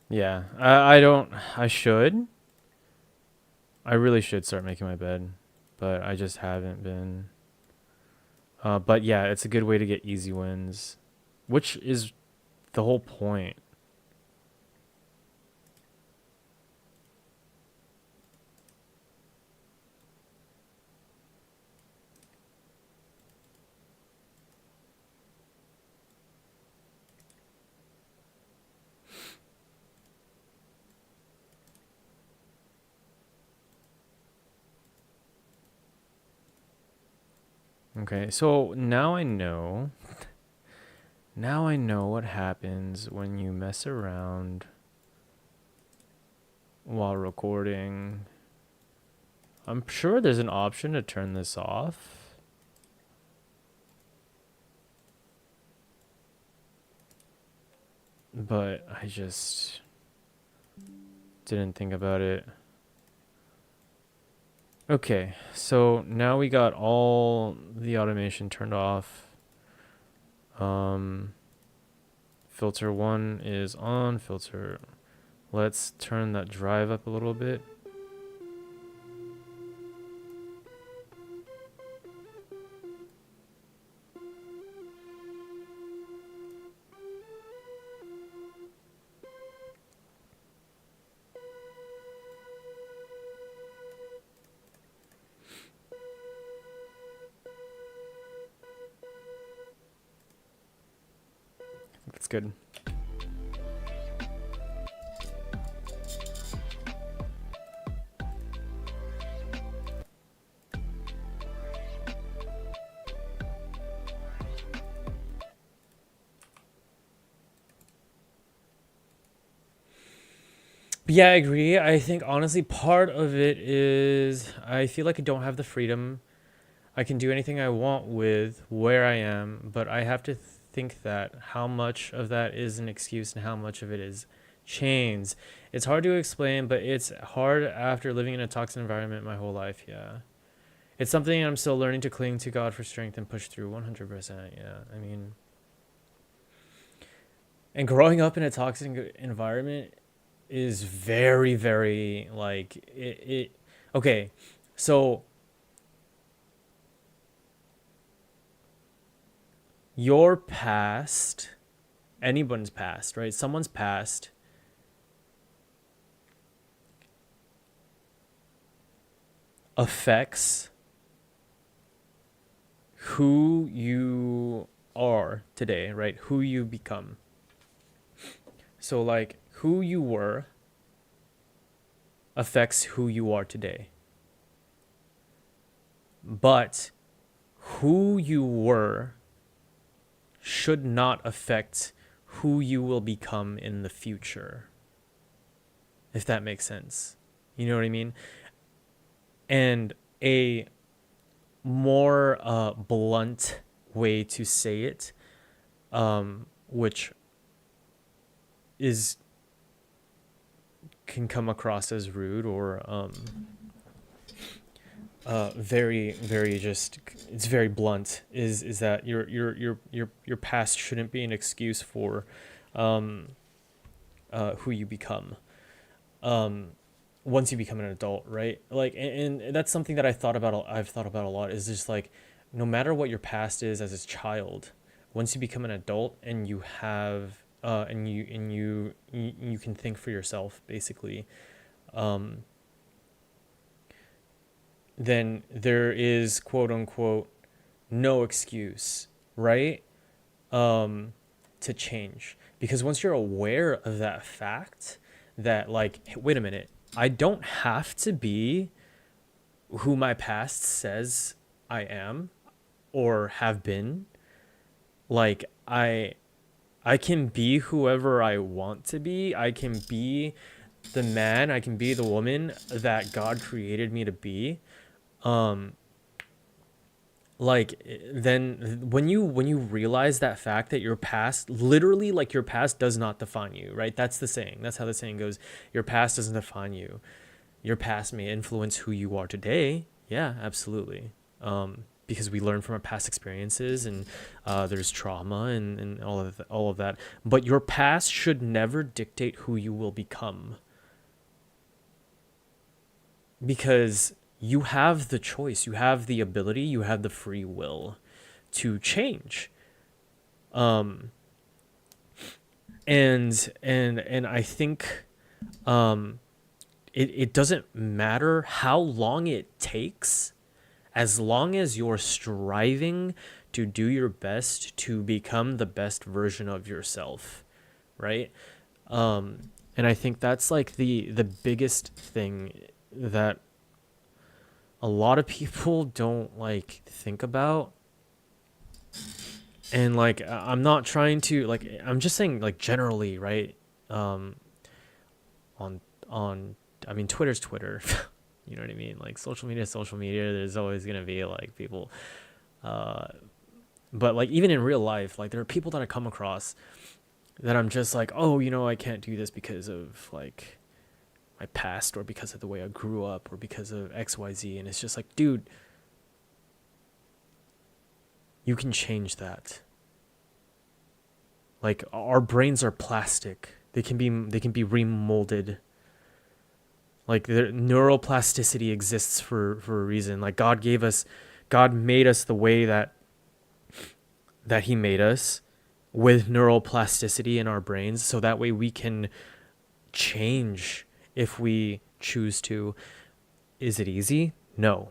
Speaker 3: Yeah, I should. I really should start making my bed, but I just haven't been. But yeah, it's a good way to get easy wins, which is the whole point. Okay, so now I know. Now I know what happens when you mess around while recording. I'm sure there's an option to turn this off. But I just didn't think about it. Okay, so now we got all the automation turned off. Filter 1 is on. Filter. Let's turn that drive up a little bit. That's good. But yeah, I agree. I think honestly part of it is I feel like I don't have the freedom. I can do anything I want with where I am, but I have to think that how much of that is an excuse and how much of it is chains. It's hard to explain, but it's hard after living in a toxic environment my whole life. Yeah. It's something I'm still learning to cling to God for strength and push through 100%. Yeah. I mean, and growing up in a toxic environment is very, very like it okay. So your past, anyone's past, right? Someone's past affects who you are today, right? Who you become. So like who you were affects who you are today. But who you were should not affect who you will become in the future. If that makes sense. You know what I mean? And a more blunt way to say it, which can come across as rude or very, very just, it's very blunt, is that your past shouldn't be an excuse for who you become once you become an adult, right? Like, and that's something that I've thought about a lot, is just like, no matter what your past is as a child, once you become an adult and you have and you can think for yourself, basically, then there is, quote unquote, no excuse, right? To change. Because once you're aware of that fact, that like, hey, wait a minute, I don't have to be who my past says I am or have been. Like, I can be whoever I want to be. I can be the man, I can be the woman that God created me to be. Like, then when you realize that fact, that your past, literally, like, your past does not define you, right? That's the saying. That's how the saying goes. Your past doesn't define you. Your past may influence who you are today. Yeah, absolutely. Because we learn from our past experiences, and there's trauma and all of that. But your past should never dictate who you will become. Because you have the choice, you have the ability, you have the free will to change. And I think it doesn't matter how long it takes, as long as you're striving to do your best to become the best version of yourself, right? And I think that's like the biggest thing that a lot of people don't like think about. And like, I'm not trying to, like, I'm just saying, like, generally, right? On I mean, Twitter's Twitter. You know what I mean? Like, social media is social media. There's always gonna be like people, but like, even in real life, like, there are people that I come across that I'm just like, oh, you know, I can't do this because of like my past, or because of the way I grew up, or because of XYZ. And it's just like, dude, you can change that. Like, our brains are plastic. They can be remolded. Like, the neuroplasticity exists for a reason. Like, God made us the way that he made us, with neuroplasticity in our brains, so that way we can change if we choose to. Is it easy? No,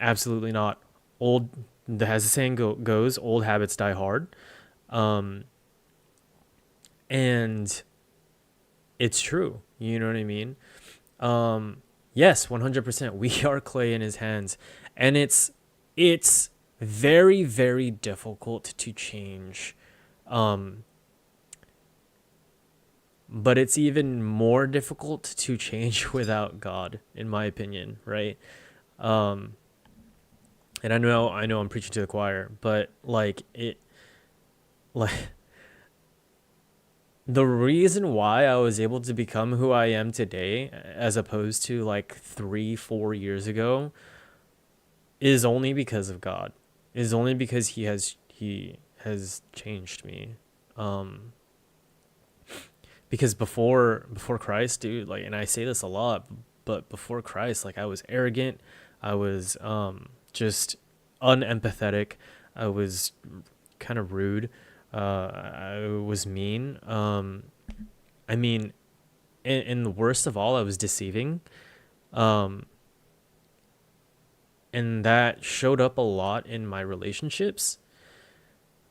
Speaker 3: absolutely not. As the saying goes, old habits die hard. And it's true. You know what I mean? Yes, 100%. We are clay in his hands. And it's very, very difficult to change. But it's even more difficult to change without God, in my opinion, right? And I know I'm preaching to the choir, but like like the reason why I was able to become who I am today, as opposed to like 3-4 years ago, is only because of God. Is only because he has changed me. Um, because before Christ, dude, like, and I say this a lot, but before Christ, like, I was arrogant, I was just unempathetic, I was kind of rude, I was mean. I mean, and the worst of all, I was deceiving. Um, and that showed up a lot in my relationships.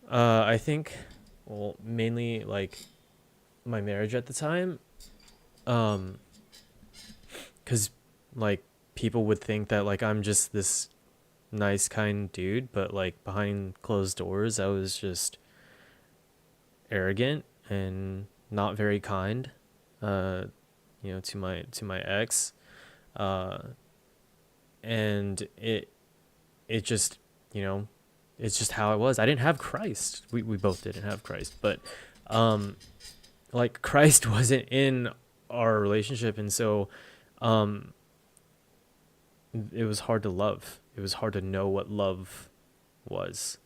Speaker 3: I think, well, mainly like my marriage at the time. Because like people would think that like I'm just this nice, kind dude, but like behind closed doors, I was just arrogant and not very kind. Uh, to my ex. Uh, and it just, you know, it's just how I was. I didn't have Christ. We both didn't have Christ, but um like Christ wasn't in our relationship, and so um it was hard to love. It was hard to know what love was,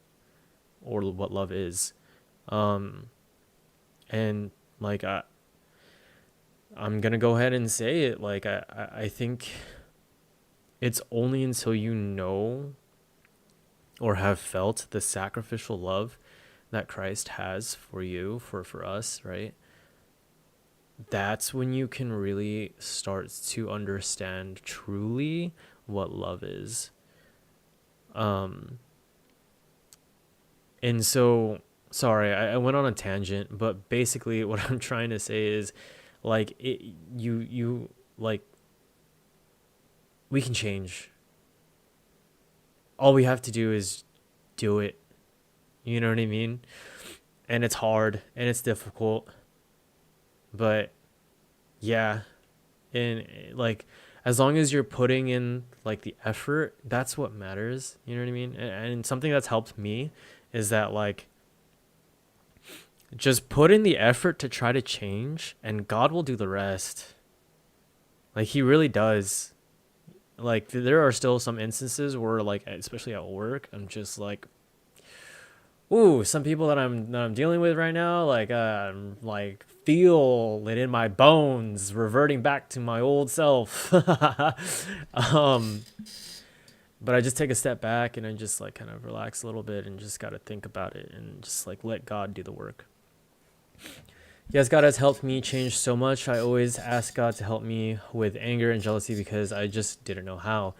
Speaker 3: or what love is. Um and like I'm going to go ahead and say it, like I think it's only until you know or have felt the sacrificial love that Christ has for you, for us, right? That's when you can really start to understand truly what love is. Um, and so, sorry, I went on a tangent, but basically what I'm trying to say is, like, like, we can change. All we have to do is do it. You know what I mean? And it's hard and it's difficult, but yeah, and like, as long as you're putting in like the effort, that's what matters. You know what I mean? And something that's helped me is that, like, just put in the effort to try to change, and God will do the rest. Like, he really does. Like, there are still some instances where, like, especially at work, I'm just like, ooh, some people that I'm dealing with right now, like, like, feel it in my bones, reverting back to my old self. um, but I just take a step back and I just, like, kind of relax a little bit and just gotta think about it and just, like, let God do the work. Yes, God has helped me change so much. I always ask God to help me with anger and jealousy because I just didn't know how.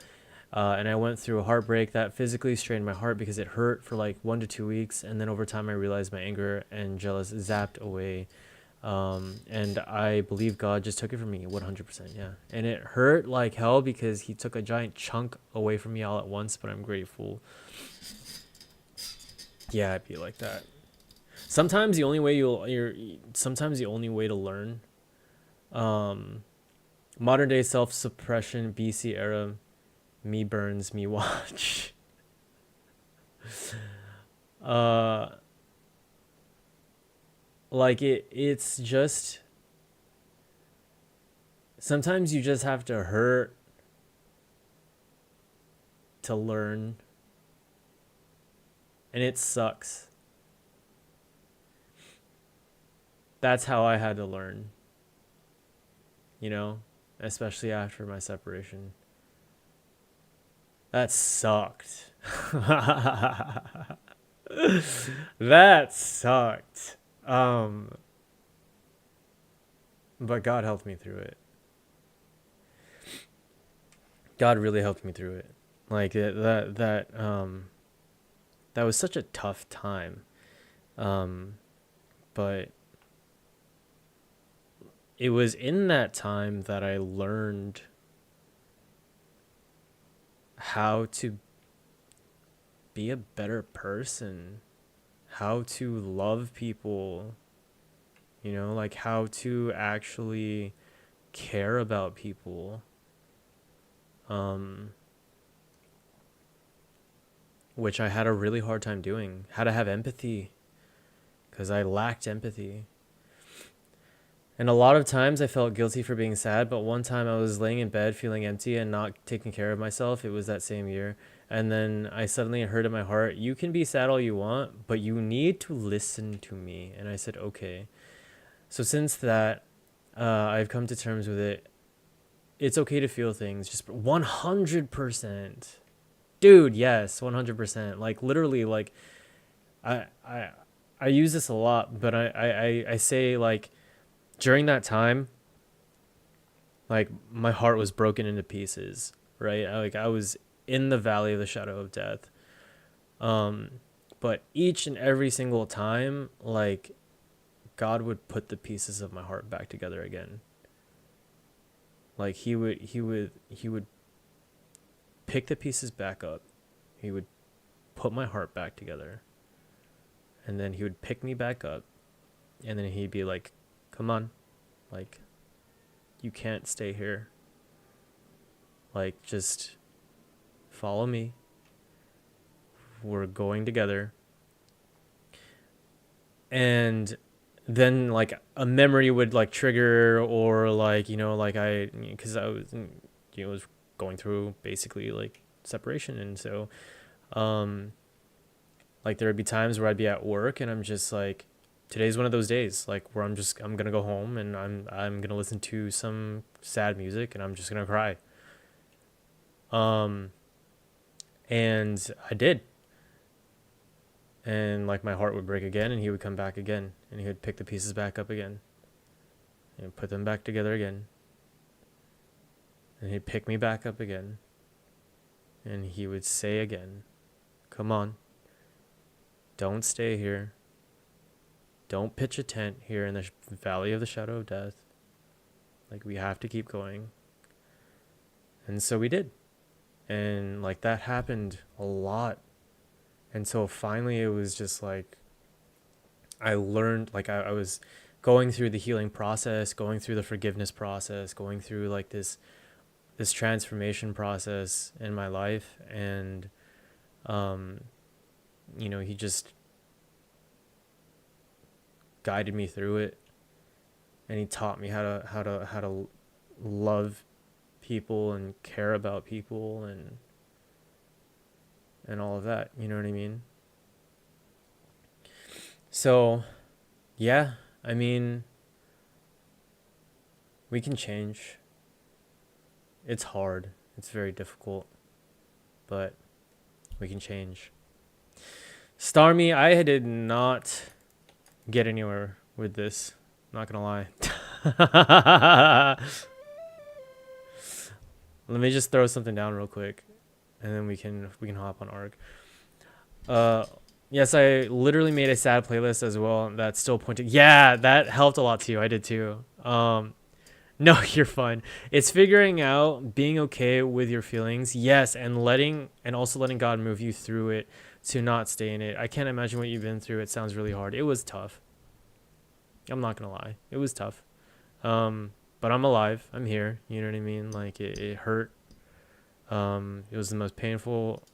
Speaker 3: And I went through a heartbreak that physically strained my heart because it hurt for like 1 to 2 weeks. And then over time, I realized my anger and jealous zapped away. And I believe God just took it from me 100%. Yeah. And it hurt like hell because he took a giant chunk away from me all at once, but I'm grateful. Yeah, I'd be like that. Sometimes the only way sometimes the only way to learn, um, modern day self-suppression, BC era, me burns, me watch. uh, like it's just, sometimes you just have to hurt to learn, and it sucks. That's how I had to learn, you know, especially after my separation. That sucked. That sucked. But God helped me through it. God really helped me through it. Like that was such a tough time. But it was in that time that I learned how to be a better person, how to love people, you know, like how to actually care about people. which I had a really hard time doing. How to have empathy, because I lacked empathy. And a lot of times I felt guilty for being sad, but one time I was laying in bed feeling empty and not taking care of myself. It was that same year. And then I suddenly heard in my heart, you can be sad all you want, but you need to listen to me. And I said, okay. So since that, I've come to terms with it. It's okay to feel things, just 100%. Dude, yes, 100%. Like literally, like I I I use this a lot, but I say like during that time, like my heart was broken into pieces, right? I was in the valley of the shadow of death. But each and every single time, like God would put the pieces of my heart back together again. Like he would pick the pieces back up. He would put my heart back together. And then he would pick me back up. And then he'd be like, come on. Like, you can't stay here. Like, just follow me. We're going together. And then like a memory would like trigger, or like, you know, like because I was, you know, was going through basically like separation. And so like there would be times where I'd be at work and I'm just like, today's one of those days like where I'm gonna go home and I'm gonna listen to some sad music and I'm just gonna cry. And I did. And like my heart would break again and he would come back again and he would pick the pieces back up again and put them back together again. And he'd pick me back up again. And he would say again, come on, don't stay here. Don't pitch a tent here in the valley of the shadow of death. Like, we have to keep going. And so we did. And like that happened a lot. And so finally it was just like, I learned, like I was going through the healing process, going through the forgiveness process, going through like this transformation process in my life. And, you know, he just guided me through it. And he taught me how to love people and care about people and all of that, you know what I mean? So, yeah, I mean, we can change. It's hard. It's very difficult, but we can change. Starmie, I did not get anywhere with this. Not gonna lie. Let me just throw something down real quick, and then we can hop on ARG. Yes, I literally made a sad playlist as well. That's still pointing. Yeah, that helped a lot too. I did too. No, you're fine. It's figuring out being okay with your feelings. Yes, and also letting God move you through it to not stay in it. I can't imagine what you've been through. It sounds really hard. It was tough. I'm not gonna lie. It was tough. But I'm alive. I'm here. You know what I mean? Like it hurt. It was the most painful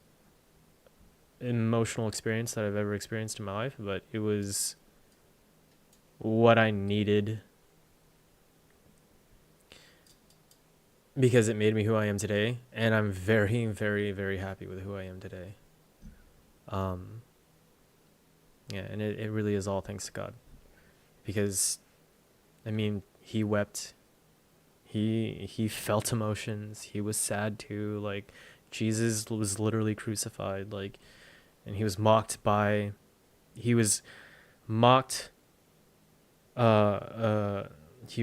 Speaker 3: emotional experience that I've ever experienced in my life, but it was what I needed because it made me who I am today, and I'm very, very, very happy with who I am today. Yeah, and it really is all thanks to God, because I mean, he wept, he felt emotions, he was sad too. Like, Jesus was literally crucified, like, and he was mocked, he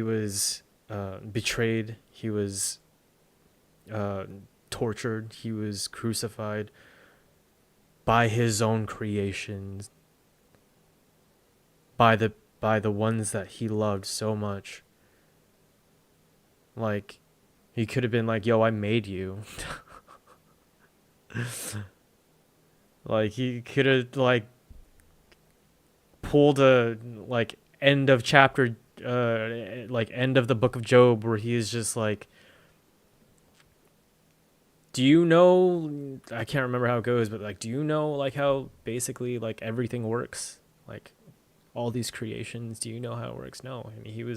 Speaker 3: was betrayed, he was tortured, he was crucified by his own creations, by the ones that he loved so much. Like, he could have been like, yo, I made you. Like, he could have like pulled a like end of chapter like end of the book of Job where he is just like, do you know, I can't remember how it goes, but like, do you know like how basically like everything works? Like all these creations, do you know how it works? No. I mean,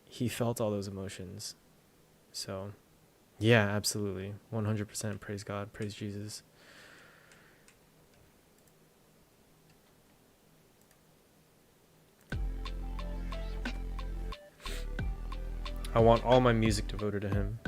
Speaker 3: he felt all those emotions. So yeah, absolutely. 100% praise God, praise Jesus. I want all my music devoted to him.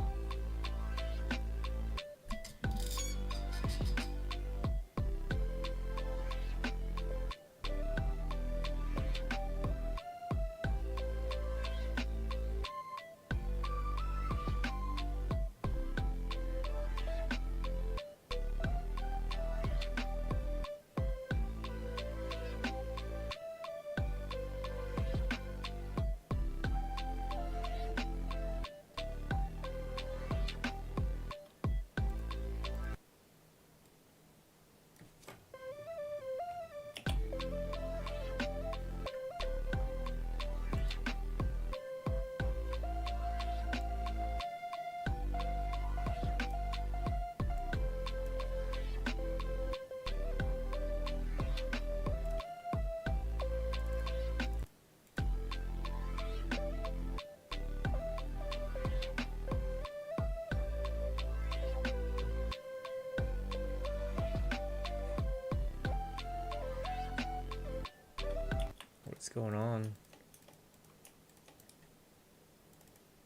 Speaker 3: What's going on?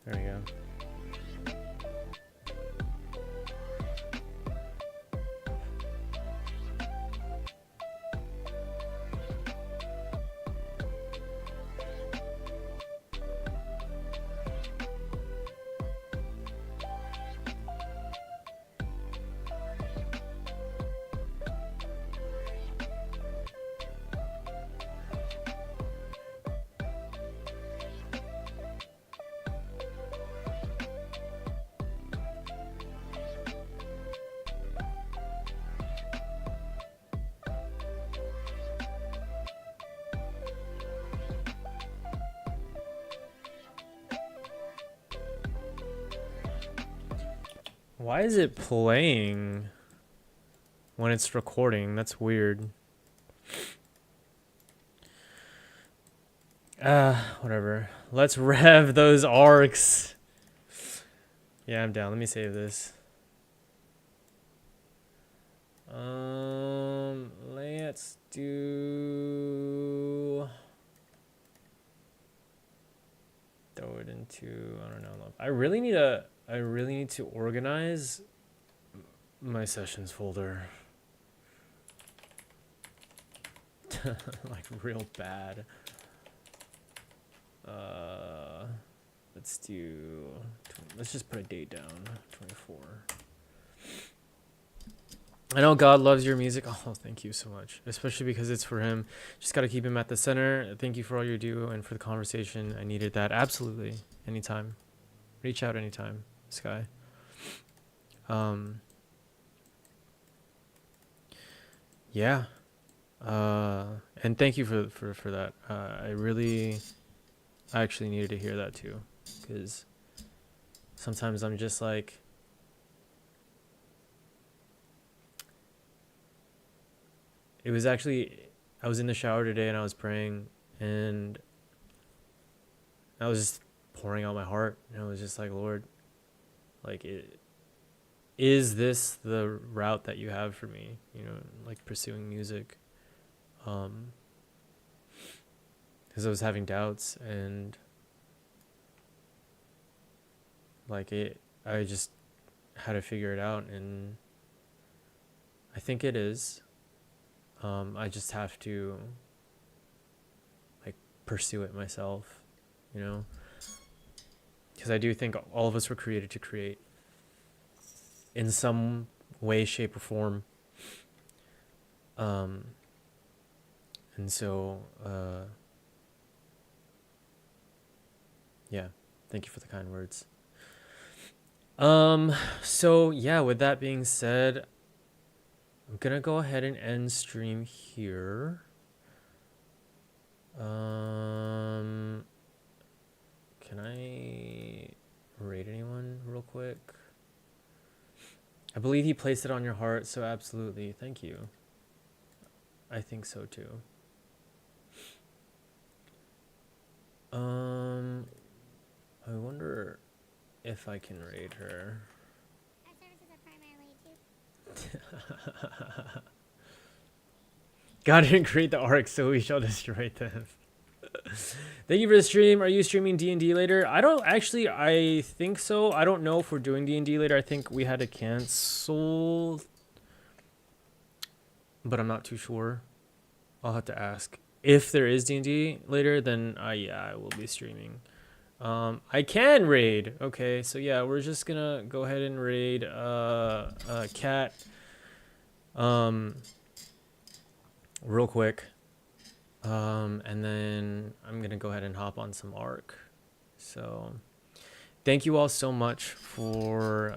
Speaker 3: There we go. Why is it playing when it's recording? That's weird. Whatever. Let's rev those arcs. Yeah, I'm down. Let me save this. Let's do... Throw it into, I don't know. I really need to organize my sessions folder. Like real bad. Let's just put a date down, 24. I know God loves your music. Oh, thank you so much. Especially because it's for him. Just got to keep him at the center. Thank you for all you do and for the conversation. I needed that. Absolutely. Anytime. Reach out anytime, Sky. Yeah. And thank you for that. I actually needed to hear that too. Because sometimes I'm just like, I was in the shower today and I was praying and I was just pouring out my heart and I was just like, Lord, like, is this the route that you have for me? You know, like pursuing music. Because I was having doubts and like I just had to figure it out and I think it is. I just have to like pursue it myself, you know, because I do think all of us were created to create in some way, shape, or form. And so, yeah, thank you for the kind words. So yeah, with that being said, I'm gonna go ahead and end stream here. Can I raid anyone real quick. I believe he placed it on your heart, so absolutely. Thank you. I think so too. I wonder if I can raid her.
Speaker 4: Our services are primarily to
Speaker 3: God didn't create the arc, so we shall destroy them. Thank you for the stream. Are you streaming D&D later? I don't actually. I think so. I don't know if we're doing D&D later. I think we had to cancel, but I'm not too sure. I'll have to ask. If there is D&D later, then yeah, I will be streaming. I can raid. Okay, so yeah, we're just gonna go ahead and raid Cat. Real quick. And then I'm gonna go ahead and hop on some Arc. So thank you all so much for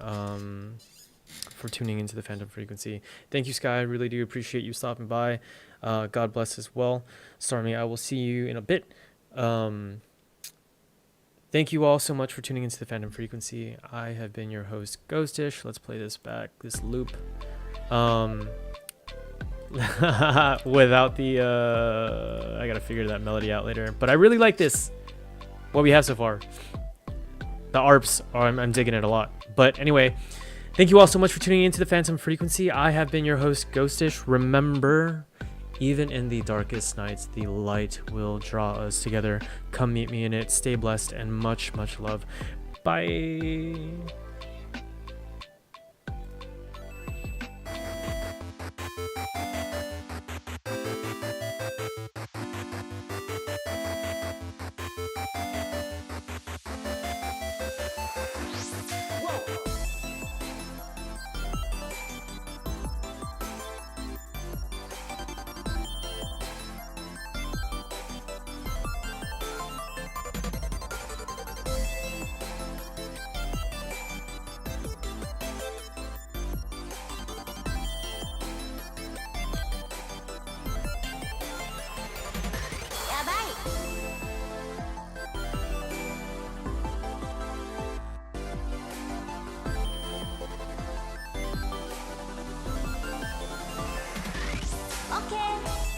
Speaker 3: tuning into the Phantom Frequency. Thank you, Sky. I really do appreciate you stopping by. God bless as well. Stormy, I will see you in a bit. Thank you all so much for tuning into the Phantom Frequency. I have been your host, Ghostish. Let's play this back, this loop. Without the I gotta figure that melody out later, but I really like this, what we have so far. The ARPs are, I'm digging it a lot. But anyway, thank you all so much for tuning into the Phantom Frequency. I have been your host, Ghostish. Remember, even in the darkest nights, the light will draw us together. Come meet me in it. Stay blessed and much love. Bye.
Speaker 4: Okay.